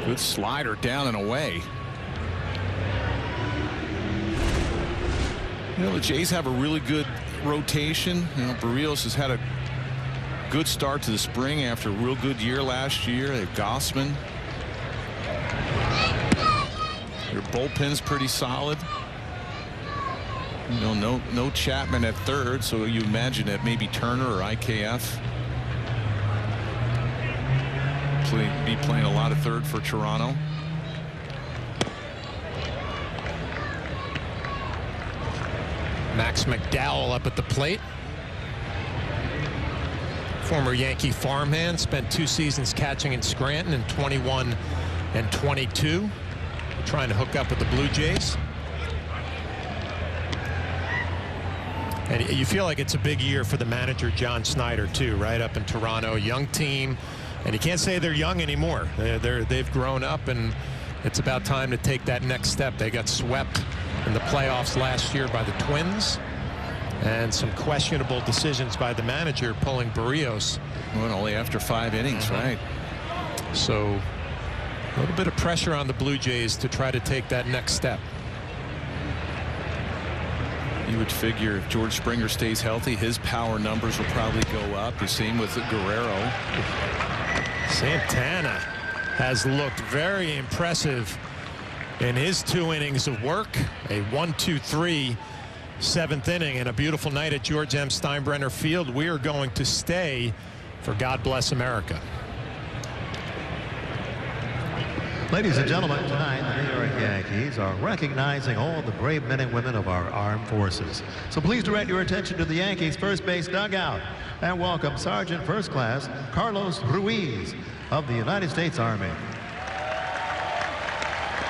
Good slider down and away. You know, the Jays have a really good rotation. You know, Barrios has had a good start to the spring after a real good year last year. They have Gossman. Their bullpen's pretty solid. You know, no Chapman at third, so you imagine that maybe Turner or IKF be playing a lot of third for Toronto. Max McDowell up at the plate. Former Yankee farmhand, spent 2 seasons catching in Scranton in 21 and 22. Trying to hook up with the Blue Jays. And you feel like it's a big year for the manager, John Snyder, too, right up in Toronto. Young team. And you can't say they're young anymore. They've grown up, and it's about time to take that next step. They got swept in the playoffs last year by the Twins. And some questionable decisions by the manager pulling Barrios. Well, only after 5 innings, right? So a little bit of pressure on the Blue Jays to try to take that next step. You would figure if George Springer stays healthy, his power numbers will probably go up. The same with Guerrero. Santana has looked very impressive in his 2 innings of work. A 1-2-3 7th inning, and a beautiful night at George M. Steinbrenner Field. We are going to stay for God Bless America. Ladies and gentlemen, tonight the New York Yankees are recognizing all the brave men and women of our armed forces. So please direct your attention to the Yankees first base dugout and welcome Sergeant First Class Carlos Ruiz of the United States Army.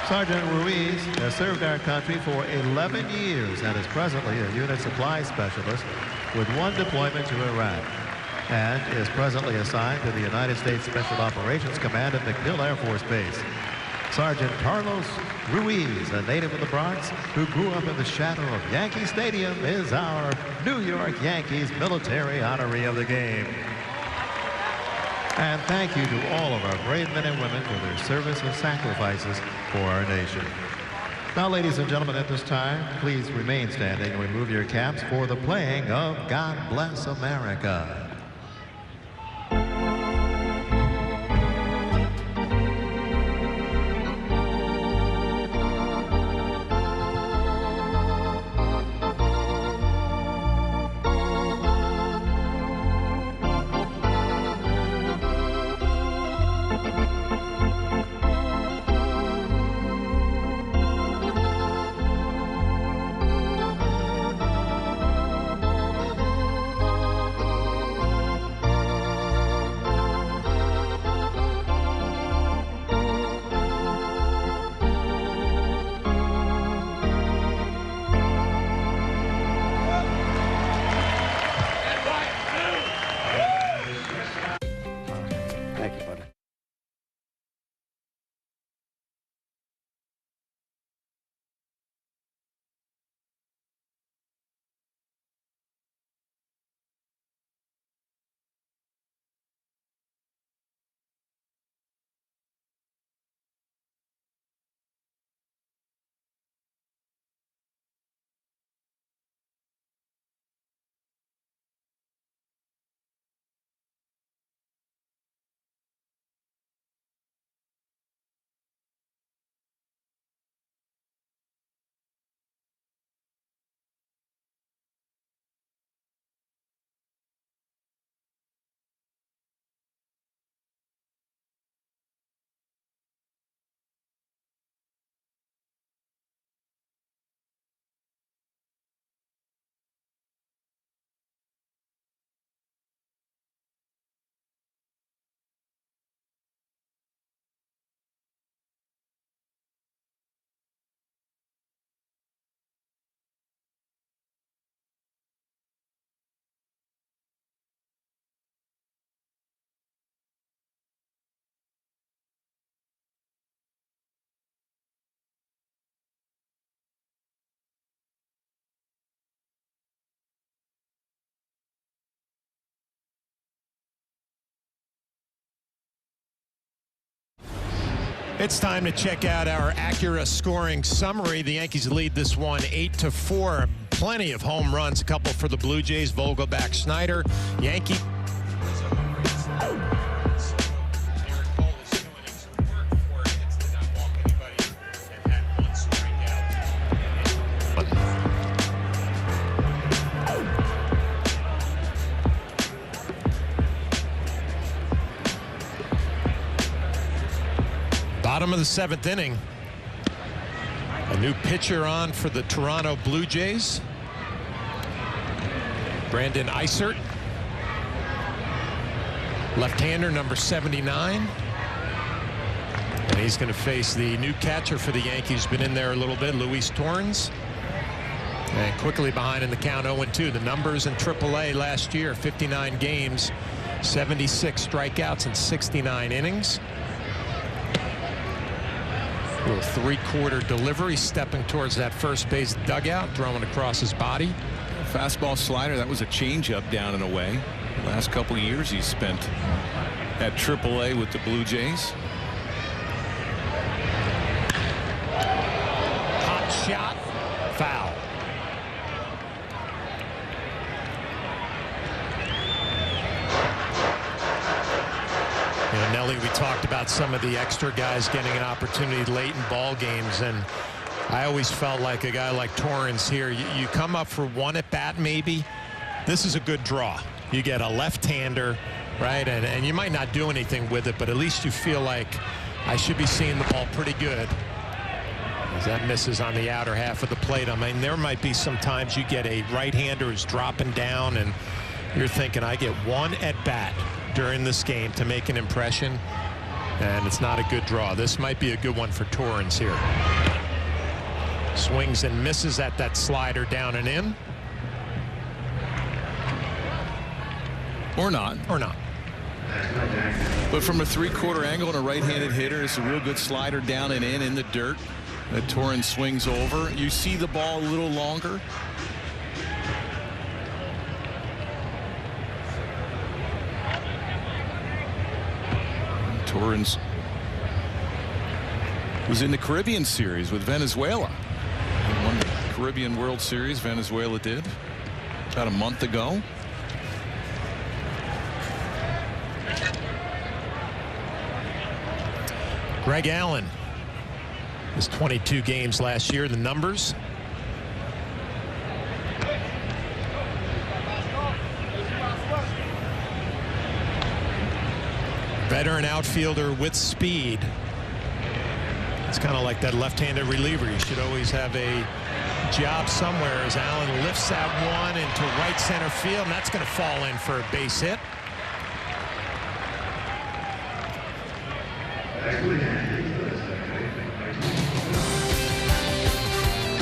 Sergeant Ruiz has served our country for 11 years and is presently a unit supply specialist with 1 deployment to Iraq, and is presently assigned to the United States Special Operations Command at McDill Air Force Base. Sergeant Carlos Ruiz, a native of the Bronx who grew up in the shadow of Yankee Stadium, is our New York Yankees military honoree of the game. And thank you to all of our brave men and women for their service and sacrifices for our nation. Now, ladies and gentlemen, at this time, please remain standing and remove your caps for the playing of God Bless America. It's time to check out our Acura scoring summary. The Yankees lead this one 8-4. Plenty of home runs, a couple for the Blue Jays, Vogelbach, Schneider. Yankee. Bottom of the 7th inning. A new pitcher on for the Toronto Blue Jays. Brandon Eisert. Left-hander, number 79. And he's going to face the new catcher for the Yankees. Been in there a little bit, Luis Torrens. And quickly behind in the count, 0-2. The numbers in AAA last year, 59 games, 76 strikeouts in 69 innings. Little three-quarter delivery, stepping towards that first base dugout, throwing across his body. Fastball slider, that was a changeup down and away. The last couple of years he spent at AAA with the Blue Jays. Hot shot, foul. Nelly, we talked about some of the extra guys getting an opportunity late in ball games, and I always felt like a guy like Torrens here, you come up for one at bat maybe. This is a good draw. You get a left-hander, right, and you might not do anything with it, but at least you feel like I should be seeing the ball pretty good. As that misses on the outer half of the plate. I mean, there might be some times you get a right-hander who's dropping down and you're thinking, I get one at bat during this game to make an impression, and it's not a good draw. This might be a good one for Torrens here. Swings and misses at that slider down and in. Or not. Or not. But from a three-quarter angle and a right-handed hitter, it's a real good slider down and in the dirt that Torrens swings over. You see the ball a little longer. Torrens was in the Caribbean Series with Venezuela. He won the Caribbean World Series. Venezuela did about a month ago. Greg Allen, his 22 games last year, the numbers. Veteran outfielder with speed. It's kind of like that left-handed reliever. You should always have a job somewhere as Allen lifts that one into right center field, and that's going to fall in for a base hit.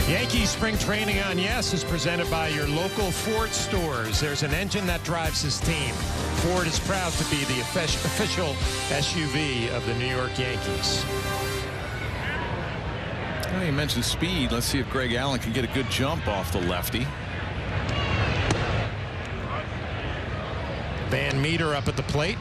Yankees Spring Training on Yes is presented by your local Ford stores. There's an engine that drives his team. Ford is proud to be the official SUV of the New York Yankees. Well, you mentioned speed. Let's see if Greg Allen can get a good jump off the lefty. Van Meter up at the plate.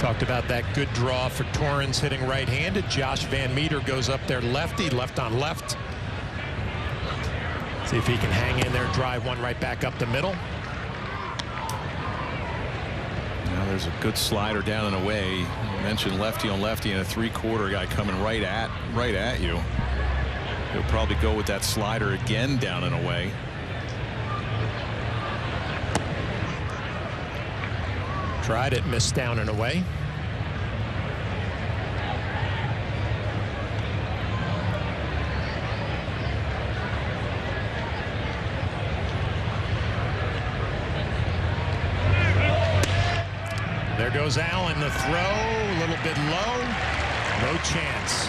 Talked about that good draw for Torrens hitting right-handed. Josh Van Meter goes up there lefty, left on left. See if he can hang in there, drive one right back up the middle. Now there's a good slider down and away. You mentioned lefty on lefty and a three-quarter guy coming right at you. He'll probably go with that slider again down and away. Tried it, missed down and away. There goes Allen. The throw, a little bit low. No chance.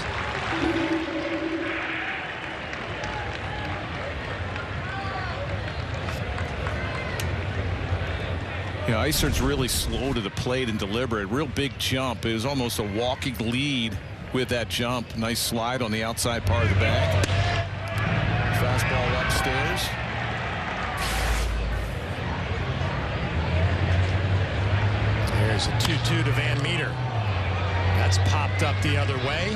Yeah, Eisert's really slow to the plate and deliberate. Real big jump. It was almost a walking lead with that jump. Nice slide on the outside part of the bag. Fastball upstairs. There's a 2-2 to Van Meter. Got That's popped up the other way.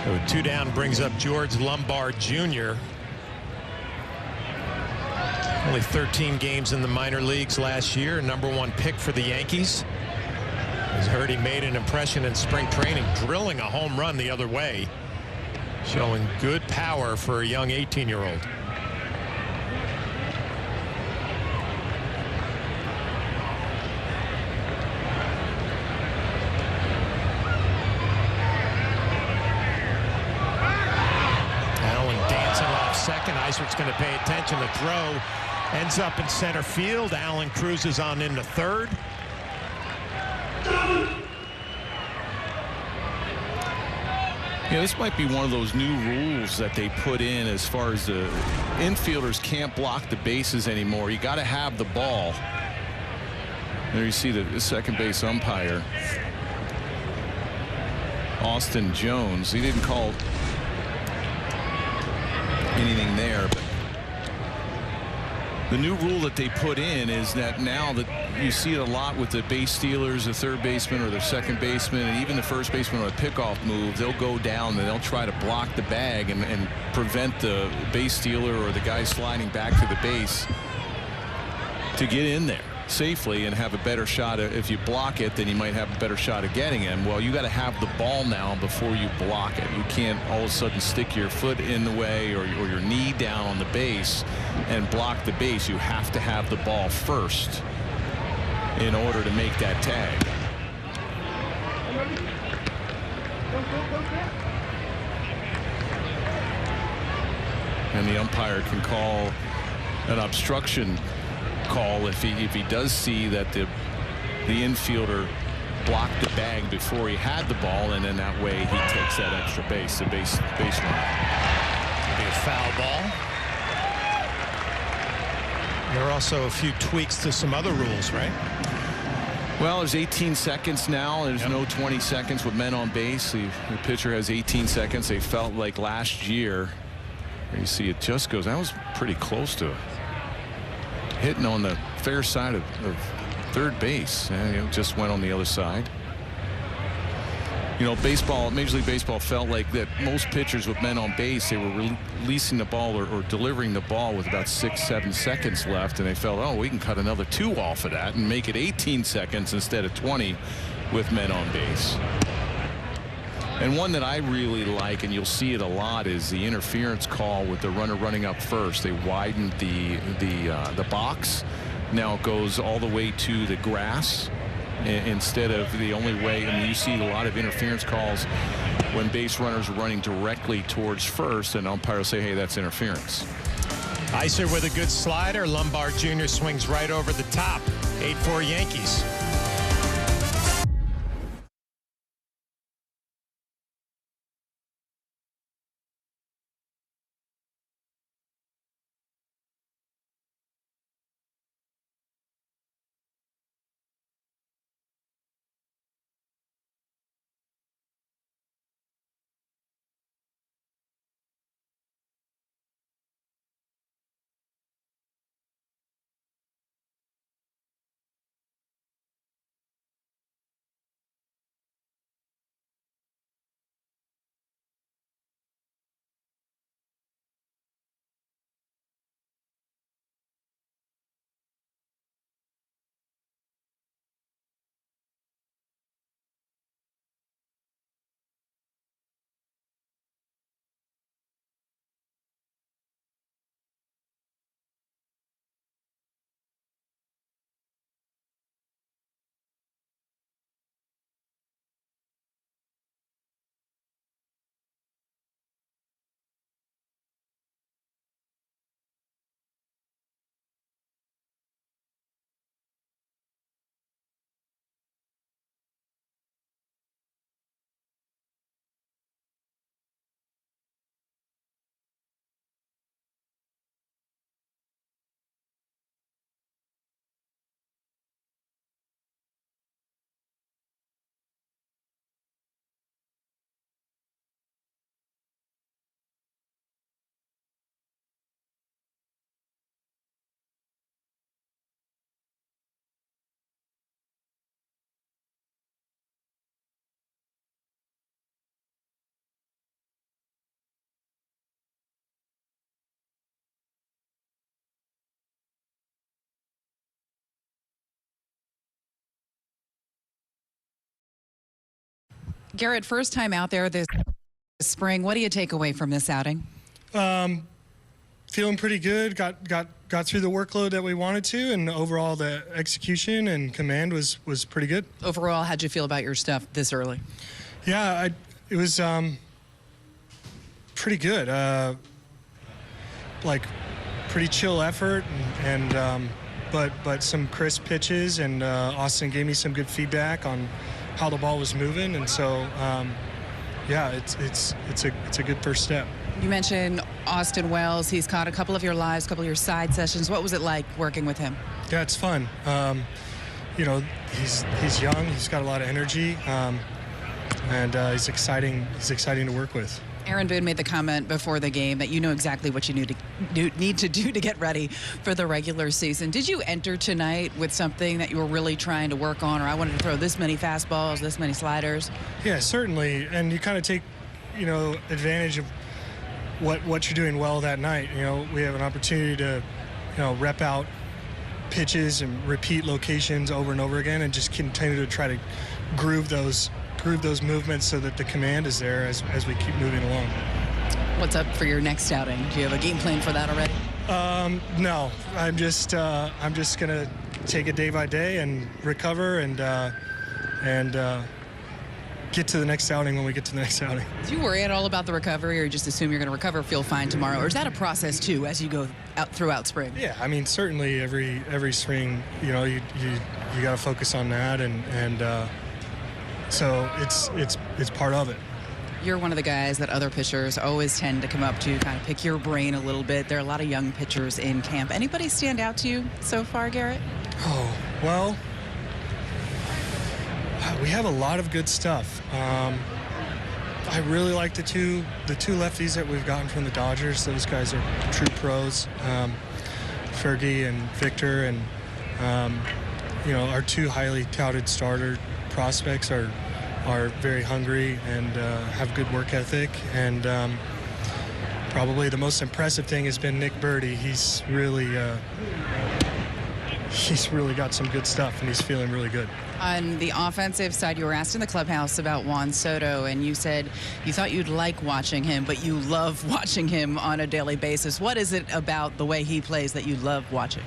So 2 down brings up George Lombard Jr. Only 13 games in the minor leagues last year. #1 pick for the Yankees. As heard, he made an impression in spring training, drilling a home run the other way, showing good power for a young 18-year-old. Second, Eisert's going to pay attention. The throw ends up in center field. Allen cruises on into third. Yeah, this might be one of those new rules that they put in as far as the infielders can't block the bases anymore. You got to have the ball. There you see the second base umpire, Austin Jones. He didn't call anything there, but the new rule that they put in is that now that you see it a lot with the base stealers, the third baseman or the second baseman, and even the first baseman on a pickoff move, they'll go down and they'll try to block the bag and prevent the base stealer or the guy sliding back to the base to get in there safely and have a better shot. If you block it, then you might have a better shot at getting him. Well, you got to have the ball now before you block it. You can't all of a sudden stick your foot in the way or your knee down on the base and block the base. You have to have the ball first in order to make that tag. And the umpire can call an obstruction call if he does see that the infielder blocked the bag before he had the ball, and then that way he takes that extra base, the base run. Be a foul ball. There are also a few tweaks to some other rules, right? Well, there's 18 seconds now. There's no 20 seconds with men on base. The pitcher has 18 seconds. They felt like last year. You see it just goes. That was pretty close to hitting on the fair side of third base, and it just went on the other side. You know, baseball, Major League Baseball felt like that most pitchers with men on base, they were releasing the ball or delivering the ball with about 6-7 seconds left, and they felt, oh, we can cut another 2 off of that and make it 18 seconds instead of 20 with men on base. And one that I really like, and you'll see it a lot, is the interference call with the runner running up first. They widened the box. Now it goes all the way to the grass instead of the only way. I mean, you see a lot of interference calls when base runners are running directly towards first, and umpire will say, hey, that's interference. Iser with a good slider. Lombard Jr. swings right over the top. 8-4 Yankees. Garrett, first time out there this spring. What do you take away from this outing? Feeling pretty good. Got through the workload that we wanted to, and overall the execution and command was pretty good. Overall, how'd you feel about your stuff this early? Yeah, it was pretty good. Like pretty chill effort, and but some crisp pitches, and Austin gave me some good feedback on how the ball was moving, and so yeah, it's a good first step. You mentioned Austin Wells. He's caught a couple of your lives, a couple of your side sessions. What was it like working with him? Yeah, it's fun. You know, he's young. He's got a lot of energy, and he's exciting. He's exciting to work with. Aaron Boone made the comment before the game that you know exactly what you need to do to get ready for the regular season. Did you enter tonight with something that you were really trying to work on, or I wanted to throw this many fastballs, this many sliders? Yeah, certainly. And you kind of take, you know, advantage of what you're doing well that night. You know, we have an opportunity to, you know, rep out pitches and repeat locations over and over again, and just continue to try to groove those movements so that the command is there as we keep moving along. What's up for your next outing? Do you have a game plan for that already? No, I'm just gonna take it day by day and recover and get to the next outing when we get to the next outing. Do you worry at all about the recovery, or just assume you're going to recover, feel fine tomorrow, or is that a process too as you go out throughout spring? Yeah, I mean, certainly every spring, you know, you got to focus on that, and so it's part of it. You're one of the guys that other pitchers always tend to come up to, kind of pick your brain a little bit. There are a lot of young pitchers in camp. Anybody stand out to you so far, Garrett? Oh, well, we have a lot of good stuff. I really like the two lefties that we've gotten from the Dodgers. Those guys are true pros, Fergie and Victor, and you know, our two highly touted starter prospects are very hungry and have good work ethic. And probably the most impressive thing has been Nick Birdie. He's really got some good stuff, and he's feeling really good. On the offensive side, you were asked in the clubhouse about Juan Soto, and you said you thought you'd like watching him, but you love watching him on a daily basis. What is it about the way he plays that you love watching?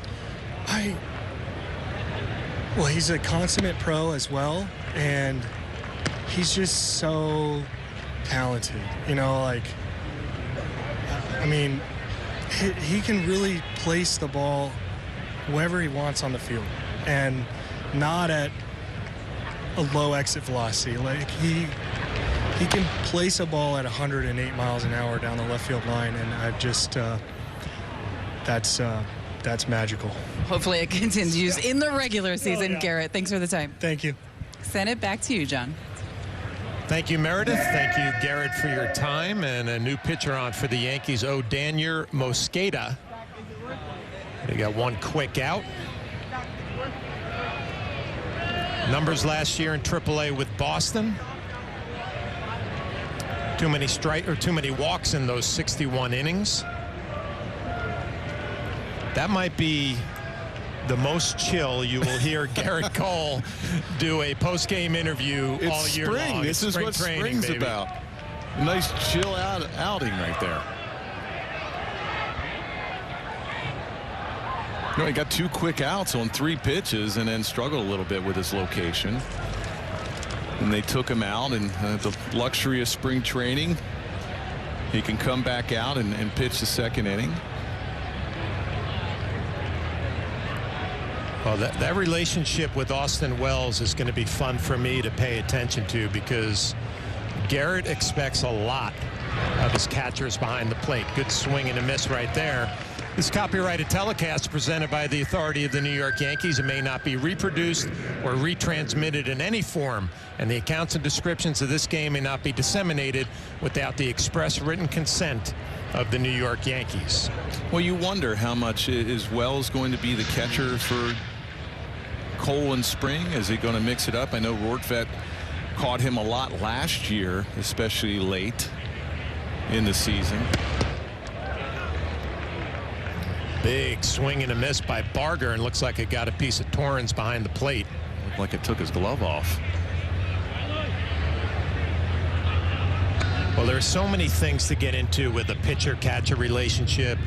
Well, he's a consummate pro as well, and he's just so talented. You know, like, I mean, he can really place the ball wherever he wants on the field, and not at a low exit velocity. Like, he can place a ball at 108 miles an hour down the left field line, and I've just that's magical. Hopefully it continues in the regular season. Oh, yeah. Garrett, thanks for the time. Thank you. Send it back to you, John. Thank you, Meredith. Thank you, Garrett, for your time. And a new pitcher on for the Yankees, Odanier Mosqueda. They got one quick out. Numbers last year in AAA with Boston. Too many walks in those 61 innings. That might be the most chill you will hear Garrett Cole do a post-game interview all year long. This is what spring's about. A nice chill outing right there. You know, he got 2 quick outs on 3 pitches and then struggled a little bit with his location. And they took him out, and the luxury of spring training, he can come back out and pitch the second inning. Well, that relationship with Austin Wells is going to be fun for me to pay attention to, because Garrett expects a lot of his catchers behind the plate. Good swing and a miss right there. This copyrighted telecast presented by the authority of the New York Yankees. It may not be reproduced or retransmitted in any form, and the accounts and descriptions of this game may not be disseminated without the express written consent of the New York Yankees. Well, you wonder how much is Wells going to be the catcher for Cole in spring? Is he going to mix it up? I know Rortvedt caught him a lot last year, especially late in the season. Big swing and a miss by Barger, and looks like it got a piece of Torrens behind the plate. Looked like it took his glove off. Well, there are so many things to get into with a pitcher-catcher relationship.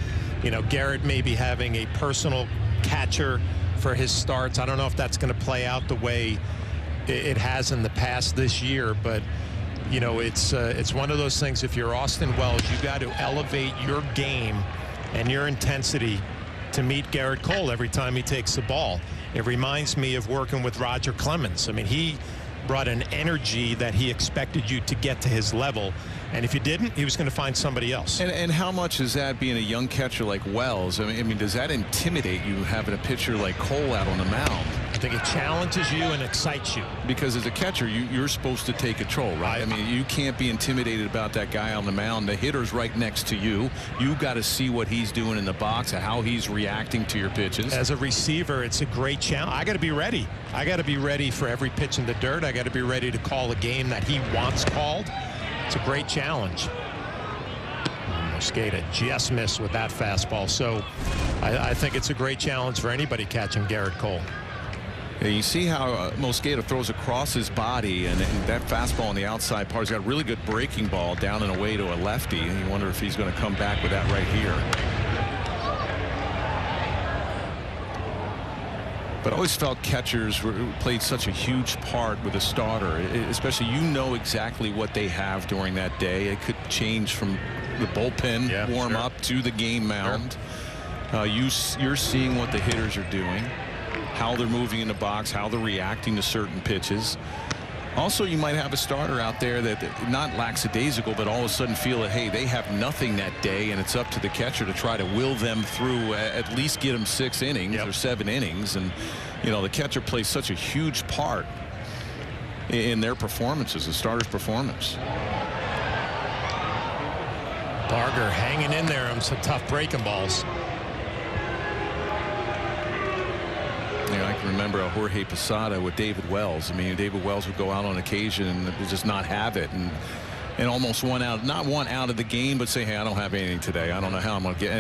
You know, Garrett may be having a personal catcher for his starts. I don't know if that's going to play out the way it has in the past this year, but you know, it's one of those things. If you're Austin Wells, you got to elevate your game and your intensity to meet Garrett Cole every time he takes the ball. It reminds me of working with Roger Clemens. I mean, he brought an energy that he expected you to get to his level, and if you didn't, he was going to find somebody else. And how much is that, being a young catcher like Wells? I mean, does that intimidate you, having a pitcher like Cole out on the mound? I think it challenges you and excites you. Because as a catcher, you're supposed to take control, right? I mean, you can't be intimidated about that guy on the mound. The hitter's right next to you. You got to see what he's doing in the box, how he's reacting to your pitches. As a receiver, it's a great challenge. I got to be ready. I got to be ready for every pitch in the dirt. I got to be ready to call a game that he wants called. It's a great challenge. Mosqueda just missed with that fastball. So I think it's a great challenge for anybody catching Garrett Cole. Yeah, you see how Mosqueda throws across his body, and that fastball on the outside part. He's got a really good breaking ball down and away to a lefty, and you wonder if he's going to come back with that right here. But I always felt catchers played such a huge part with a starter, especially, you know exactly what they have during that day. It could change from the bullpen warm up to the game mound. You're seeing what the hitters are doing, how they're moving in the box, how they're reacting to certain pitches. Also, you might have a starter out there that not lackadaisical, but all of a sudden feel that, hey, they have nothing that day, and it's up to the catcher to try to will them through, at least get them 6 innings or 7 innings. And, you know, the catcher plays such a huge part in their performances, the starter's performance. Barger hanging in there on some tough breaking balls. I can remember a Jorge Posada with David Wells. I mean, David Wells would go out on occasion and just not have it, and almost not one out of the game, but say, hey, I don't have anything today. I don't know how I'm going to get.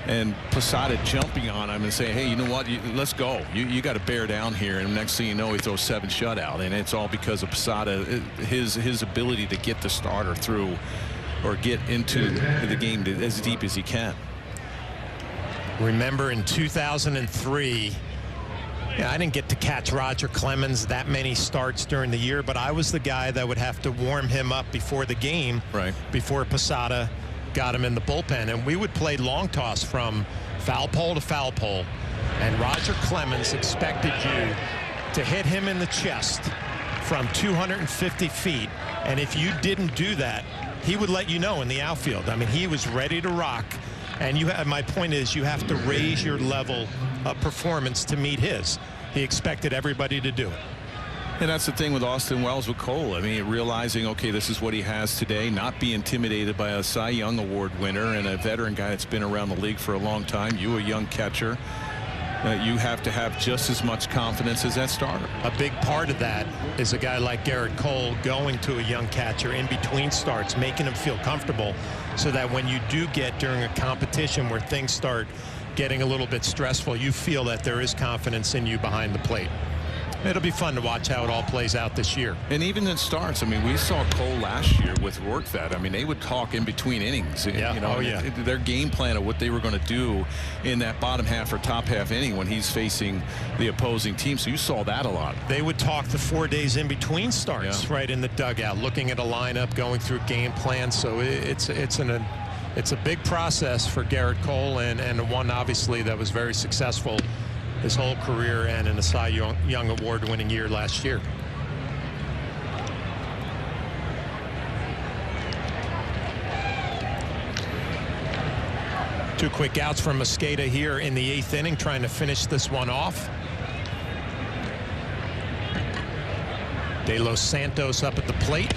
And Posada jumping on him and saying, hey, you know what? Let's go. You got to bear down here. And next thing you know, he throws 7 shutout, and it's all because of Posada, his ability to get the starter through or get into the game as deep as he can. Remember in 2003, I didn't get to catch Roger Clemens that many starts during the year, but I was the guy that would have to warm him up before the game, before Posada got him in the bullpen. And we would play long toss from foul pole to foul pole. And Roger Clemens expected you to hit him in the chest from 250 feet. And if you didn't do that, he would let you know in the outfield. I mean, he was ready to rock. And my point is, you have to raise your level of performance to meet his. He expected everybody to do it. And that's the thing with Austin Wells with Cole. I mean, realizing, okay, this is what he has today, not be intimidated by a Cy Young Award winner and a veteran guy that's been around the league for a long time. You, a young catcher, you have to have just as much confidence as that starter. A big part of that is a guy like Garrett Cole going to a young catcher in between starts, making him feel comfortable, so that when you do get during a competition where things start getting a little bit stressful, you feel that there is confidence in you behind the plate. It'll be fun to watch how it all plays out this year. And even in starts, I mean, we saw Cole last year with Rortvedt. I mean, they would talk in between innings. Yeah. You know, their game plan of what they were going to do in that bottom half or top half inning when he's facing the opposing team. So you saw that a lot. They would talk the 4 days in between starts, right in the dugout, looking at a lineup, going through game plan. So it's a big process for Garrett Cole, and one obviously that was very successful his whole career and in a Cy Young Award-winning year last year. Two quick outs from Mosqueda here in the 8th inning, trying to finish this one off. De Los Santos up at the plate.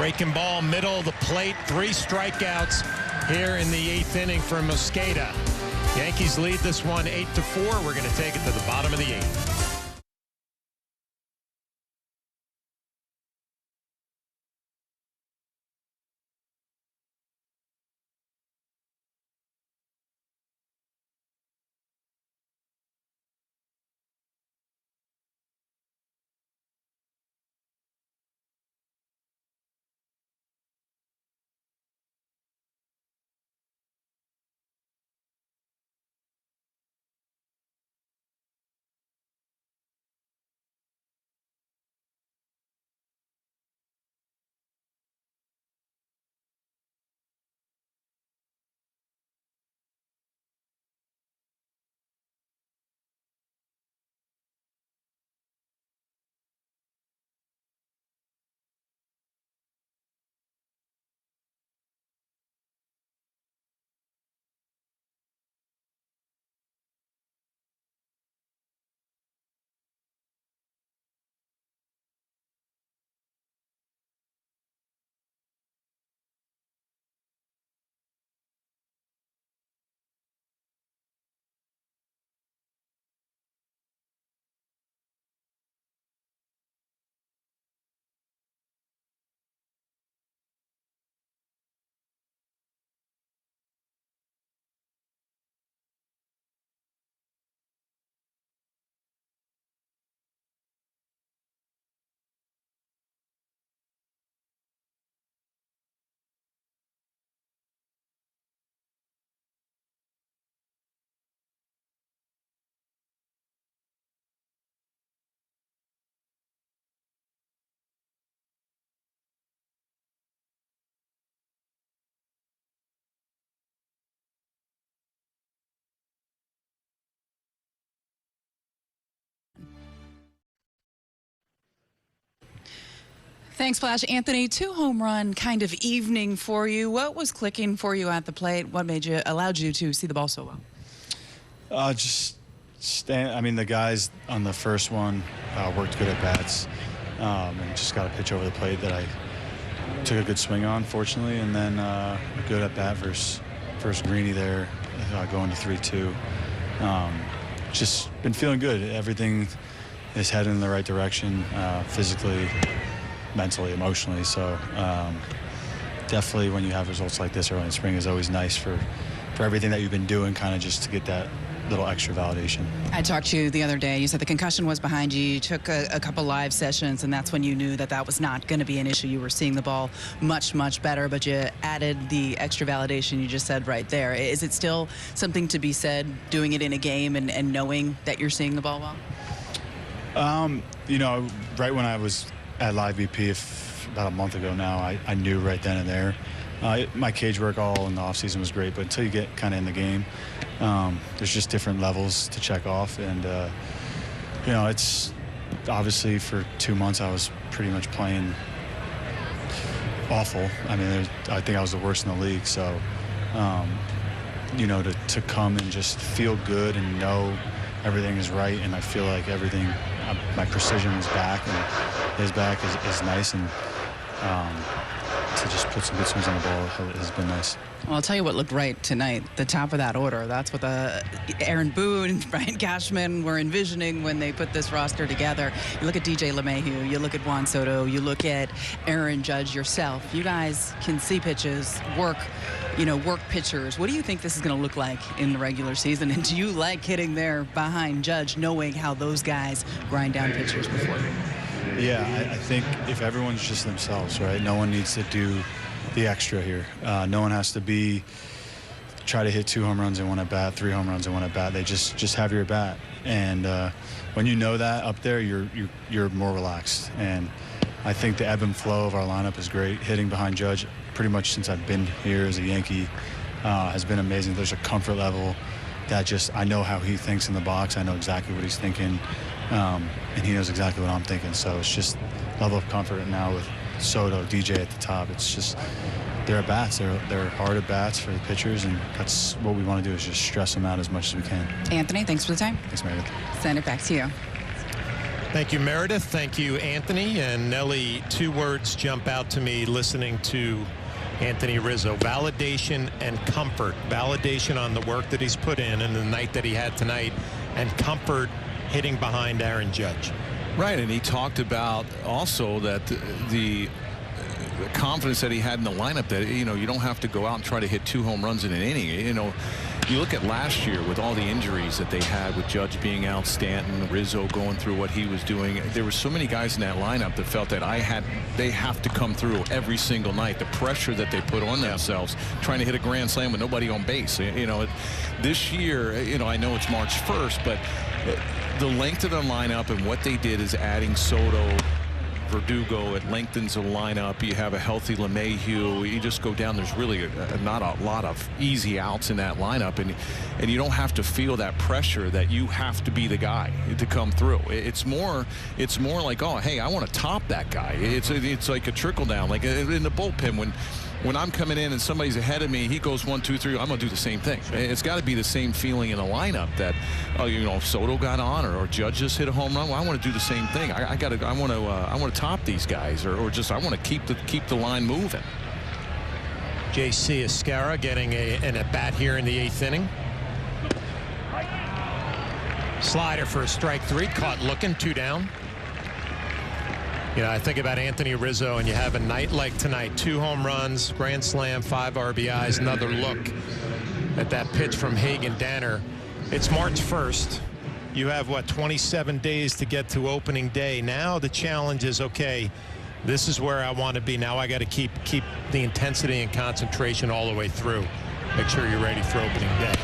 Breaking ball, middle of the plate, 3 strikeouts here in the 8th inning for Mosqueda. Yankees lead this one 8-4. We're going to take it to the bottom of the 8th. Thanks, Flash. Anthony, 2-home run kind of evening for you. What was clicking for you at the plate? What allowed you to see the ball so well? I mean, the guys on the first one worked good at bats and just got a pitch over the plate that I took a good swing on, fortunately, and then good at bat versus Greeny there, going to 3-2. Just been feeling good. Everything is heading in the right direction, physically, mentally, emotionally. So definitely when you have results like this early in spring is always nice for everything that you've been doing, kind of just to get that little extra validation. I talked to you the other day. You said the concussion was behind you. You took a couple live sessions, and that's when you knew that was not going to be an issue. You were seeing the ball much, much better, but you added the extra validation you just said right there. Is it still something to be said, doing it in a game and knowing that you're seeing the ball well? You know, right when I was at Live BP about a month ago now, I knew right then and there. My cage work all in the offseason was great, but until you get kind of in the game, there's just different levels to check off. And, you know, it's obviously for 2 months I was pretty much playing awful. I mean, I think I was the worst in the league. So, you know, to come and just feel good and know everything is right, and I feel like everything, my precision is back and his back is nice, and to just put some good swings on the ball has been nice. Well, I'll tell you what looked right tonight, the top of that order. That's what Aaron Boone and Brian Cashman were envisioning when they put this roster together. You look at DJ LeMahieu, you look at Juan Soto, you look at Aaron Judge yourself. You guys can see pitches, work pitchers. What do you think this is going to look like in the regular season? And do you like hitting there behind Judge, knowing how those guys grind down pitchers before? Yeah, I think if everyone's just themselves, right? No one needs to do the extra here. No one has to try to hit 2 home runs in one at bat, 3 home runs in one at bat. They just have your bat, and when you know that up there, you're more relaxed. And I think the ebb and flow of our lineup is great. Hitting behind Judge, pretty much since I've been here as a Yankee, has been amazing. There's a comfort level that I know how he thinks in the box. I know exactly what he's thinking, and he knows exactly what I'm thinking. So it's just level of comfort now with Soto, DJ at the top. It's just they're at bats. They're hard at bats for the pitchers, and that's what we want to do, is just stress them out as much as we can. Anthony, thanks for the time. Thanks, Meredith. Send it back to you. Thank you, Meredith. Thank you, Anthony. And Nelly, 2 words jump out to me listening to Anthony Rizzo: validation and comfort. Validation on the work that he's put in and the night that he had tonight, and comfort hitting behind Aaron Judge. Right, and he talked about also that the confidence that he had in the lineup, that, you know, you don't have to go out and try to hit 2 home runs in an inning. You know, you look at last year with all the injuries that they had, with Judge being out, Stanton, Rizzo going through what he was doing. There were so many guys in that lineup that felt that they have to come through every single night. The pressure that they put on themselves, trying to hit a grand slam with nobody on base. You know, this year, you know, I know it's March 1st, but the length of the lineup and what they did is adding Soto, Verdugo. It lengthens the lineup. You have a healthy LeMahieu. You just go down. There's really not a lot of easy outs in that lineup, and you don't have to feel that pressure that you have to be the guy to come through. It's more like, oh, hey, I want to top that guy. It's like a trickle down, like in the bullpen when I'm coming in and somebody's ahead of me, he goes 1, 2, 3. I'm gonna do the same thing. It's got to be the same feeling in a lineup that, oh, you know, if Soto got on or Judge just hit a home run, well, I want to do the same thing. I want to top these guys, or just I want to keep the line moving. J.C. Escara getting an at bat here in the 8th inning. Slider for a strike 3, caught looking, 2 down. You know, I think about Anthony Rizzo, and you have a night like tonight: 2 home runs, grand slam, 5 RBIs. Another look at that pitch from Hagen Danner. It's March 1st. You have, what, 27 days to get to opening day. Now the challenge is, okay, this is where I want to be. Now I got to keep the intensity and concentration all the way through. Make sure you're ready for opening day.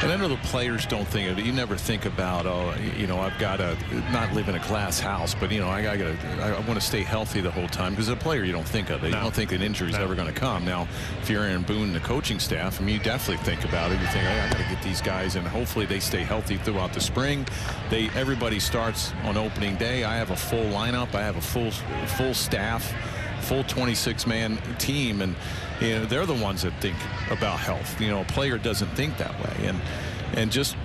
And I know the players don't think of it. You never think about, oh, you know, I've got to not live in a glass house, but, you know, I want to stay healthy the whole time. Because as a player, you don't think of it. You don't think an injury is ever going to come. Now, if you're Aaron Boone, the coaching staff, I mean, you definitely think about it. You think, hey, I got to get these guys, and hopefully they stay healthy throughout the spring. Everybody starts on opening day. I have a full lineup. I have a full staff, full 26-man team, and you know, they're the ones that think about health. You know, a player doesn't think that way, and just,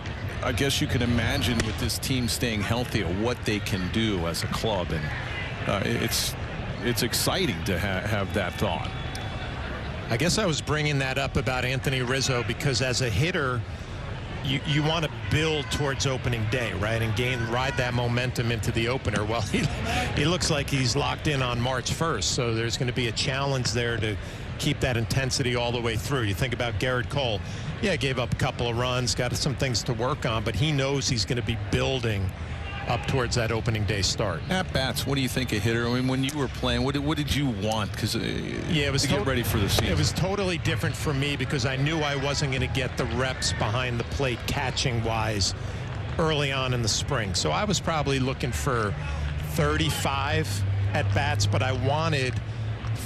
I guess you can imagine with this team staying healthy what they can do as a club, and it's exciting to have that thought. I guess I was bringing that up about Anthony Rizzo because as a hitter, you want to build towards opening day, right, and ride that momentum into the opener. Well, he looks like he's locked in on March 1st, so there's going to be a challenge there to keep that intensity all the way through. You think about Garrett Cole. Yeah, gave up a couple of runs, got some things to work on, but he knows he's going to be building up towards that opening day start. At bats, what do you think a hitter? I mean, when you were playing, what did you want? Because yeah, it was to get ready for the season. It was totally different for me because I knew I wasn't going to get the reps behind the plate catching wise early on in the spring. So I was probably looking for 35 at bats, but I wanted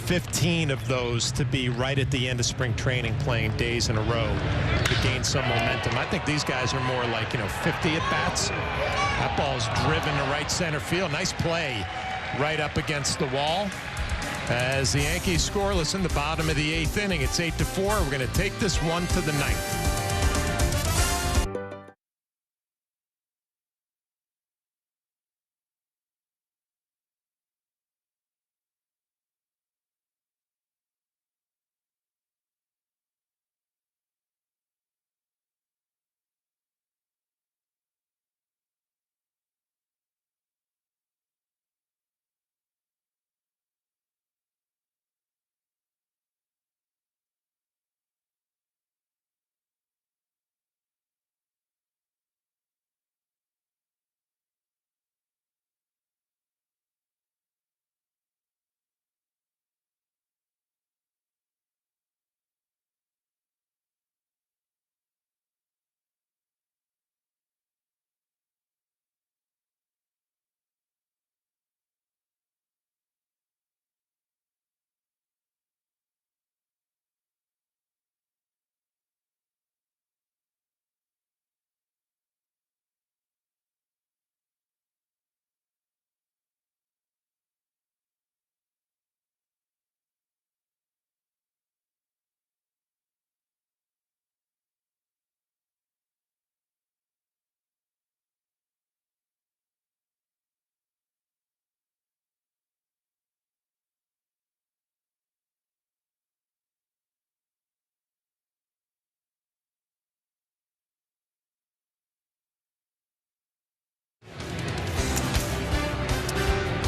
15 of those to be right at the end of spring training, playing days in a row to gain some momentum. I think these guys are more like, you know, 50 at bats. That ball's driven to right center field. Nice play right up against the wall. As the Yankees scoreless in the bottom of the 8th inning, it's 8-4. We're going to take this one to the 9th.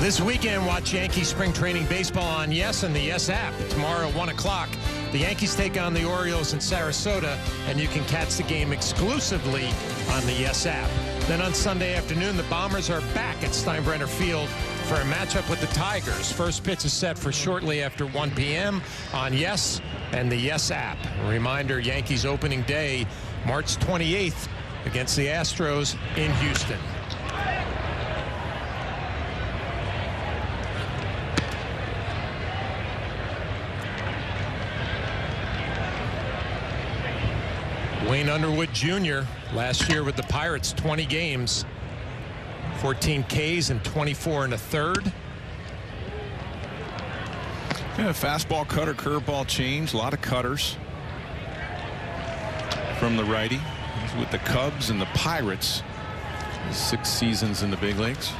This weekend, watch Yankees Spring Training Baseball on Yes and the Yes app. Tomorrow at 1 o'clock, the Yankees take on the Orioles in Sarasota, and you can catch the game exclusively on the Yes app. Then on Sunday afternoon, the Bombers are back at Steinbrenner Field for a matchup with the Tigers. First pitch is set for shortly after 1 p.m. on Yes and the Yes app. A reminder, Yankees opening day, March 28th against the Astros in Houston. Wayne Underwood Jr. last year with the Pirates, 20 games, 14 Ks and 24 and a third. Yeah, fastball, cutter, curveball change. A lot of cutters from the righty. He's with the Cubs and the Pirates. 6 seasons in the big leagues.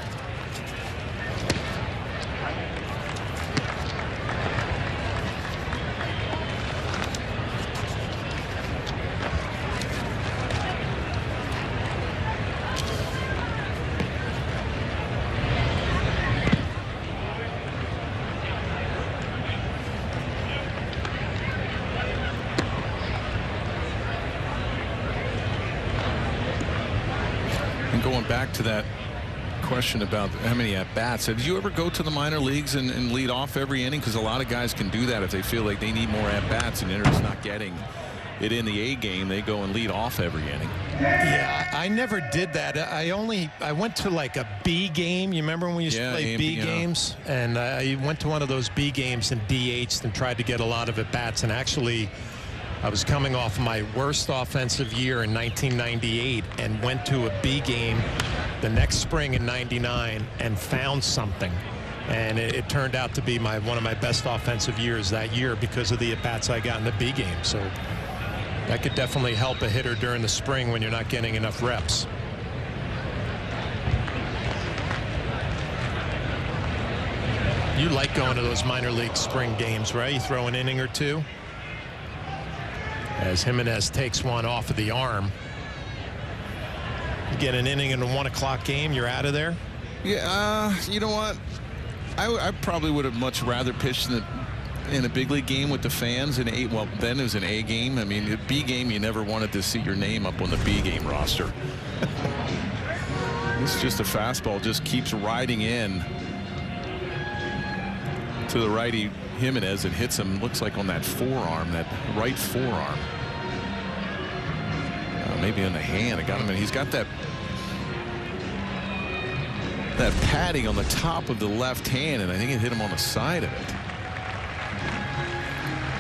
Going back to that question about how many at-bats, did you ever go to the minor leagues and lead off every inning? Because a lot of guys can do that if they feel like they need more at-bats and they're just not getting it in the A game. They go and lead off every inning. Yeah, I never did that. I went to like a B game. You remember when we used to play B games? And I went to one of those B games and DH'd and tried to get a lot of at-bats. And actually, I was coming off my worst offensive year in 1998 and went to a B game the next spring in '99 and found something. And it turned out to be one of my best offensive years that year because of the at-bats I got in the B game. So that could definitely help a hitter during the spring when you're not getting enough reps. You like going to those minor league spring games, right? You throw an inning or two. As Jimenez takes one off of the arm. You get an inning in a 1 o'clock game, you're out of there. Yeah, you know what? I probably would have much rather pitched in a big league game with the fans in well, then it was an A game. I mean, the B game, you never wanted to see your name up on the B game roster. It's just a fastball, just keeps riding in to the righty Jimenez. It hits him, looks like on that forearm, that right forearm. Maybe on the hand. It got him, and he's got that padding on the top of the left hand, and I think it hit him on the side of it.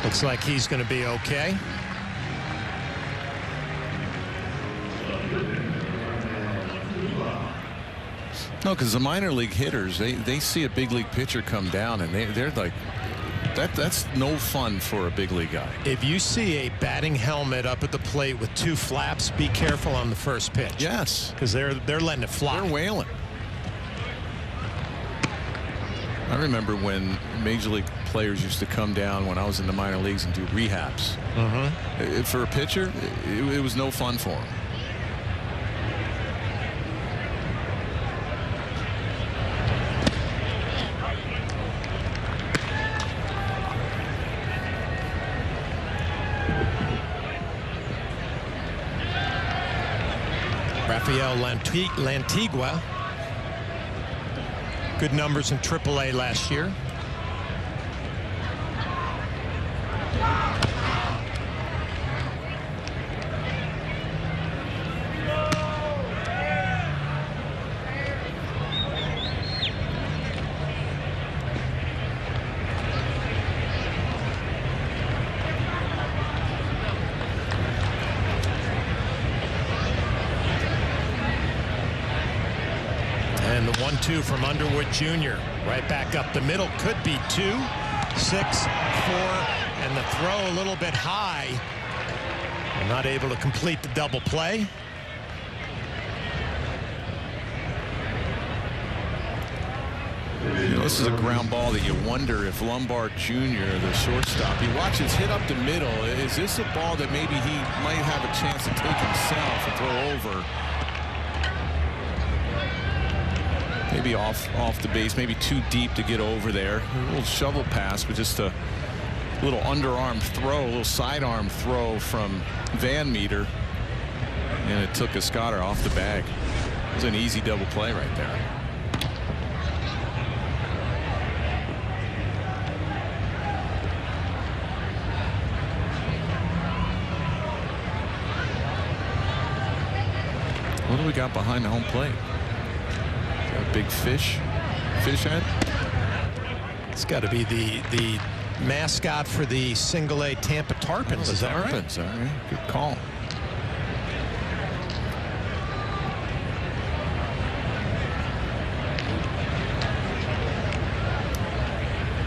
Looks like he's going to be okay. No, because the minor league hitters, they see a big league pitcher come down, and they're like, that's no fun for a big league guy. If you see a batting helmet up at the plate with 2 flaps, be careful on the first pitch. Yes, because they're letting it fly. They're wailing. I remember when major league players used to come down when I was in the minor leagues and do rehabs. For a pitcher, it was no fun for him. Rafael Lantigua. Good numbers in AAA last year. And the 1-2 from Underwood Jr. Right back up the middle. Could be 2, 6, 4, and the throw a little bit high. Not able to complete the double play. You know, this is a ground ball that you wonder if Lombard Jr., the shortstop, he watches hit up the middle. Is this a ball that maybe he might have a chance to take himself and throw over? Maybe off the base, maybe too deep to get over there. A little shovel pass, but just a little underarm throw, a little sidearm throw from Van Meter, and it took Escobar off the bag. It was an easy double play right there. What do we got behind the home plate? A big fish head. It's got to be the mascot for the single A Tampa Tarpons. Is that right? Tarpons, all right. Good call.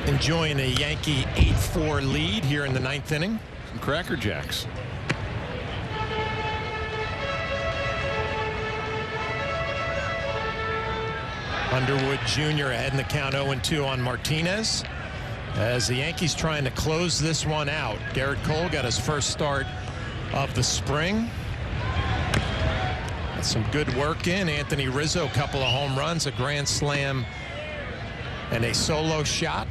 Enjoying a Yankee 8-4 lead here in the 9th inning. Some Cracker Jacks. Underwood Jr. ahead in the count 0-2 on Martinez. As the Yankees trying to close this one out. Garrett Cole got his first start of the spring. Got some good work in. Anthony Rizzo, a couple of home runs, a grand slam, and a solo shot.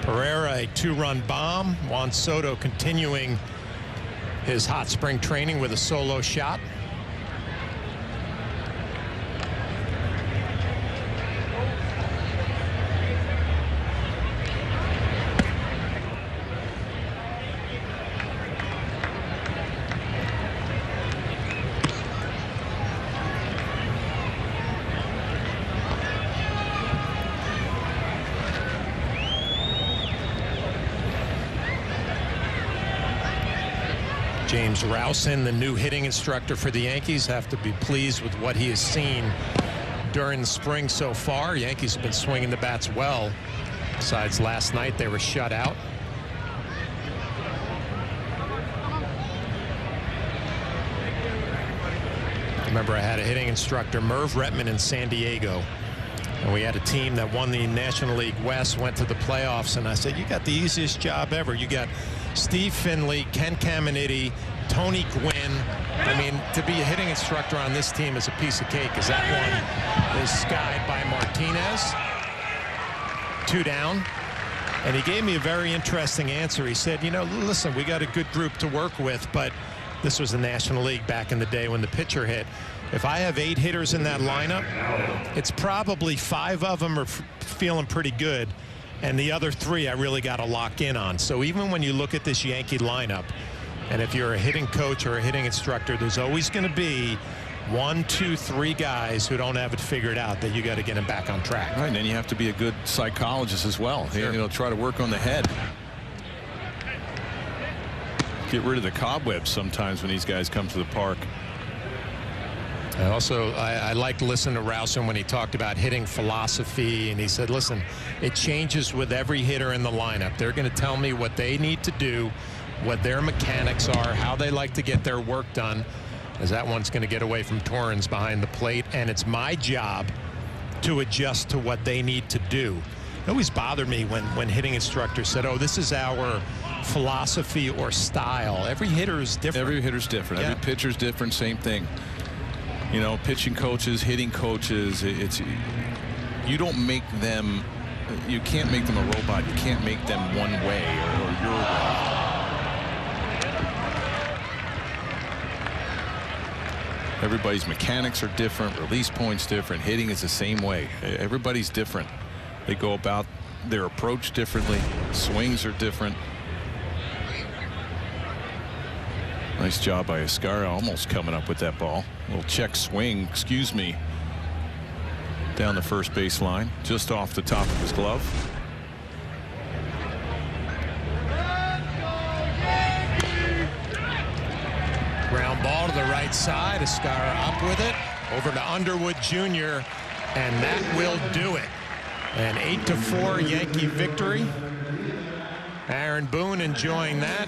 Pereira, a 2-run bomb. Juan Soto continuing his hot spring training with a solo shot. James Rowson, the new hitting instructor for the Yankees, have to be pleased with what he has seen during the spring so far. Yankees have been swinging the bats well. Besides last night, they were shut out. I remember I had a hitting instructor, Merv Retman, in San Diego. And we had a team that won the National League West, went to the playoffs, and I said, you got the easiest job ever. You got Steve Finley, Ken Caminiti, Tony Gwynn. I mean, to be a hitting instructor on this team is a piece of cake, as that one is skied by Martinez. 2 down. And he gave me a very interesting answer. He said, you know, listen, we got a good group to work with, but this was the National League back in the day when the pitcher hit. If I have 8 hitters in that lineup, it's probably 5 of them are feeling pretty good, and the other 3 I really got to lock in on. So even when you look at this Yankee lineup, and if you're a hitting coach or a hitting instructor, there's always going to be 1, 2, 3 guys who don't have it figured out that you got to get them back on track. Right, and then you have to be a good psychologist as well. Sure. You know, try to work on the head. Get rid of the cobwebs sometimes when these guys come to the park. I liked listening to Rowson when he talked about hitting philosophy, and he said, listen, it changes with every hitter in the lineup. They're going to tell me what they need to do, what their mechanics are, how they like to get their work done, as that one's going to get away from Torrens behind the plate, and it's my job to adjust to what they need to do. It always bothered me when hitting instructors said, oh, this is our philosophy or style. Every hitter is different. Every hitter's different. Yeah. Every pitcher's different. Same thing. You know, pitching coaches, hitting coaches, you don't make them, you can't make them a robot. You can't make them one way or your way. Everybody's mechanics are different, release points different, hitting is the same way. Everybody's different. They go about their approach differently. Swings are different. Nice job by Escobar, almost coming up with that ball. A little check swing, excuse me, down the first base line, just off the top of his glove. Ground ball to the right side. Escobar up with it. Over to Underwood Jr., and that will do it. An 8-4 Yankee victory. Aaron Boone enjoying that.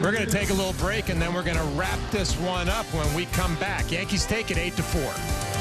We're going to take a little break, and then we're going to wrap this one up when we come back. Yankees take it 8-4.